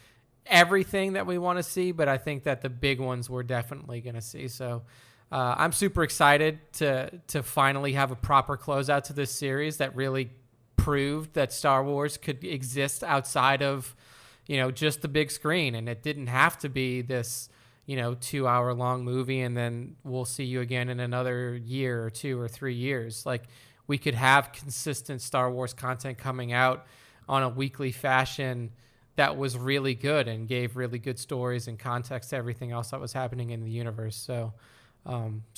everything that we want to see, but I think that the big ones we're definitely going to see. So I'm super excited to finally have a proper closeout to this series that really proved that Star Wars could exist outside of just the big screen, and it didn't have to be this, 2-hour long movie, and then we'll see you again in another year or 2 or 3 years. Like, we could have consistent Star Wars content coming out on a weekly fashion that was really good and gave really good stories and context to everything else that was happening in the universe. So,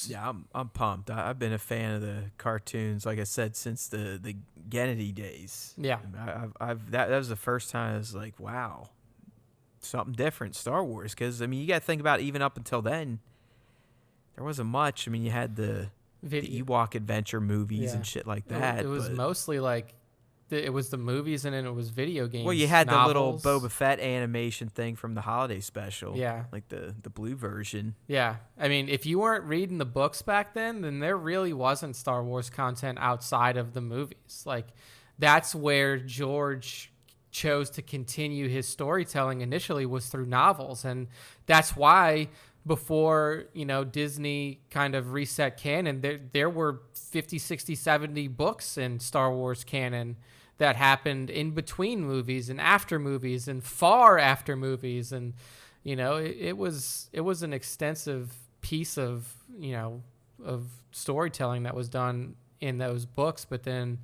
yeah, I'm pumped. I've been a fan of the cartoons, like I said, since the Gennady days. Yeah, that was the first time I was like, wow, something different, Star Wars. Because I mean, you got to think about, even up until then, there wasn't much. I mean, you had the Ewok adventure movies and shit like that. It was mostly like. It was the movies, and then it was video games. Well, you had novels. The little Boba Fett animation thing from the holiday special. Yeah. Like the blue version. Yeah. I mean, if you weren't reading the books back then there really wasn't Star Wars content outside of the movies. Like, that's where George chose to continue his storytelling initially, was through novels. And that's why before, Disney kind of reset canon, there were 50, 60, 70 books in Star Wars canon that happened in between movies and after movies and far after movies. And, it was an extensive piece of storytelling that was done in those books. But then,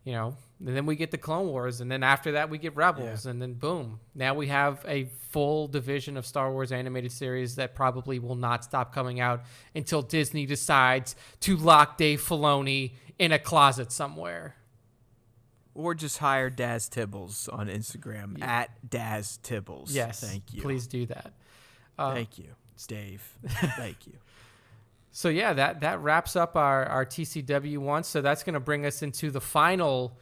and then we get the Clone Wars, and then after that we get Rebels, and then boom, now we have a full division of Star Wars animated series that probably will not stop coming out until Disney decides to lock Dave Filoni in a closet somewhere. Or just hire Daz Tibbles on Instagram, at Daz Tibbles. Yes, thank you. Please do that. Thank you, it's Dave. Thank you. So yeah, that wraps up our TCW one. So that's going to bring us into the final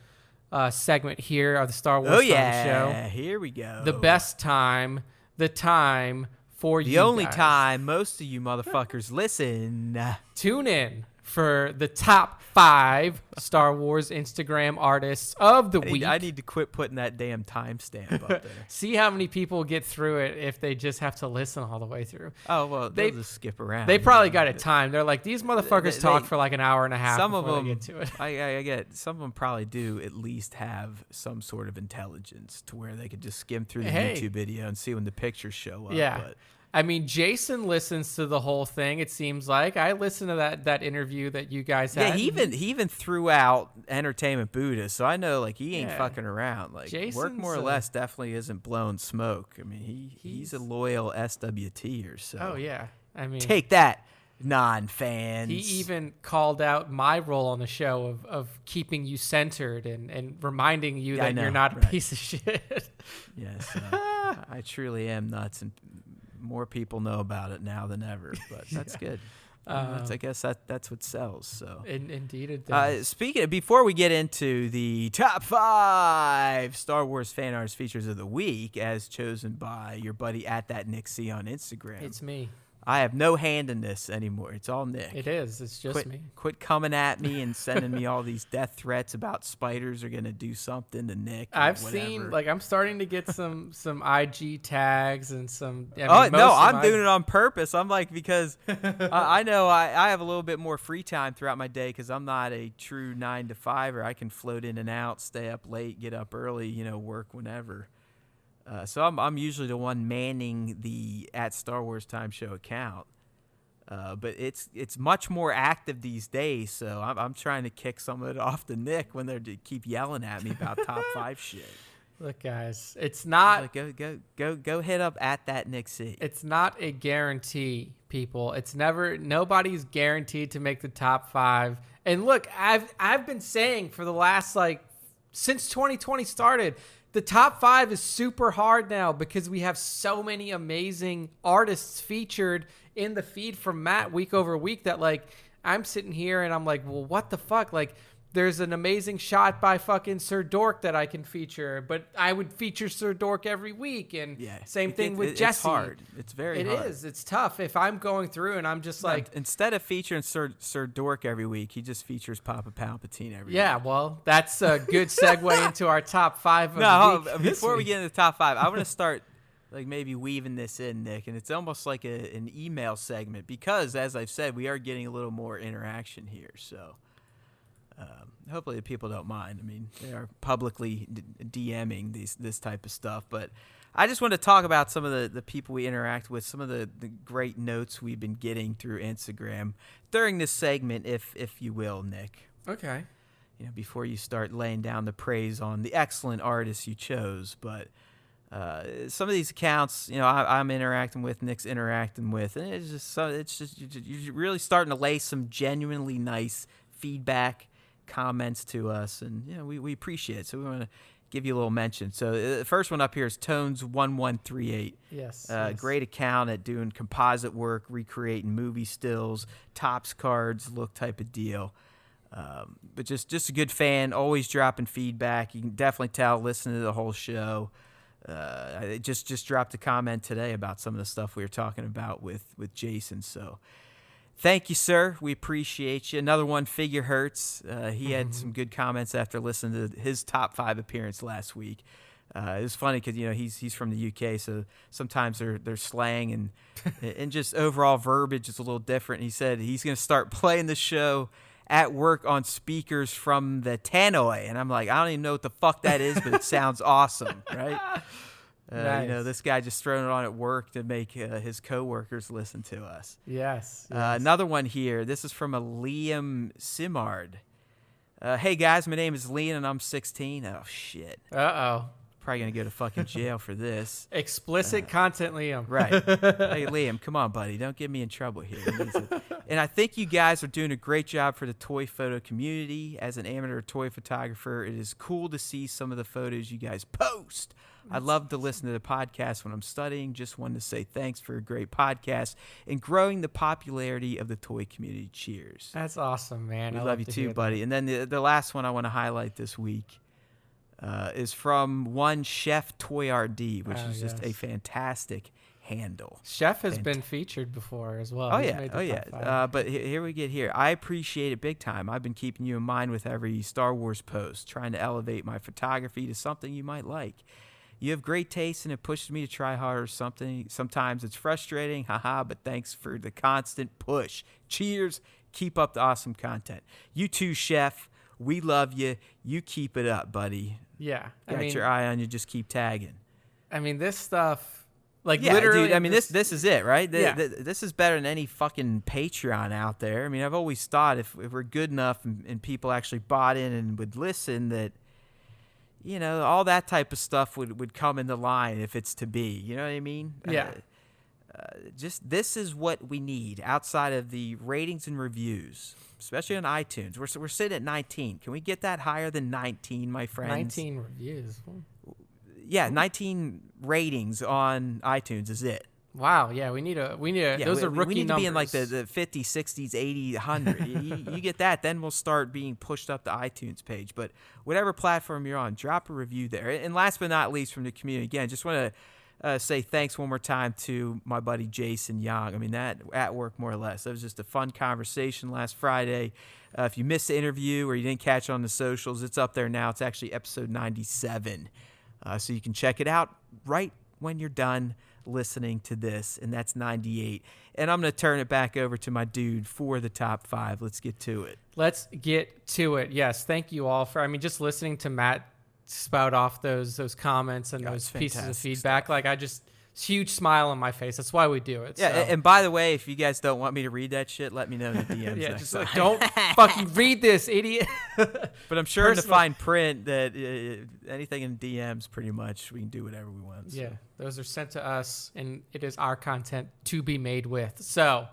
segment here of the Star Wars Show. Here we go. The best time, the time for you. The only guys. time most of you motherfuckers listen. Tune in for the top 5 Star Wars Instagram artists of the week. I need to quit putting that damn timestamp up there. See how many people get through it if they just have to listen all the way through. Oh, well, they'll just skip around. They probably got it timed. They're like, these motherfuckers talk for like an hour and a half some of them, get to it. I get, some of them probably do at least have some sort of intelligence to where they could just skim through the YouTube video and see when the pictures show up. Yeah. But I mean, Jason listens to the whole thing. It seems like I listened to that interview that you guys had. Yeah, he even threw out Entertainment Buddha, so I know like he ain't fucking around. Like Work More or Less definitely isn't blowing smoke. I mean, he's a loyal SWTer. So oh yeah, I mean, take that, non-fans. He even called out my role on the show of keeping you centered and reminding you that you're not a piece of shit. Yes, I truly am nuts, and more people know about it now than ever. But that's good. I guess that's what sells. So indeed, it does. Before we get into the top 5 Star Wars fan arts features of the week, as chosen by your buddy at that Nick C on Instagram, it's me. I have no hand in this anymore. It's all Nick. It is. It's just me. Quit coming at me and sending me all these death threats about spiders are going to do something to Nick. I've seen, I'm starting to get some IG tags and some. I'm doing it on purpose. I'm like, because I know I have a little bit more free time throughout my day because I'm not a true 9 to 5er. I can float in and out, stay up late, get up early, work whenever. So I'm usually the one manning the at Star Wars Time Show account, but it's much more active these days. So I'm trying to kick some of it off to Nick when they keep yelling at me about top 5 shit. Look, guys, it's not go hit up at that Nick C. It's not a guarantee, people. It's nobody's guaranteed to make the top 5. And look, I've been saying for the last since 2020 started. The top 5 is super hard now because we have so many amazing artists featured in the feed from Matt week over week that I'm sitting here and I'm like, well, what the fuck? There's an amazing shot by fucking Sir Dork that I can feature, but I would feature Sir Dork every week. And same thing with Jesse. It's hard. It's very hard. It is. It's tough. If I'm going through and I'm just instead of featuring Sir Dork every week, he just features Papa Palpatine every week. Yeah, well, that's a good segue into our top 5 of the week. Before we get into the top 5, I want to start maybe weaving this in, Nick, and it's almost like an email segment because, as I've said, we are getting a little more interaction here. So hopefully the people don't mind. I mean, they are publicly DMing this type of stuff, but I just want to talk about some of the people we interact with, some of the great notes we've been getting through Instagram during this segment, if you will, Nick. Okay. Before you start laying down the praise on the excellent artists you chose, but some of these accounts, I'm interacting with, Nick's interacting with, and it's just you're really starting to lay some genuinely nice feedback, comments to us, and we appreciate it. So we want to give you a little mention. So the first one up here is Tones1138. Yes, great account at doing composite work, recreating movie stills, tops cards, look type of deal. But just a good fan, always dropping feedback. You can definitely tell, listening to the whole show. I just dropped a comment today about some of the stuff we were talking about with Jason. So thank you, sir. We appreciate you. Another one, Figure Hurts. He had some good comments after listening to his top 5 appearance last week. It was funny because he's from the UK, so sometimes their slang and just overall verbiage is a little different. He said he's going to start playing the show at work on speakers from the tannoy, and I'm like, I don't even know what the fuck that is, but it sounds awesome, right? Nice. This guy just throwing it on at work to make his coworkers listen to us. Yes. Another one here. This is from a Liam Simard. Hey guys, my name is Liam and I'm 16. Oh shit. Uh-oh. Probably gonna go to fucking jail for this. Explicit content, Liam. Right. Hey Liam, come on, buddy. Don't get me in trouble here. And I think you guys are doing a great job for the toy photo community. As an amateur toy photographer, it is cool to see some of the photos you guys post. I love to listen to the podcast when I'm studying. Just wanted to say thanks for a great podcast and growing the popularity of the toy community. Cheers. That's awesome, man. We love you too, buddy. And then the last one I want to highlight this week is from one Chef Toy RD, which is just a fantastic handle. Chef has been featured before as well. Oh yeah. But here we get here. I appreciate it big time. I've been keeping you in mind with every Star Wars post, trying to elevate my photography to something you might like. You have great taste, and it pushes me to try harder. Sometimes it's frustrating, but thanks for the constant push. Cheers. Keep up the awesome content. You too, Chef. We love you. You keep it up, buddy. Yeah. Got your eye on you. Just keep tagging. I mean, this stuff, Like Yeah, literally. dude. I mean, this is it, right? Yeah. This is better than any fucking Patreon out there. I mean, I've always thought if we're good enough and people actually bought in and would listen, that all that type of stuff would come into line if it's to be. You know what I mean? Yeah. Just this is what we need outside of the ratings and reviews, especially on iTunes. We're sitting at 19. Can we get that higher than 19, my friends? 19 reviews. Yeah, 19 ratings on iTunes is it. Wow. Yeah, we need a. Yeah, those are rookie we need numbers. to be in like the 50s, 60s, 80s, 100. you get that, then we'll start being pushed up the iTunes page. But whatever platform you're on, drop a review there. And last but not least, from the community, again, just want to say thanks one more time to my buddy Jason Young. I mean, that at work more or less. That was just a fun conversation last Friday. If you missed the interview or you didn't catch it on the socials, it's up there now. It's actually episode 97. So you can check it out right when you're done listening to this, and that's 98. And I'm going to turn it back over to my dude for the top 5. Let's get to it. Let's get to it. Yes, thank you all for, just listening to Matt spout off those comments and those pieces of feedback. Like, huge smile on my face. That's why we do it. Yeah, so. and by the way, if you guys don't want me to read that shit, let me know in the DMs. Yeah, next just time. like, don't fucking read this, idiot. But I'm sure in the fine print that anything in DMs, pretty much, we can do whatever we want. So. Yeah, those are sent to us, and it is our content to be made with. So,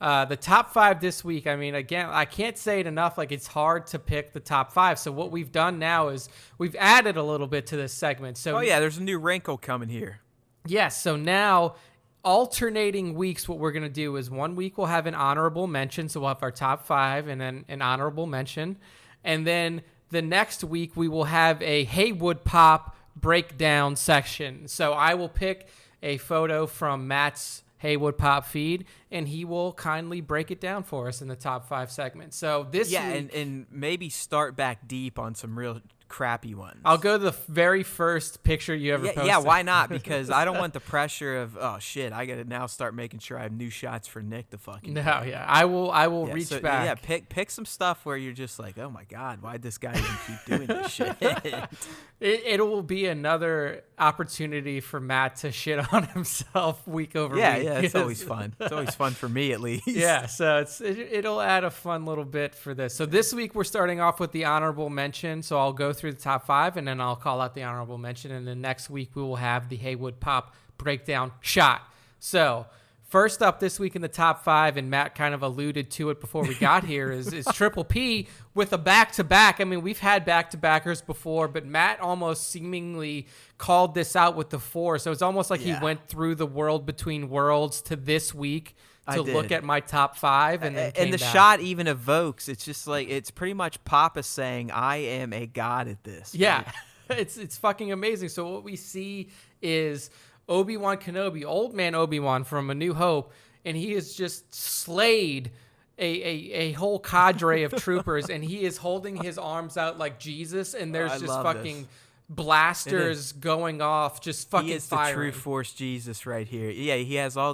the top 5 this week, again, I can't say it enough. Like, it's hard to pick the top 5. So what we've done now is we've added a little bit to this segment. So, there's a new wrinkle coming here. Yes, so now alternating weeks, what we're going to do is one week we'll have an honorable mention. So we'll have our top 5 and then an honorable mention. And then the next week we will have a Haywood Pop breakdown section. So I will pick a photo from Matt's Haywood Pop feed, and he will kindly break it down for us in the top 5 segment. So this week, and maybe start back deep on some real crappy ones. I'll go to the very first picture you ever posted. Yeah, why not? Because I don't want the pressure of, oh shit, I got to now start making sure I have new shots for Nick to fucking. No, yeah, I will reach back. Yeah, pick some stuff where you're just like, oh my god, why'd this guy even keep doing this shit? It will be another opportunity for Matt to shit on himself week over week. Yeah, it's always fun. It's always fun for me, at least. Yeah, so it'll add a fun little bit for this. So this week we're starting off with the honorable mention. So I'll go through the top 5, and then I'll call out the honorable mention. And then next week we will have the Haywood Pop breakdown shot. So first up this week in the top 5, and Matt kind of alluded to it before we got here, is Triple P with a back-to-back. We've had back-to-backers before, but Matt almost seemingly called this out with the 4. So it's almost like he went through the world between worlds to this week to look at my top 5, and then and the shot even evokes. It's just like, it's pretty much Papa saying, "I am a god at this." Yeah, it's fucking amazing. So what we see is Obi-Wan Kenobi, old man Obi-Wan from A New Hope, and he has just slayed a whole cadre of troopers, and he is holding his arms out like Jesus, and there's just fucking blasters going off, just fucking he is firing. The true Force Jesus right here. Yeah, he has all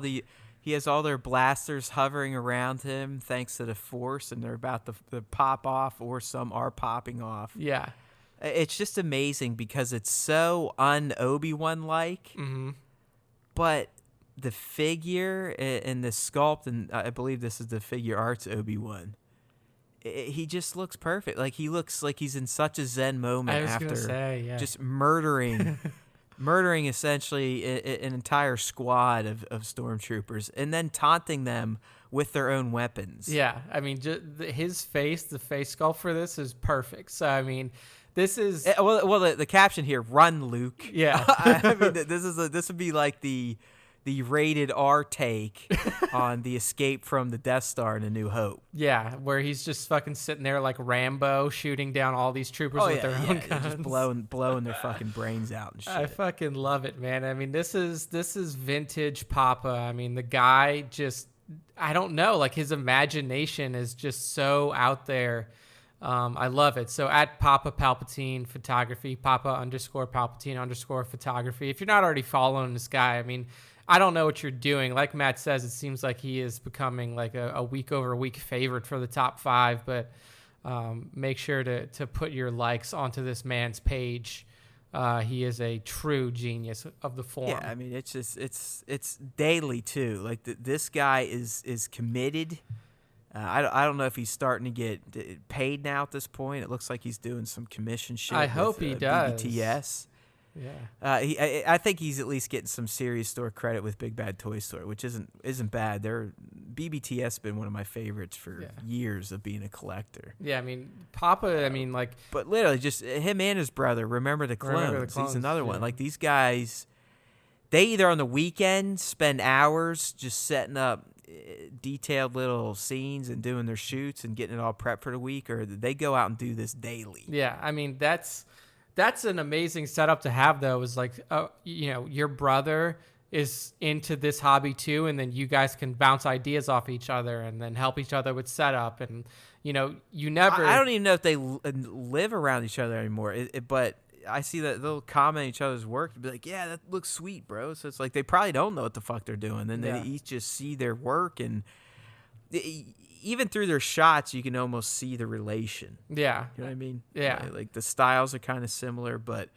their blasters hovering around him thanks to the Force, and they're about to pop off, or some are popping off. Yeah. It's just amazing because it's so un-Obi-Wan-like, but the figure and the sculpt, and I believe this is the figure arts Obi-Wan, he just looks perfect. Like, he looks like he's in such a zen moment after just murdering essentially an entire squad of stormtroopers, and then taunting them with their own weapons. Yeah, his face, the face sculpt for this is perfect. So, this is the caption here: "Run, Luke." Yeah, this would be like the rated R take on the escape from the Death Star in A New Hope. Yeah, where he's just fucking sitting there like Rambo, shooting down all these troopers with their own guns, just blowing their fucking brains out and shit. I fucking love it, man. This is vintage Papa. The guy just, I don't know, like, his imagination is just so out there. I love it. So at Papa Palpatine Photography, Papa_Palpatine_photography. If you're not already following this guy, I don't know what you're doing. Like Matt says, it seems like he is becoming like a week over week favorite for the top 5, but make sure to put your likes onto this man's page. he is a true genius of the form. Yeah, I mean, it's just it's daily too. Like this guy is committed. I don't know if he's starting to get paid now at this point. It looks like he's doing some commission shit. I hope he does. BBTS. Yeah. I think he's at least getting some serious store credit with Big Bad Toy Store, which isn't bad. BBTS has been one of my favorites for years of being a collector. Yeah, I mean, Papa, But literally, just him and his brother, Remember the Clones. He's another one. Like, these guys, they either on the weekend spend hours just setting up detailed little scenes and doing their shoots and getting it all prepped for the week, or they go out and do this daily. Yeah, I mean, that's an amazing setup to have, though, is like, your brother is into this hobby too, and then you guys can bounce ideas off each other and then help each other with setup. And you never, I don't even know if they live around each other anymore, but I see that they'll comment each other's work and be like, yeah, that looks sweet, bro. So it's like they probably don't know what the fuck they're doing. Then they each just see their work, and even through their shots, you can almost see the relation. Yeah. You know what I mean? Yeah. Like the styles are kind of similar, but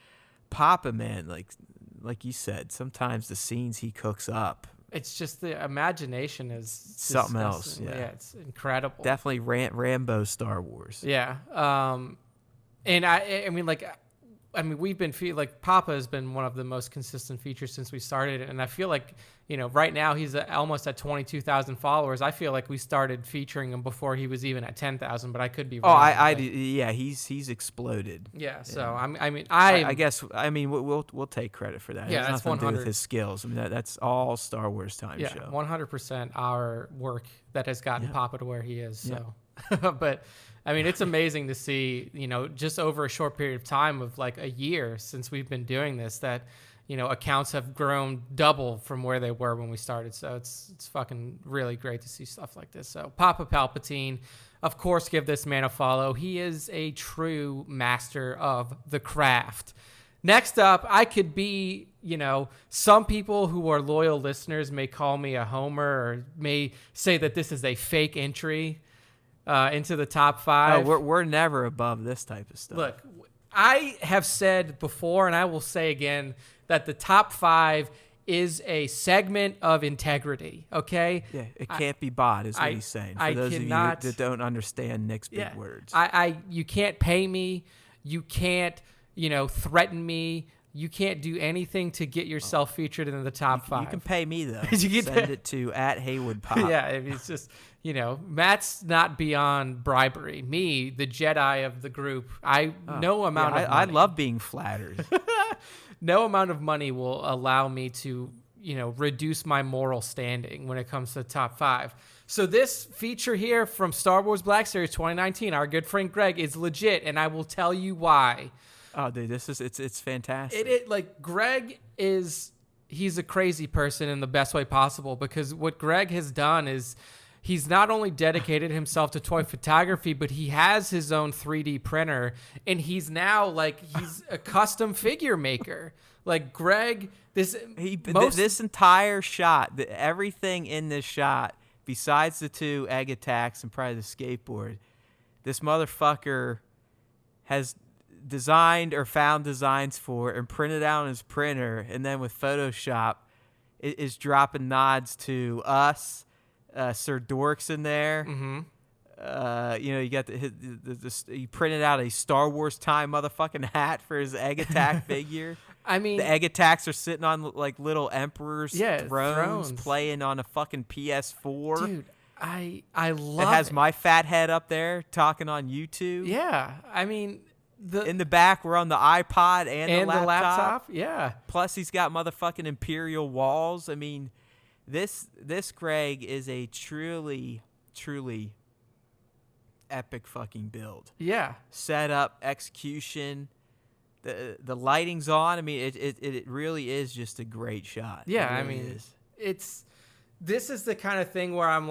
Papa, man, like you said, sometimes the scenes he cooks up, it's just the imagination is something else. Yeah, it's incredible. Definitely Rambo Star Wars. Yeah. And I mean, we've been Papa has been one of the most consistent features since we started, and I feel like right now he's almost at 22,000 followers. I feel like we started featuring him before he was even at 10,000, but I could be wrong. He's exploded. Yeah. So yeah. I guess we'll take credit for that. Yeah, it has that's nothing to do 100. with his skills. I mean, that's all Star Wars time show. 100% our work that has gotten Papa to where he is. So, but. I mean, it's amazing to see, just over a short period of time of like a year since we've been doing this, that, accounts have grown double from where they were when we started. So it's fucking really great to see stuff like this. So Papa Palpatine, of course, give this man a follow. He is a true master of the craft. Next up, I could be, some people who are loyal listeners may call me a homer or may say that this is a fake entry into the top 5. Oh, we're never above this type of stuff. Look, I have said before, and I will say again, that the top 5 is a segment of integrity. Okay. Yeah, it can't be bought, is what he's saying. For those of you that don't understand Nick's big words, you can't pay me. You can't, threaten me. You can't do anything to get yourself featured in the top 5. You can pay me, though. Send it to @HeywoodPop. Yeah, it's just, Matt's not beyond bribery. Me, the Jedi of the group, no amount of money. I love being flattered. No amount of money will allow me to, reduce my moral standing when it comes to the top 5. So this feature here from Star Wars Black Series 2019, our good friend Greg, is legit, and I will tell you why. Oh, dude, it's fantastic. Greg he's a crazy person in the best way possible, because what Greg has done is he's not only dedicated himself to toy photography, but he has his own 3D printer, and he's now he's a custom figure maker. Like Greg, this entire shot, everything in this shot, besides the 2 egg attacks and probably the skateboard, this motherfucker has designed or found designs for and printed out on his printer, and then with Photoshop is dropping nods to us, Sir Dorks in there. Mm-hmm. You got he printed out a Star Wars time motherfucking hat for his egg attack figure. I mean, the egg attacks are sitting on like little emperors thrones playing on a fucking PS4. Dude, I love it. Has my fat head up there talking on YouTube. Yeah, I mean, in the back, we're on the iPod and the laptop. Yeah. Plus, he's got motherfucking Imperial walls. I mean, this Greg is a truly epic fucking build. Yeah. Setup, execution, the lighting's on. I mean, it really is just a great shot. Yeah, it really is. This is the kind of thing where I'm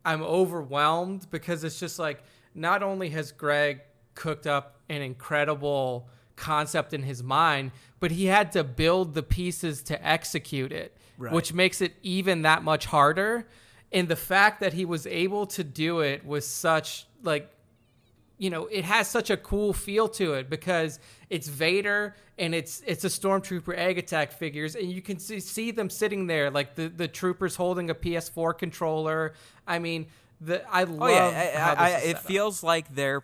overwhelmed, because it's just like, not only has Greg cooked up an incredible concept in his mind, but he had to build the pieces to execute it, which makes it even that much harder. And the fact that he was able to do it with such it has such a cool feel to it because it's Vader and it's a Stormtrooper egg attack figures, and you can see them sitting there like the troopers holding a PS4 controller. I mean, I love how this is it set feels like they're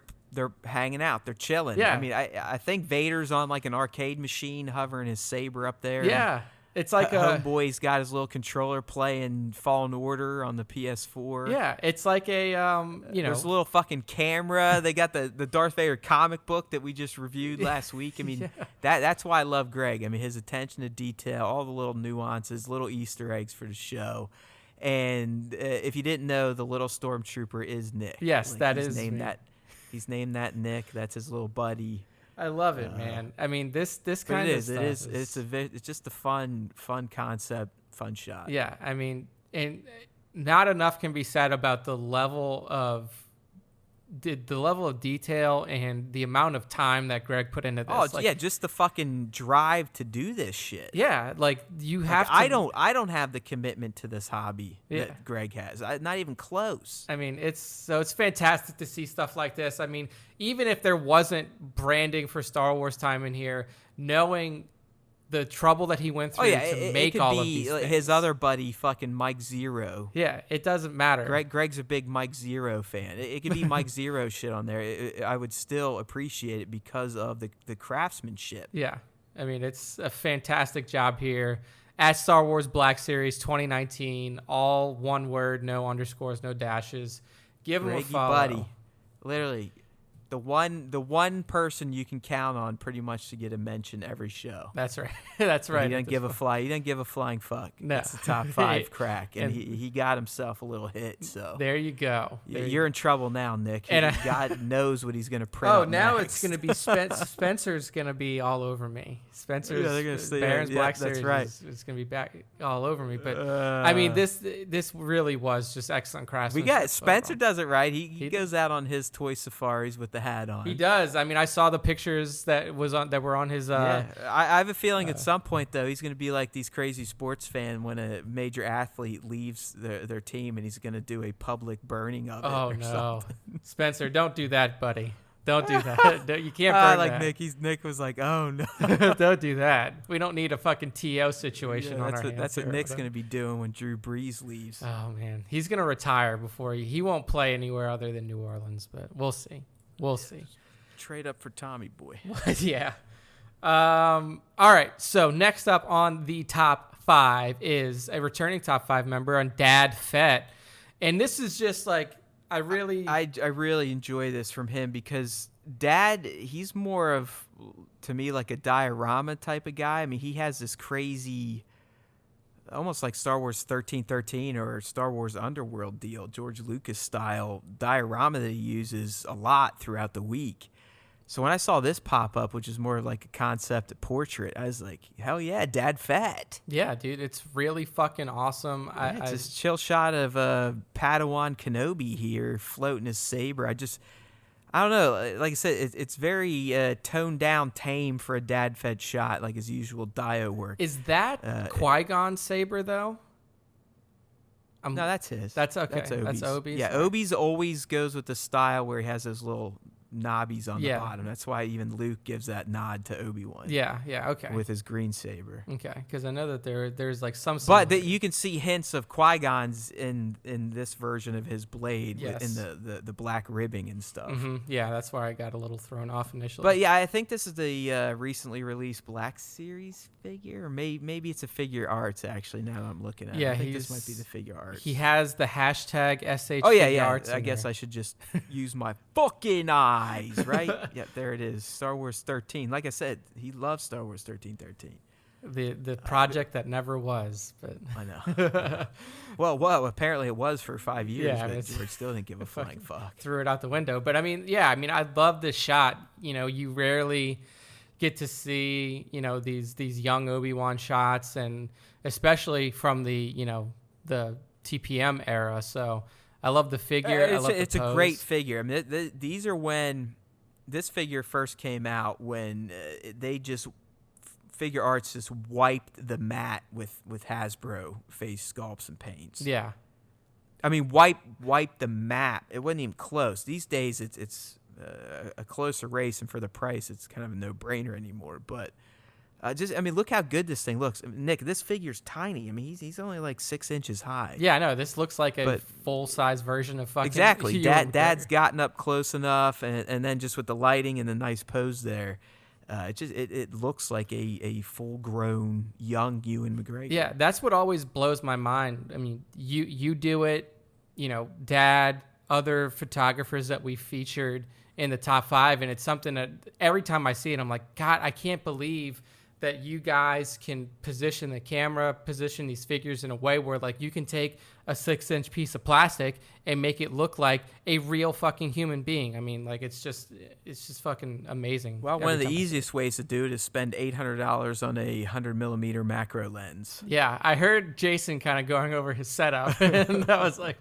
hanging out, they're chilling. Yeah. I mean, I think Vader's on like an arcade machine hovering his saber up there. Yeah. It's like Homeboy's got his little controller playing Fallen Order on the PS4. Yeah, it's like a there's a little fucking camera. They got the Darth Vader comic book that we just reviewed last week. I mean, that's why I love Greg. I mean, his attention to detail, all the little nuances, little Easter eggs for the show. And if you didn't know, the little Stormtrooper is Nick. Yes, like, that he's is named me. that. He's named that Nick. That's his little buddy. I love it, man. I mean, this kind of stuff It's just a fun concept, fun shot. Yeah, I mean, and not enough can be said about the level of detail and the amount of time that Greg put into this. Oh, yeah, just the fucking drive to do this shit. Yeah, like you have to. I don't have the commitment to this hobby that Greg has. Not even close. I mean, it's fantastic to see stuff like this. I mean, even if there wasn't branding for Star Wars time in here, knowing the trouble that he went through to make all of these things. His other buddy, fucking Mike Zero. Yeah, it doesn't matter. Greg's a big Mike Zero fan. It could be Mike Zero shit on there. I would still appreciate it because of the craftsmanship. Yeah, I mean, it's a fantastic job here at Star Wars Black Series 2019. All one word, no underscores, no dashes. Give him a follow, buddy. Literally. The one person you can count on pretty much to get a mention every show. That's right. That's right. He doesn't give a fly. He doesn't give a flying fuck. No. That's the top 5 crack, and he got himself a little hit. So there you go. You're in trouble now, Nick. And God knows what he's gonna print. Oh, up now next. it's gonna be Spencer's gonna be all over me. Spencer's Baron's Black Series. Right. Is gonna be back all over me. But I mean, this really was just excellent craftsmanship. We got Spencer does it right. He goes out on his toy safaris with the hat on. He does. I mean, I saw the pictures that were on his. I have a feeling at some point though he's going to be like these crazy sports fan when a major athlete leaves their team and he's going to do a public burning of it. Oh or no, something. Spencer, don't do that, buddy. Don't do that. You can't burn that. Nick was like, oh no, don't do that. We don't need a fucking TO situation on our hands. That's what Nick's going to be doing when Drew Brees leaves. Oh man, he's going to retire before he won't play anywhere other than New Orleans, but we'll see. We'll see. Trade up for Tommy Boy. Yeah. All right. So next up on the top 5 is a returning top 5 member on Dad Fett. And this is just like, I really enjoy this from him because Dad, he's more of, to me, like a diorama type of guy. I mean, he has this crazy, almost like Star Wars 1313 or Star Wars Underworld deal, George Lucas style diorama that he uses a lot throughout the week. So when I saw this pop up, which is more of like a concept portrait, I was like, hell yeah, Dad Fett. Yeah, dude, it's really fucking awesome. Yeah, it's a chill shot of Padawan Kenobi here floating his saber. I don't know. Like I said, it's very toned down, tame for a Dad Fett shot, like his usual Dio work. Is that Qui-Gon's saber, though? No, that's his. That's okay. That's That's Obi's. Yeah, Obi's always goes with the style where he has those little knobbies on the bottom. That's why even Luke gives that nod to Obi-Wan. Yeah, okay. With his green saber. Okay, because I know that there's like some. But you can see hints of Qui-Gon's in this version of his blade, in the black ribbing and stuff. Mm-hmm. Yeah, that's where I got a little thrown off initially. But yeah, I think this is the recently released Black Series figure, or maybe it's a figure arts actually. Now that I'm looking at it, I think this might be the figure arts. He has the hashtag SH. Oh yeah. Arts I guess I should just use my fucking eyes, right? Yeah, there it is. Star Wars 13. Like I said, he loves Star Wars 1313. The project that never was, but I know. well, apparently it was for 5 years, but George still didn't give a flying fuck. Threw it out the window. But I mean, I love this shot. You know, you rarely get to see, these young Obi-Wan shots, and especially from the TPM era. So I love the figure. It's a great figure. I mean, these are when this figure first came out, when they just figure arts just wiped the mat with Hasbro face sculpts and paints. Yeah. I mean, wipe the map. It wasn't even close. These days, it's a closer race, and for the price, it's kind of a no-brainer anymore. But look how good this thing looks. Nick, this figure's tiny. I mean, he's only like 6 inches high. Yeah, I know. This looks like a full-size version of fucking... Exactly. Dad's gotten up close enough, and then just with the lighting and the nice pose there, it looks like a full-grown young Ewan McGregor. Yeah, that's what always blows my mind. I mean, you do it, Dad, other photographers that we featured in the top 5, and it's something that every time I see it, I'm like, God, I can't believe that you guys can position the camera, position these figures in a way where like you can take a 6-inch piece of plastic and make it look like a real fucking human being. I mean, like it's just fucking amazing. Well, one of the easiest ways to do it is spend $800 on a 100mm macro lens. Yeah, I heard Jason kind of going over his setup, and I was like,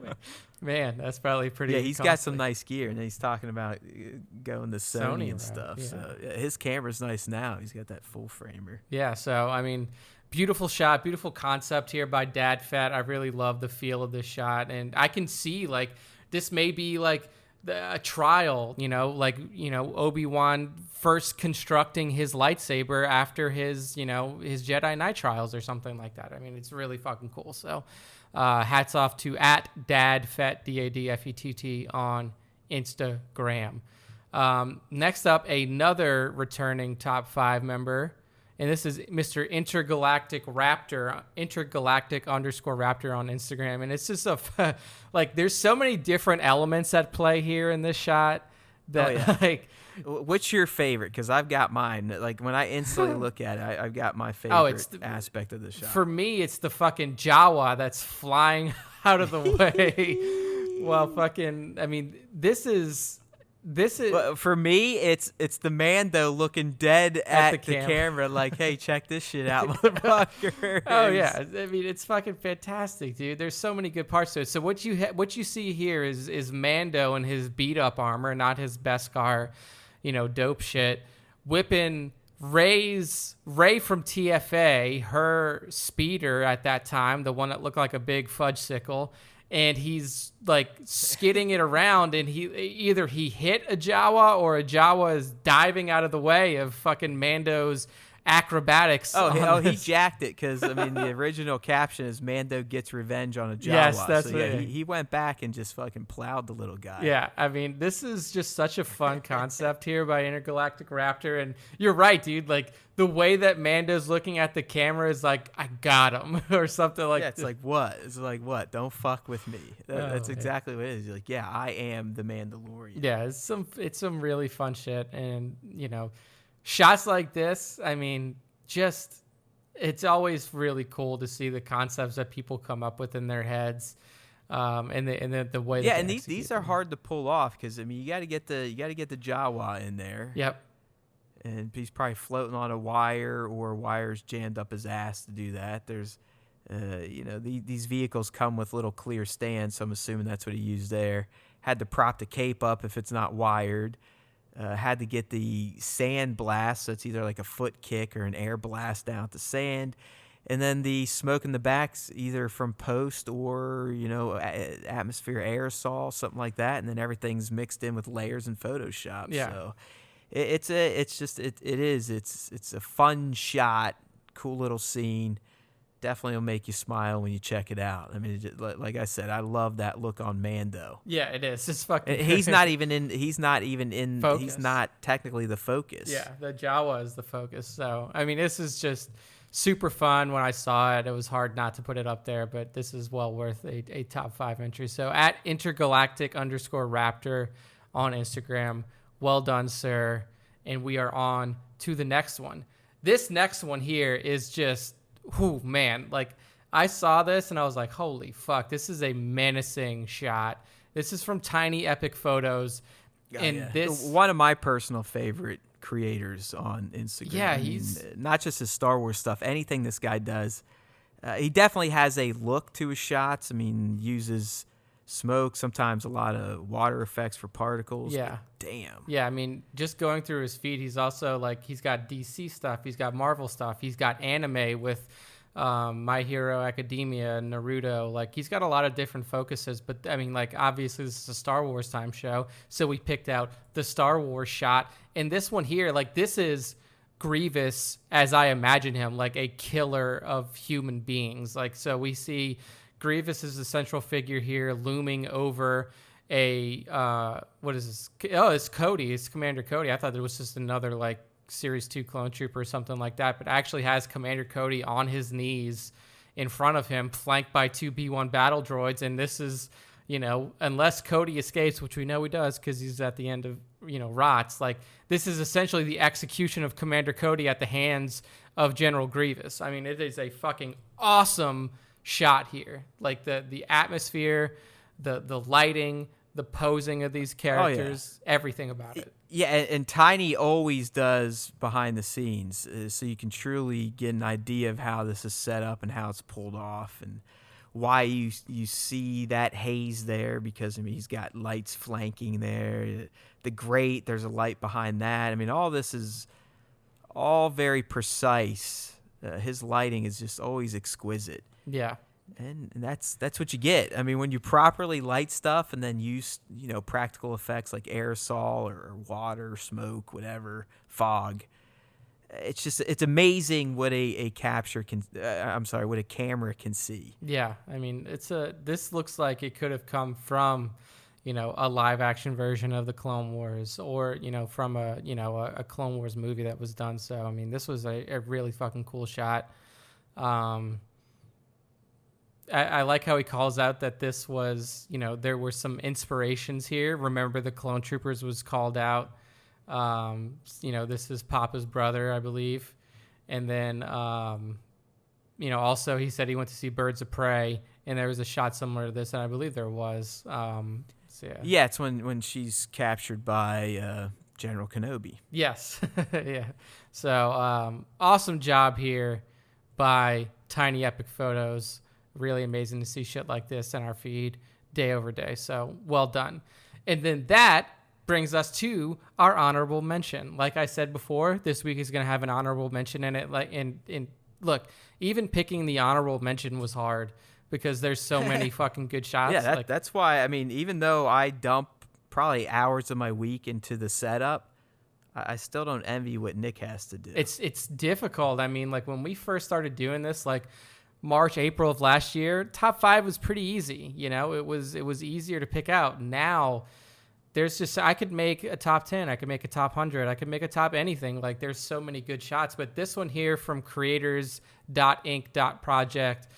man, that's probably pretty. Yeah, he's got some nice gear, and he's talking about going to Sony and stuff. Yeah. So his camera's nice now. He's got that full framer. Yeah, so I mean, beautiful shot, beautiful concept here by Dad Fett. I really love the feel of this shot, and I can see like this may be like a trial, Obi-Wan first constructing his lightsaber after his Jedi Knight trials or something like that. I mean, it's really fucking cool. So hats off to @DadFett, DADFETT on Instagram. Next up, another returning top 5 member, and this is Mr. Intergalactic Raptor, Intergalactic_Raptor on Instagram. And it's just like, there's so many different elements at play here in this shot that like, what's your favorite? Because I've got mine. Like when I instantly look at it, I've got my favorite aspect of the shot. For me, it's the fucking Jawa that's flying out of the way. Well, fucking, I mean, this is. Well, for me, it's the Mando looking dead at the camera, like, "Hey, check this shit out, motherfucker." Oh yeah, I mean, it's fucking fantastic, dude. There's so many good parts to it. So what you see here is Mando in his beat up armor, not his Beskar, dope shit, whipping Ray from TFA, her speeder at that time, the one that looked like a big fudge sickle. And he's like skidding it around, and he hit a Jawa or a Jawa is diving out of the way of fucking Mando's acrobatics. He jacked it because I mean the original caption is Mando gets revenge on a Jawa. Yes, that's he went back and just fucking plowed the little guy. Yeah, I mean this is just such a fun concept here by Intergalactic Raptor, and you're right, dude. Like the way that Mando's looking at the camera is like, I got him, or something like. Yeah, it's like what? It's like what? Don't fuck with me. That's exactly what it is. You're like, yeah, I am the Mandalorian. Yeah, it's some really fun shit, and shots like this, I mean, it's always really cool to see the concepts that people come up with in their heads, and the way. Yeah, and these are hard to pull off because I mean, you got to get the Jawa in there. Yep. And he's probably floating on a wire, or wires jammed up his ass to do that. There's, these vehicles come with little clear stands, so I'm assuming that's what he used there. Had to prop the cape up if it's not wired. Had to get the sand blast, so it's either like a foot kick or an air blast down at the sand. And then the smoke in the back's either from post or, atmosphere aerosol, something like that. And then everything's mixed in with layers in Photoshop. Yeah. So it's a fun shot, cool little scene. Definitely will make you smile when you check it out. I mean, like I said, I love that look on Mando. Yeah, it is. It's fucking. He's not even in. Focus. He's not technically the focus. Yeah, the Jawa is the focus. So I mean, this is just super fun. When I saw it, it was hard not to put it up there, but this is well worth a top 5 entry. So @intergalactic_Raptor on Instagram. Well done, sir. And we are on to the next one. This next one here is just, man. Like, I saw this and I was like, holy fuck, this is a menacing shot. This is from Tiny Epic Photos. This one of my personal favorite creators on Instagram. Yeah, he's not just his Star Wars stuff. Anything this guy does, he definitely has a look to his shots. I mean, uses smoke, sometimes a lot of water effects for particles. Yeah. Damn. Yeah, I mean, just going through his feed, he's also like, he's got DC stuff, he's got Marvel stuff, he's got anime with My Hero Academia, Naruto. Like, he's got a lot of different focuses, but I mean, like, obviously this is a Star Wars time show, so we picked out the Star Wars shot. And this one here, like, this is Grievous as I imagine him, like a killer of human beings. Like, so we see Grievous is the central figure here, looming over a what is this? Oh, it's Cody. It's Commander Cody. I thought it was just another like Series 2 clone trooper or something like that, but actually has Commander Cody on his knees in front of him, flanked by 2 B-1 battle droids. And this is, you know, unless Cody escapes, which we know he does because he's at the end of, you know, Rots, like, this is essentially the execution of Commander Cody at the hands of General Grievous. I mean, it is a fucking awesome shot here. Like, the atmosphere, the lighting, the posing of these characters, everything about it. Yeah, and Tiny always does behind the scenes, so you can truly get an idea of how this is set up and how it's pulled off, and why you see that haze there, because I mean, he's got lights flanking there. The grate, there's a light behind that. I mean, all this is all very precise. His lighting is just always exquisite. Yeah. And that's what you get. I mean, when you properly light stuff and then use, you know, practical effects like aerosol or water, smoke, whatever, fog. It's amazing what a capture can. What a camera can see. Yeah, I mean, this looks like it could have come from, you know, a live action version of the Clone Wars, or, you know, from a Clone Wars movie that was done. So I mean, this was a really fucking cool shot. I like how he calls out that this was, you know, there were some inspirations here. Remember, the Clone Troopers was called out. You know, this is Papa's brother, I believe. And then, you know, also he said he went to see Birds of Prey, and there was a shot similar to this, and I believe there was. So yeah, it's when she's captured by General Kenobi. Yes. Yeah. So awesome job here by Tiny Epic Photos. Really amazing to see shit like this in our feed day over day. So well done. And then that brings us to our honorable mention. Like I said before, this week is going to have an honorable mention in it. Like, and look, even picking the honorable mention was hard because there's so many fucking good shots. Yeah, that's why. I mean, even though I dump probably hours of my week into the setup, I still don't envy what Nick has to do. It's difficult. I mean, like, when we first started doing this, like March, April of last year, top 5 was pretty easy. You know, it was easier to pick out. Now there's just, I could make a top 10, I could make a top 100, I could make a top anything. Like, there's so many good shots, but this one here from creators.inc.project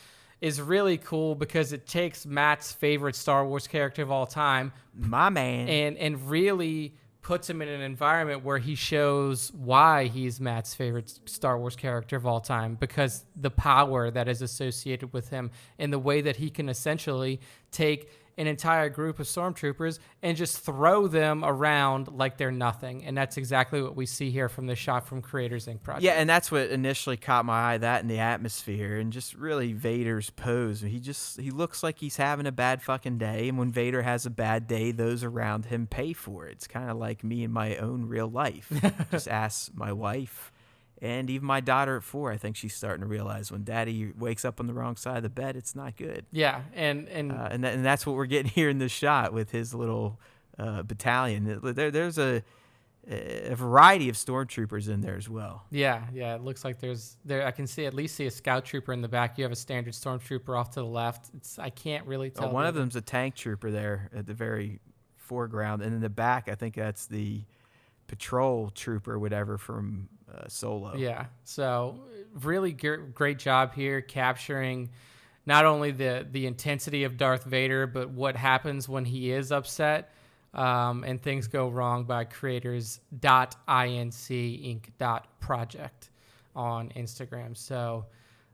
is really cool because it takes Matt's favorite Star Wars character of all time, my man, and really puts him in an environment where he shows why he's Matt's favorite Star Wars character of all time, because the power that is associated with him and the way that he can essentially take an entire group of stormtroopers and just throw them around like they're nothing. And that's exactly what we see here from the shot from Creators Inc. Project. Yeah, and that's what initially caught my eye, that and the atmosphere, and just really Vader's pose. He looks like he's having a bad fucking day, and when Vader has a bad day, those around him pay for it. It's kind of like me in my own real life. Just ask my wife. And even my daughter at 4, I think she's starting to realize when Daddy wakes up on the wrong side of the bed, it's not good. Yeah, and that's what we're getting here in this shot with his little battalion. There's a variety of stormtroopers in there as well. Yeah. It looks like there. I can at least see a scout trooper in the back. You have a standard stormtrooper off to the left. I can't really tell. One of them's a tank trooper there at the very foreground, and in the back, I think that's the patrol trooper, whatever, from Solo. Yeah, so really great job here capturing not only the intensity of Darth Vader, but what happens when he is upset and things go wrong by creators.inc.project on Instagram. So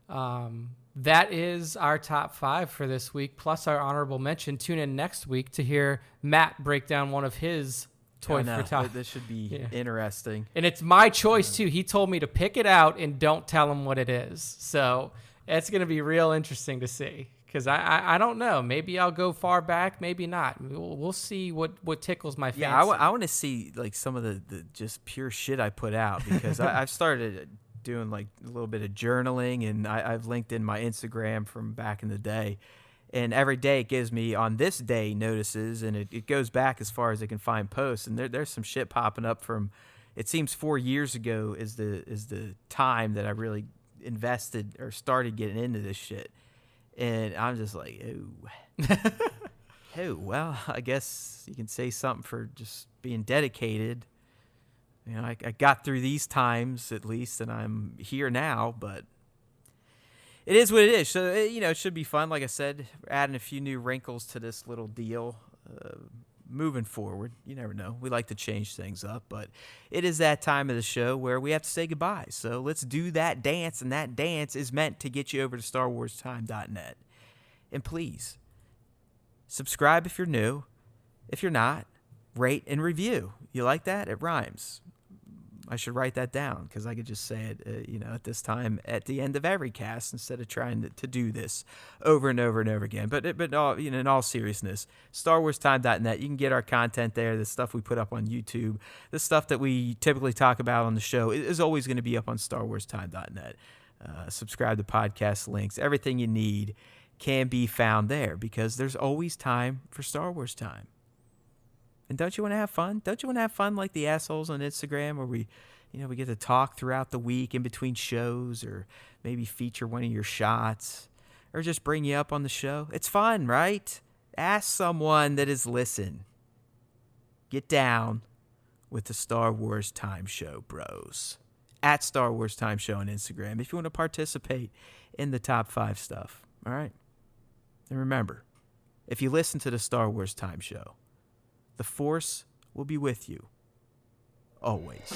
that is our top 5 for this week, plus our honorable mention. Tune in next week to hear Matt break down one of his toy for top. This should be interesting. And it's my choice too. He told me to pick it out and don't tell him what it is. So it's going to be real interesting to see, because I don't know. Maybe I'll go far back, maybe not. We'll see what tickles my fancy. Yeah, I want to see like some of the just pure shit I put out, because I've started doing like a little bit of journaling, and I've linked in my Instagram from back in the day. And every day it gives me on this day notices, and it goes back as far as it can find posts. And there's some shit popping up from, it seems 4 years ago is the time that I really invested or started getting into this shit. And I'm just like, oh, oh, well, I guess you can say something for just being dedicated. You know, I got through these times at least, and I'm here now, but it is what it is. So, it should be fun. Like I said, we're adding a few new wrinkles to this little deal. Moving forward, you never know. We like to change things up, but it is that time of the show where we have to say goodbye. So let's do that dance, and that dance is meant to get you over to StarWarsTime.net. And please, subscribe if you're new. If you're not, rate and review. You like that? It rhymes. I should write that down because I could just say it, at this time at the end of every cast instead of trying to do this over and over and over again. But in all seriousness, StarWarsTime.net, you can get our content there. The stuff we put up on YouTube, the stuff that we typically talk about on the show is always going to be up on StarWarsTime.net. Subscribe to podcast links. Everything you need can be found there because there's always time for Star Wars time. And don't you want to have fun? Don't you want to have fun like the assholes on Instagram where we get to talk throughout the week in between shows, or maybe feature one of your shots, or just bring you up on the show? It's fun, right? Ask someone that has listened. Get down with the Star Wars Time Show, bros. At Star Wars Time Show on Instagram if you want to participate in the top 5 stuff. All right? And remember, if you listen to the Star Wars Time Show, the Force will be with you, always.